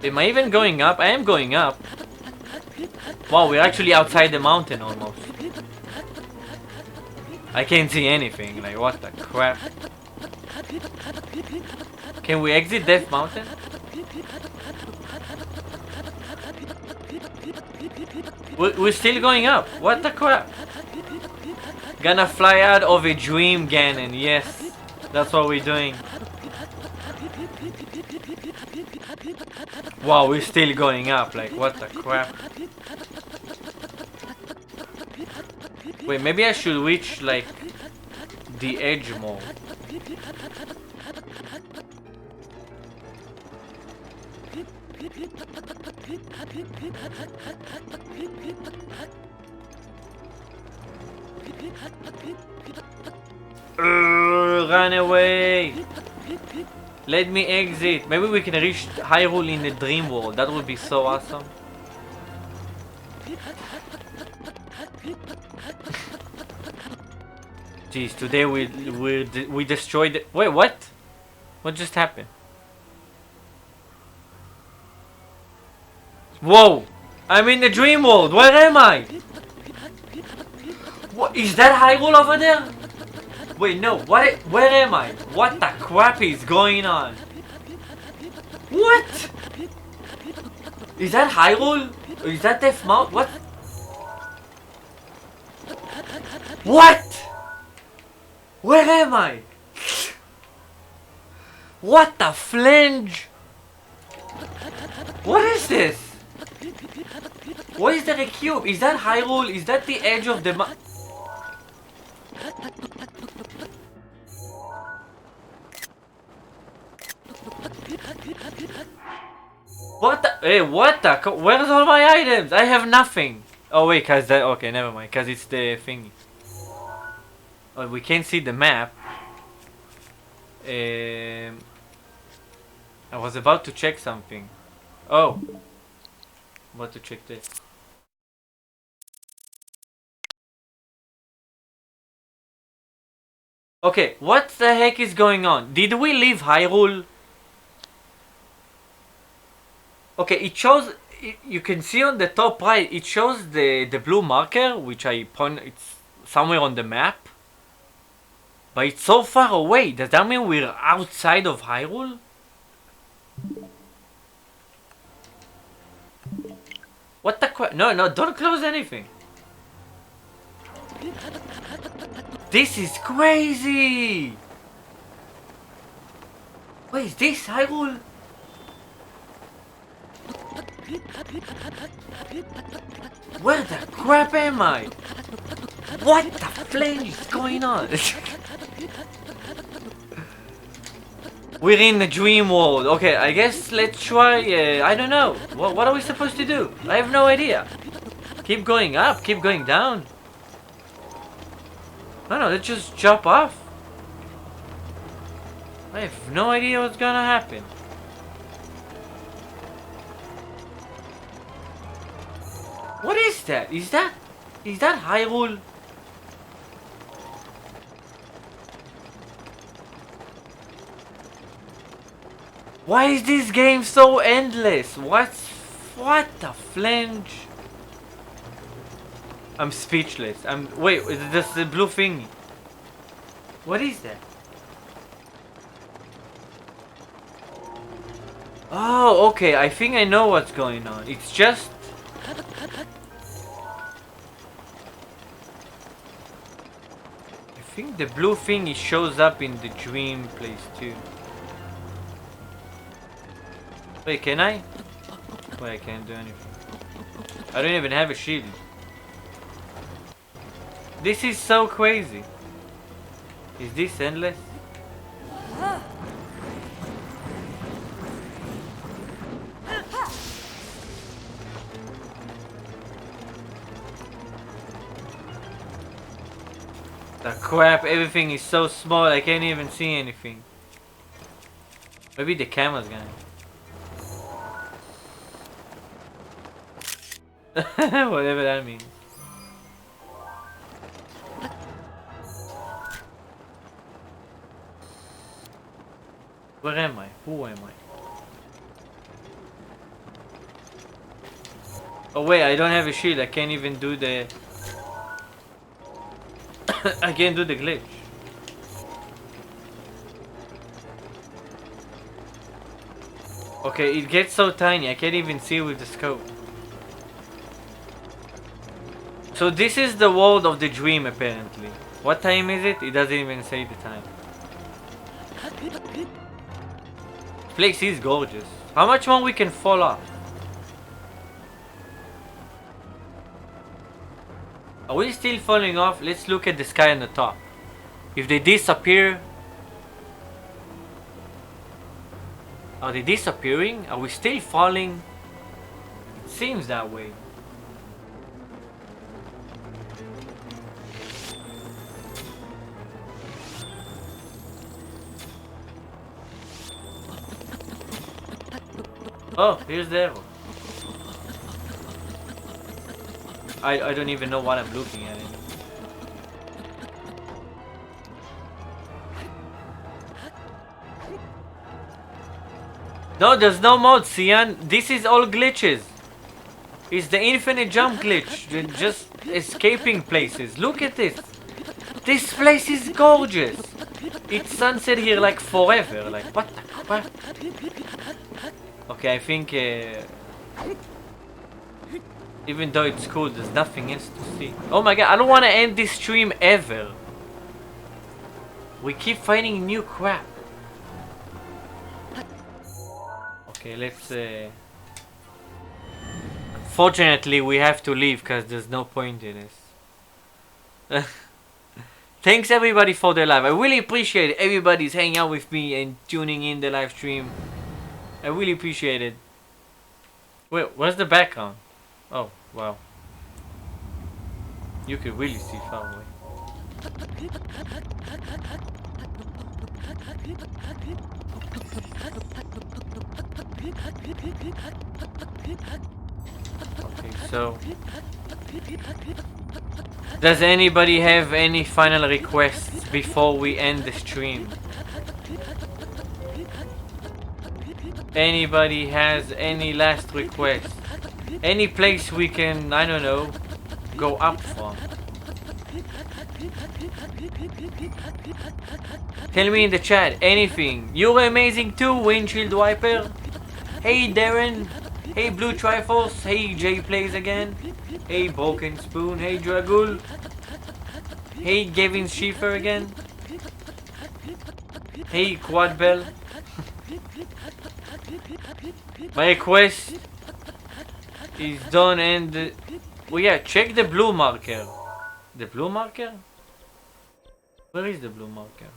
Am I even going up? I am going up. Wow, we're actually outside the mountain almost. I can't see anything, like what the crap. Can we exit Death Mountain? We're still going up, what the crap? Gonna fly out of a dream, Ganon, yes. That's what we're doing. Wow, we're still going up, like what the crap. Wait, maybe I should reach like the edge more. Run away! Let me exit. Maybe we can reach Hyrule in the dream world. That would be so awesome. Jeez, today we destroyed it. Wait, what? What just happened? Whoa! I'm in the dream world. Where am I? What is that Hyrule over there? Wait, no. What? Where am I? What the crap is going on? What? Is that Hyrule? Or is that Death Mount? What? What? Where am I? What the flange? What is this? Why is there a cube? Is that Hyrule? Is that the edge of the map? What the? Hey, what the? Where's all my items? I have nothing. Oh wait, cause that. Okay, never mind. Cause it's the thingy. Oh, we can't see the map. I was about to check something. Oh, about to check this. Okay, what the heck is going on? Did we leave Hyrule? Okay, it shows. You can see on the top right. It shows the blue marker, which I point. It's somewhere on the map. But it's so far away. Does that mean we're outside of Hyrule? What the crap? No, no, don't close anything. This is crazy! What is this, Hyrule? Where the crap am I? What the flame is going on? We're in the dream world. Okay, I guess let's try. I don't know. What are we supposed to do? I have no idea. Keep going up, keep going down. No, let's just jump off. I have no idea what's gonna happen. What is that? Is that Hyrule? Why is this game so endless? What the flange? I'm speechless. Wait, that's the blue thing. What is that? Oh, okay. I think I know what's going on. It's just I think the blue thing shows up in the dream place too. Wait, can I? Wait, I can't do anything. I don't even have a shield. This is so crazy. Is this endless? The crap, everything is so small, I can't even see anything. Maybe the camera's gonna... Whatever that means. Where am I? Who am I? Oh wait, I don't have a shield. I can't even do the... I can't do the glitch. Okay, it gets so tiny. I can't even see with the scope. So this is the world of the dream apparently. What time is it? It doesn't even say the time. This place is gorgeous. How much more we can fall off? Are we still falling off? Let's look at the sky on the top. If they disappear... Are they disappearing? Are we still falling? It seems that way. Oh, here's the arrow. I don't even know what I'm looking at anymore. No, there's no mode, Cian. This is all glitches. It's the infinite jump glitch. You're just escaping places. Look at this. This place is gorgeous. It's sunset here like forever. Like, what the fuck? Okay, I think... even though it's cool, there's nothing else to see. Oh my god, I don't want to end this stream ever. We keep finding new crap. Okay, let's... Fortunately, we have to leave because there's no point in this. Thanks everybody for the live. I really appreciate everybody's hanging out with me and tuning in the live stream. I really appreciate it. Wait, where's the background? Oh, wow. You could really see far away. Okay, so... Does anybody have any final requests before we end the stream? Anybody has any last request? Any place we can, I don't know, go up from? Tell me in the chat, anything. You're amazing too, Windshield Wiper. Hey Darren. Hey Blue Triforce. Hey Jay Plays again. Hey Broken Spoon. Hey Dragul. Hey Gavin Schiffer again. Hey Quadbell. My request is done and... well, yeah, check the blue marker. The blue marker? Where is the blue marker?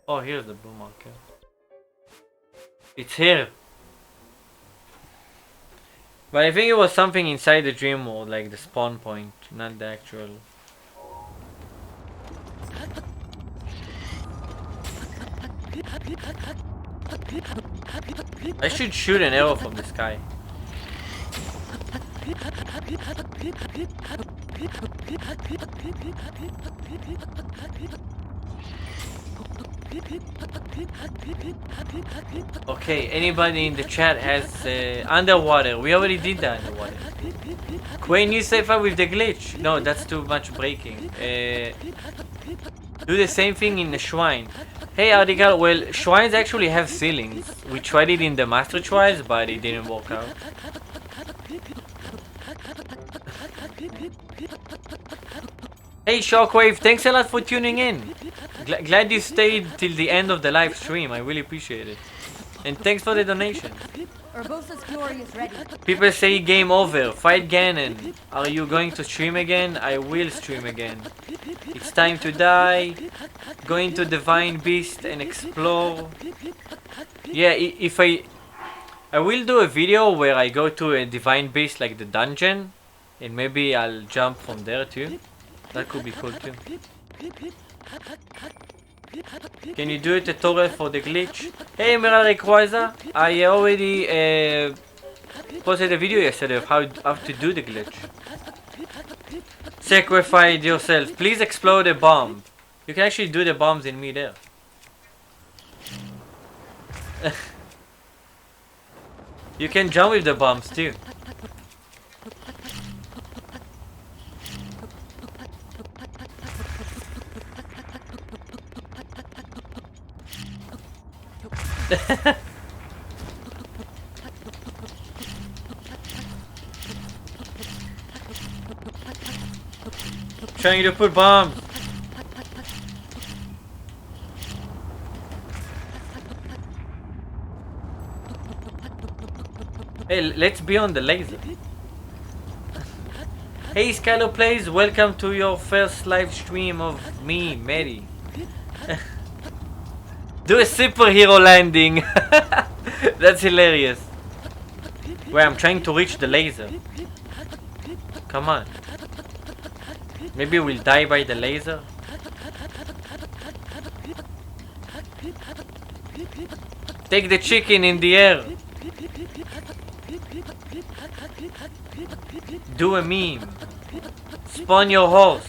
Oh, here's the blue marker. It's here. But I think it was something inside the dream world, like the spawn point, not the actual... I should shoot an arrow from the sky. Okay, anybody in the chat has underwater? We already did the underwater. Queen, you safer with the glitch? No, that's too much breaking. Do the same thing in the shrine. Hey Article, well, shrines actually have ceilings. We tried it in the Master Trials, but it didn't work out. Hey Shockwave, thanks a lot for tuning in. Glad you stayed till the end of the live stream. I really appreciate it. And thanks for the donation. Urbosa's Fury is ready. People say game over. Fight Ganon. Are you going to stream again? I will stream again. It's time to die. Going to Divine Beast and explore. Yeah, if I will do a video where I go to a Divine Beast like the dungeon. And maybe I'll jump from there too. That could be cool too. Can you do a tutorial for the glitch? Hey Mirare Quaza, I already posted a video yesterday of how to do the glitch. Sacrifice yourself. Please explode a bomb. You can actually do the bombs in midair. You can jump with the bombs too. Trying to put bombs. Hey, let's be on the laser. Hey, Skylo Plays, welcome to your first live stream of me, Mary. Do a superhero landing. That's hilarious. Wait, I'm trying to reach the laser. Come on. Maybe we'll die by the laser. Take the chicken in the air. Do a meme. Spawn your horse.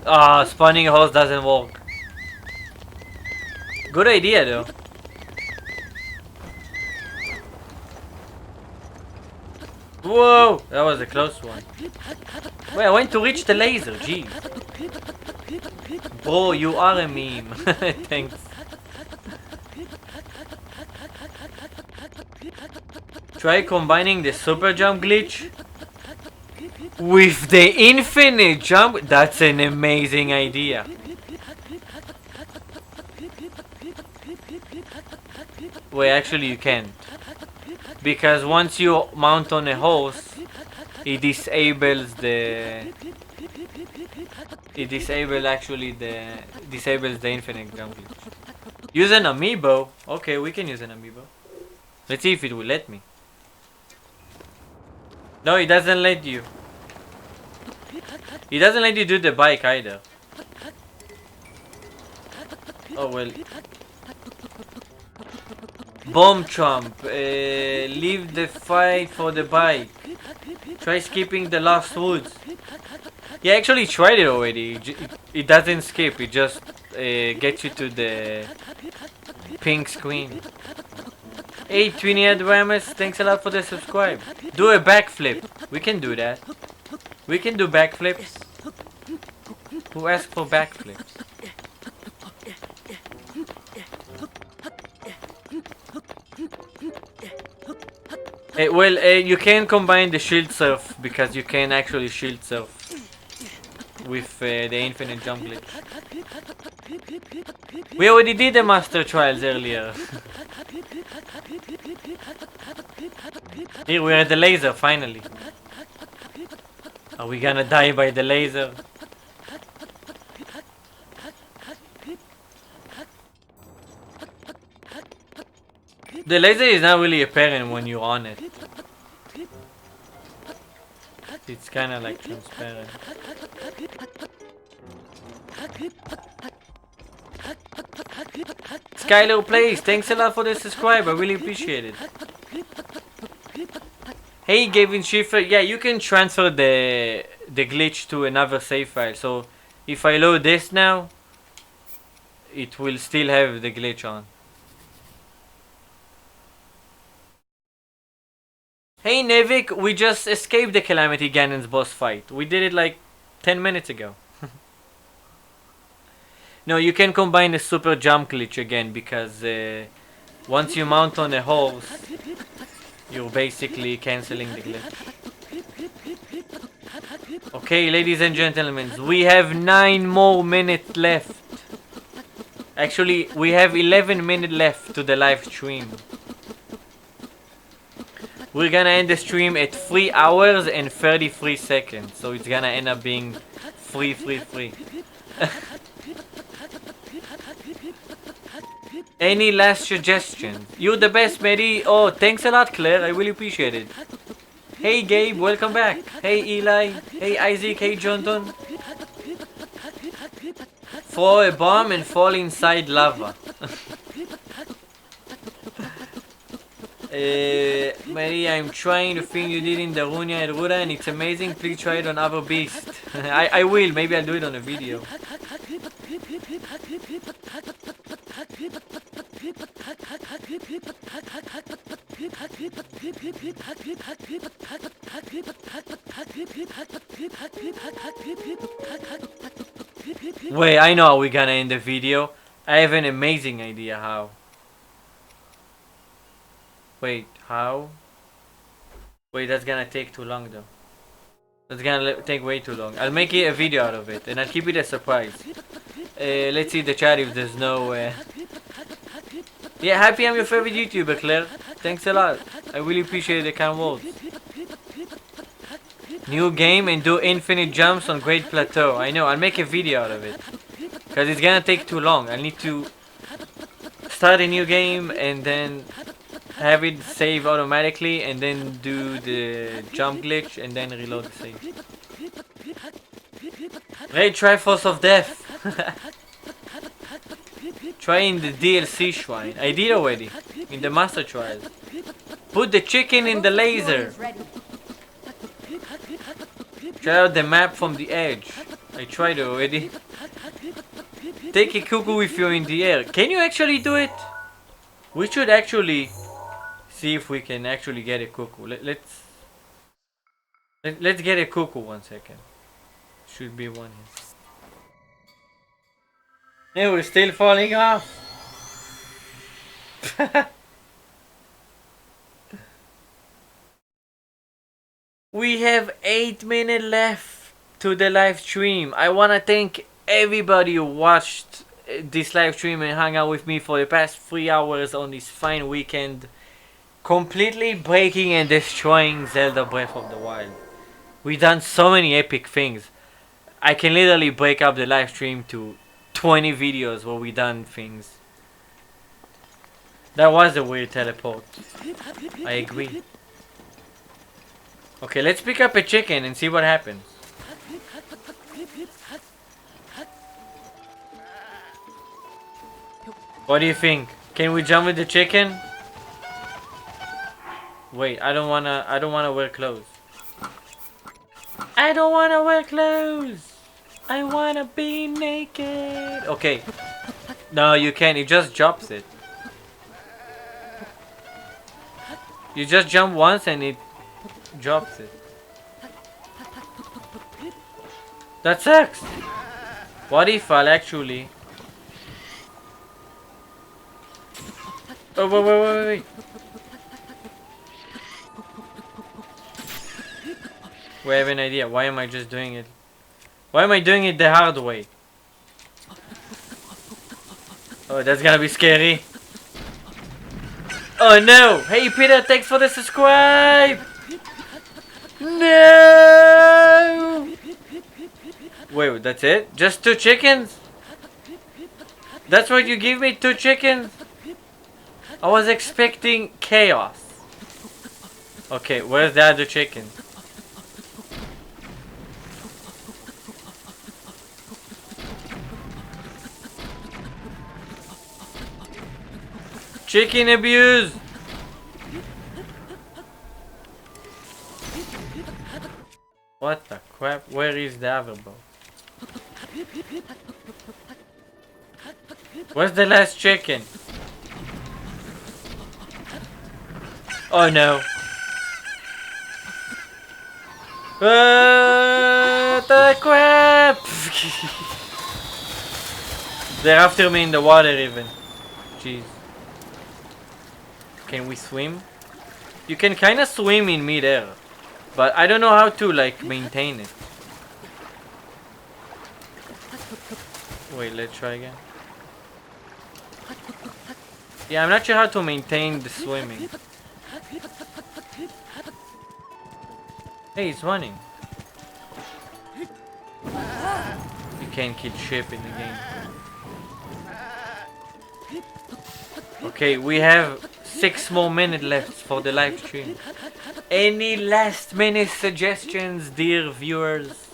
Ah, spawning a horse doesn't work. Good idea though. Whoa, that was a close one. Wait, I went to reach the laser, jeez. Bro, you are a meme. Thanks. Try combining the super jump glitch with the infinite jump. That's an amazing idea. Wait, actually you can't. Because once you mount on a horse, it disables the... It disables the infinite jump glitch. Use an amiibo? Okay, we can use an amiibo. Let's see if it will let me. No, it doesn't let you. It doesn't let you do the bike either. Oh well. Bomb Trump. Leave the fight for the bike. Try skipping the last woods. Yeah, I actually tried it already. It doesn't skip. It just gets you to the pink screen. Hey, Trinidad Ramus, thanks a lot for the subscribe. Do a backflip. We can do that. We can do backflips. Who asked for backflips? Well, you can combine the shield surf because you can actually shield surf with the infinite jump glitch. We already did the master trials earlier. Here we're at the laser finally. Are we gonna die by the laser? The laser is not really apparent when you're on it. It's kinda like transparent. Skylo Plays, thanks a lot for the subscribe, I really appreciate it. Hey Gavin Schiffer, yeah, you can transfer the glitch to another save file. So if I load this now, it will still have the glitch on. Hey Nevik, we just escaped the Calamity Ganon's boss fight. We did it like 10 minutes ago. No, you can combine the super jump glitch again because once you mount on a horse, you're basically cancelling the glitch. Okay, ladies and gentlemen, we have 9 more minutes left. Actually, we have 11 minutes left to the live stream. We're gonna end the stream at 3 hours and 33 seconds. So it's gonna end up being free. Any last suggestions? You're the best, Mary. Oh, thanks a lot, Claire. I really appreciate it. Hey, Gabe. Welcome back. Hey, Eli. Hey, Isaac. Hey, Jonathan. Throw a bomb and fall inside lava. Mary, I'm trying the thing you did in Darunia and Ruda and it's amazing. Please try it on other beasts. I will. Maybe I'll do it on a video. Wait, I know how we're gonna end the video. I have an amazing idea how. Wait, how? Wait, that's gonna take too long though. That's gonna take way too long. I'll make a video out of it and I'll keep it a surprise. Let's see the chat if there's no... Yeah, happy I'm your favorite YouTuber, Claire. Thanks a lot. I really appreciate the kind words. New game and do infinite jumps on Great Plateau. I know, I'll make a video out of it. Because it's gonna take too long. I need to start a new game and then have it save automatically and then do the jump glitch and then reload the save. Raid Triforce of Death. Try in the DLC shrine. I did already. In the Master Trials. Put the chicken in the laser. Try out the map from the edge. I tried already. Take a cuckoo with you in the air. Can you actually do it? We should actually see if we can actually get a cuckoo. Let's get a cuckoo 1 second. Should be one here. Yeah, we're still falling off. We have 8 minutes left to the live stream. I wanna thank everybody who watched this live stream and hung out with me for the past 3 hours on this fine weekend. Completely breaking and destroying Zelda Breath of the Wild. We've done so many epic things. I can literally break up the live stream to 20 videos where we done things. That was a weird teleport. I agree. Okay, let's pick up a chicken and see what happens. What do you think? Can we jump with the chicken? Wait, I don't wanna wear clothes. I don't wanna wear clothes. I wanna be naked. Okay. No, you can't. It just drops it. You just jump once and it drops it. That sucks. What if I'll actually... Oh, wait. We have an idea. Why am I just doing it? Why am I doing it the hard way? Oh, that's gonna be scary. Oh no! Hey Peter, thanks for the subscribe! No! Wait, that's it? Just 2 chickens? That's what you give me? 2 chickens? I was expecting chaos. Okay, where's the other chicken? Chicken abuse! What the crap? Where is the other bow? Where's the last chicken? Oh no. The crap! They're after me in the water even. Jeez. Can we swim? You can kind of swim in mid-air, but I don't know how to like maintain it. Wait, let's try again. Yeah, I'm not sure how to maintain the swimming. Hey, it's running. You can't kill ship in the game. Okay, we have 6 more minutes left for the live stream. Any last minute suggestions, dear viewers?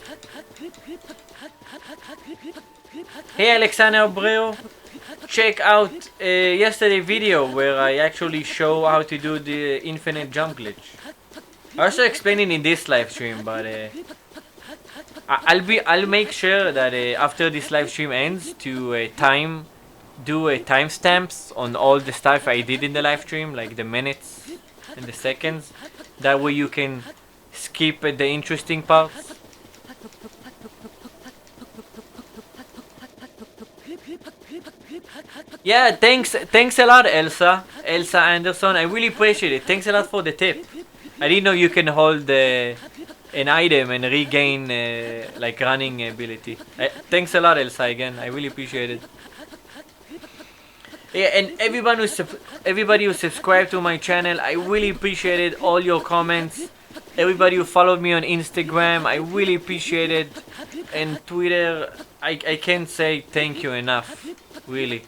Hey Alexander Abreu, check out yesterday's video where I actually show how to do the infinite jump glitch. I also explained it in this live stream, but I'll make sure that after this live stream ends to do timestamps on all the stuff I did in the live stream, like the minutes and the seconds. That way you can skip the interesting parts. Yeah, thanks a lot, Elsa Anderson. I really appreciate it. Thanks a lot for the tip. I didn't know you can hold an item and regain like running ability. Thanks a lot, Elsa, again. I really appreciate it. Yeah, and everybody who subscribed to my channel, I really appreciated all your comments. Everybody who followed me on Instagram, I really appreciate it. And Twitter, I can't say thank you enough, really.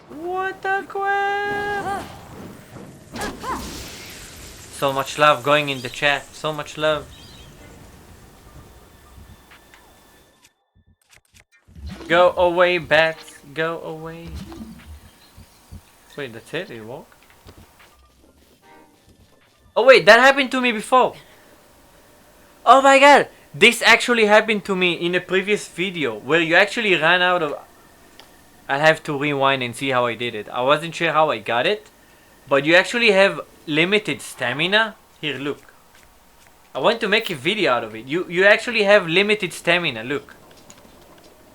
What the crap? So much love going in the chat, so much love. Go away, bats, go away. Wait, that's it? It walked? Oh wait, that happened to me before. Oh my god, this actually happened to me in a previous video where you actually ran out of... I'll have to rewind and see how I did it. I wasn't sure how I got it, but you actually have limited stamina. Here, look. I want to make a video out of it. You actually have limited stamina, look.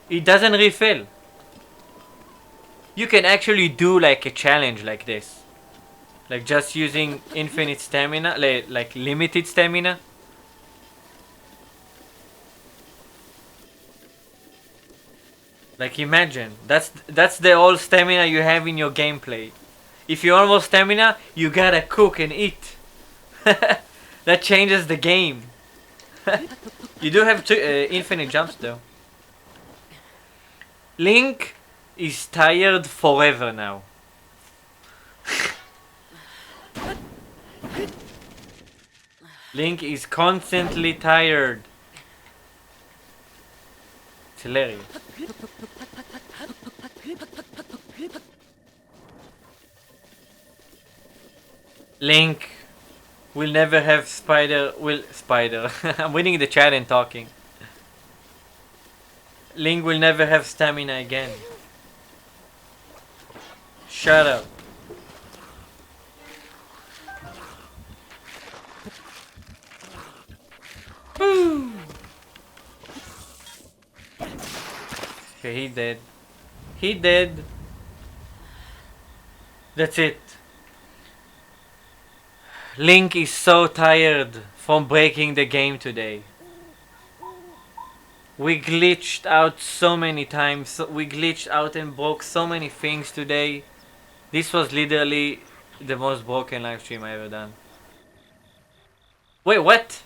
It doesn't refill. You can actually do like a challenge like this. Like just using infinite stamina, like limited stamina. Like imagine, that's the whole stamina you have in your gameplay. If you're almost stamina, you gotta cook and eat. That changes the game. You do have infinite jumps though. Link is tired forever now. Link is constantly tired. It's hilarious. Link will never have spider. I'm winning the chat and talking. Link will never have stamina again. Shut up. Boom. Okay, he dead. He dead. That's it. Link is so tired from breaking the game today. We glitched out so many times. We glitched out and broke so many things today. This was literally the most broken live stream I ever done. Wait, what?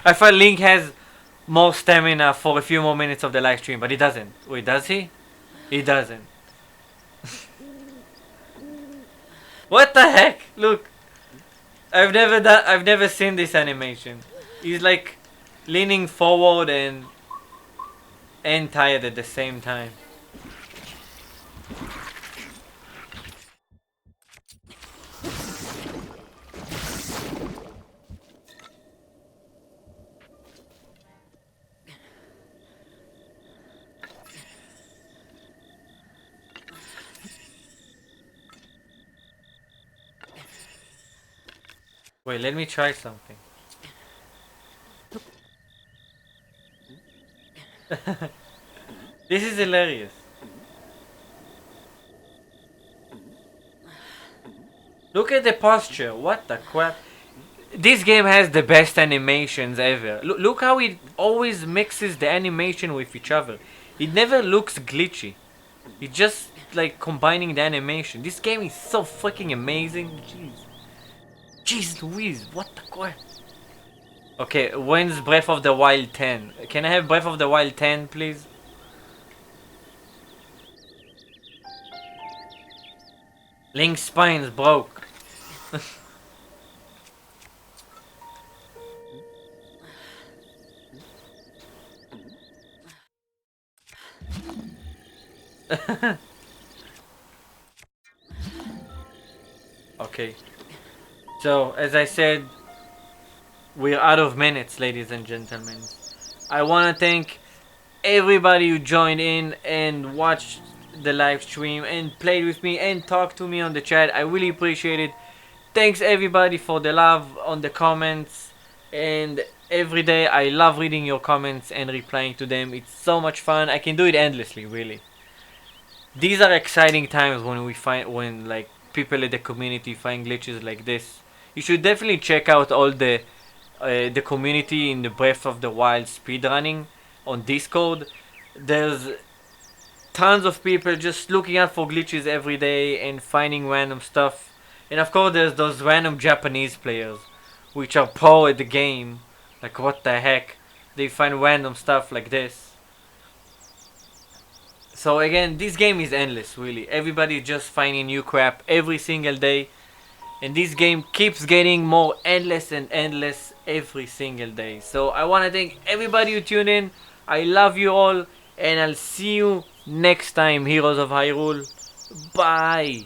I thought Link has more stamina for a few more minutes of the live stream, but he doesn't. Wait, does he? He doesn't. What the heck? Look, I've never seen this animation. He's like leaning forward and tired at the same time. Wait, let me try something. This is hilarious. Look at the posture. What the crap? This game has the best animations ever. Look how it always mixes the animation with each other. It never looks glitchy. It's just like combining the animation. This game is so freaking amazing. Jeez. Jeez Louise, what the crap? Okay, when's Breath of the Wild 10? Can I have Breath of the Wild 10, please? Link's spine's broke. Okay. So, as I said, we're out of minutes, ladies and gentlemen. I want to thank everybody who joined in and watched the live stream and played with me and talked to me on the chat. I really appreciate it. Thanks everybody for the love on the comments, and every day. I love reading your comments and replying to them. It's so much fun. I can do it endlessly, really. These are exciting times when like people in the community find glitches like this. You should definitely check out all the community in the Breath of the Wild speedrunning on Discord. There's tons of people just looking out for glitches every day and finding random stuff. And of course there's those random Japanese players which are pro at the game. Like, what the heck? They find random stuff like this. So again, this game is endless, really. Everybody just finding new crap every single day. And this game keeps getting more endless and endless every single day. So I want to thank everybody who tuned in. I love you all. And I'll see you next time, Heroes of Hyrule. Bye.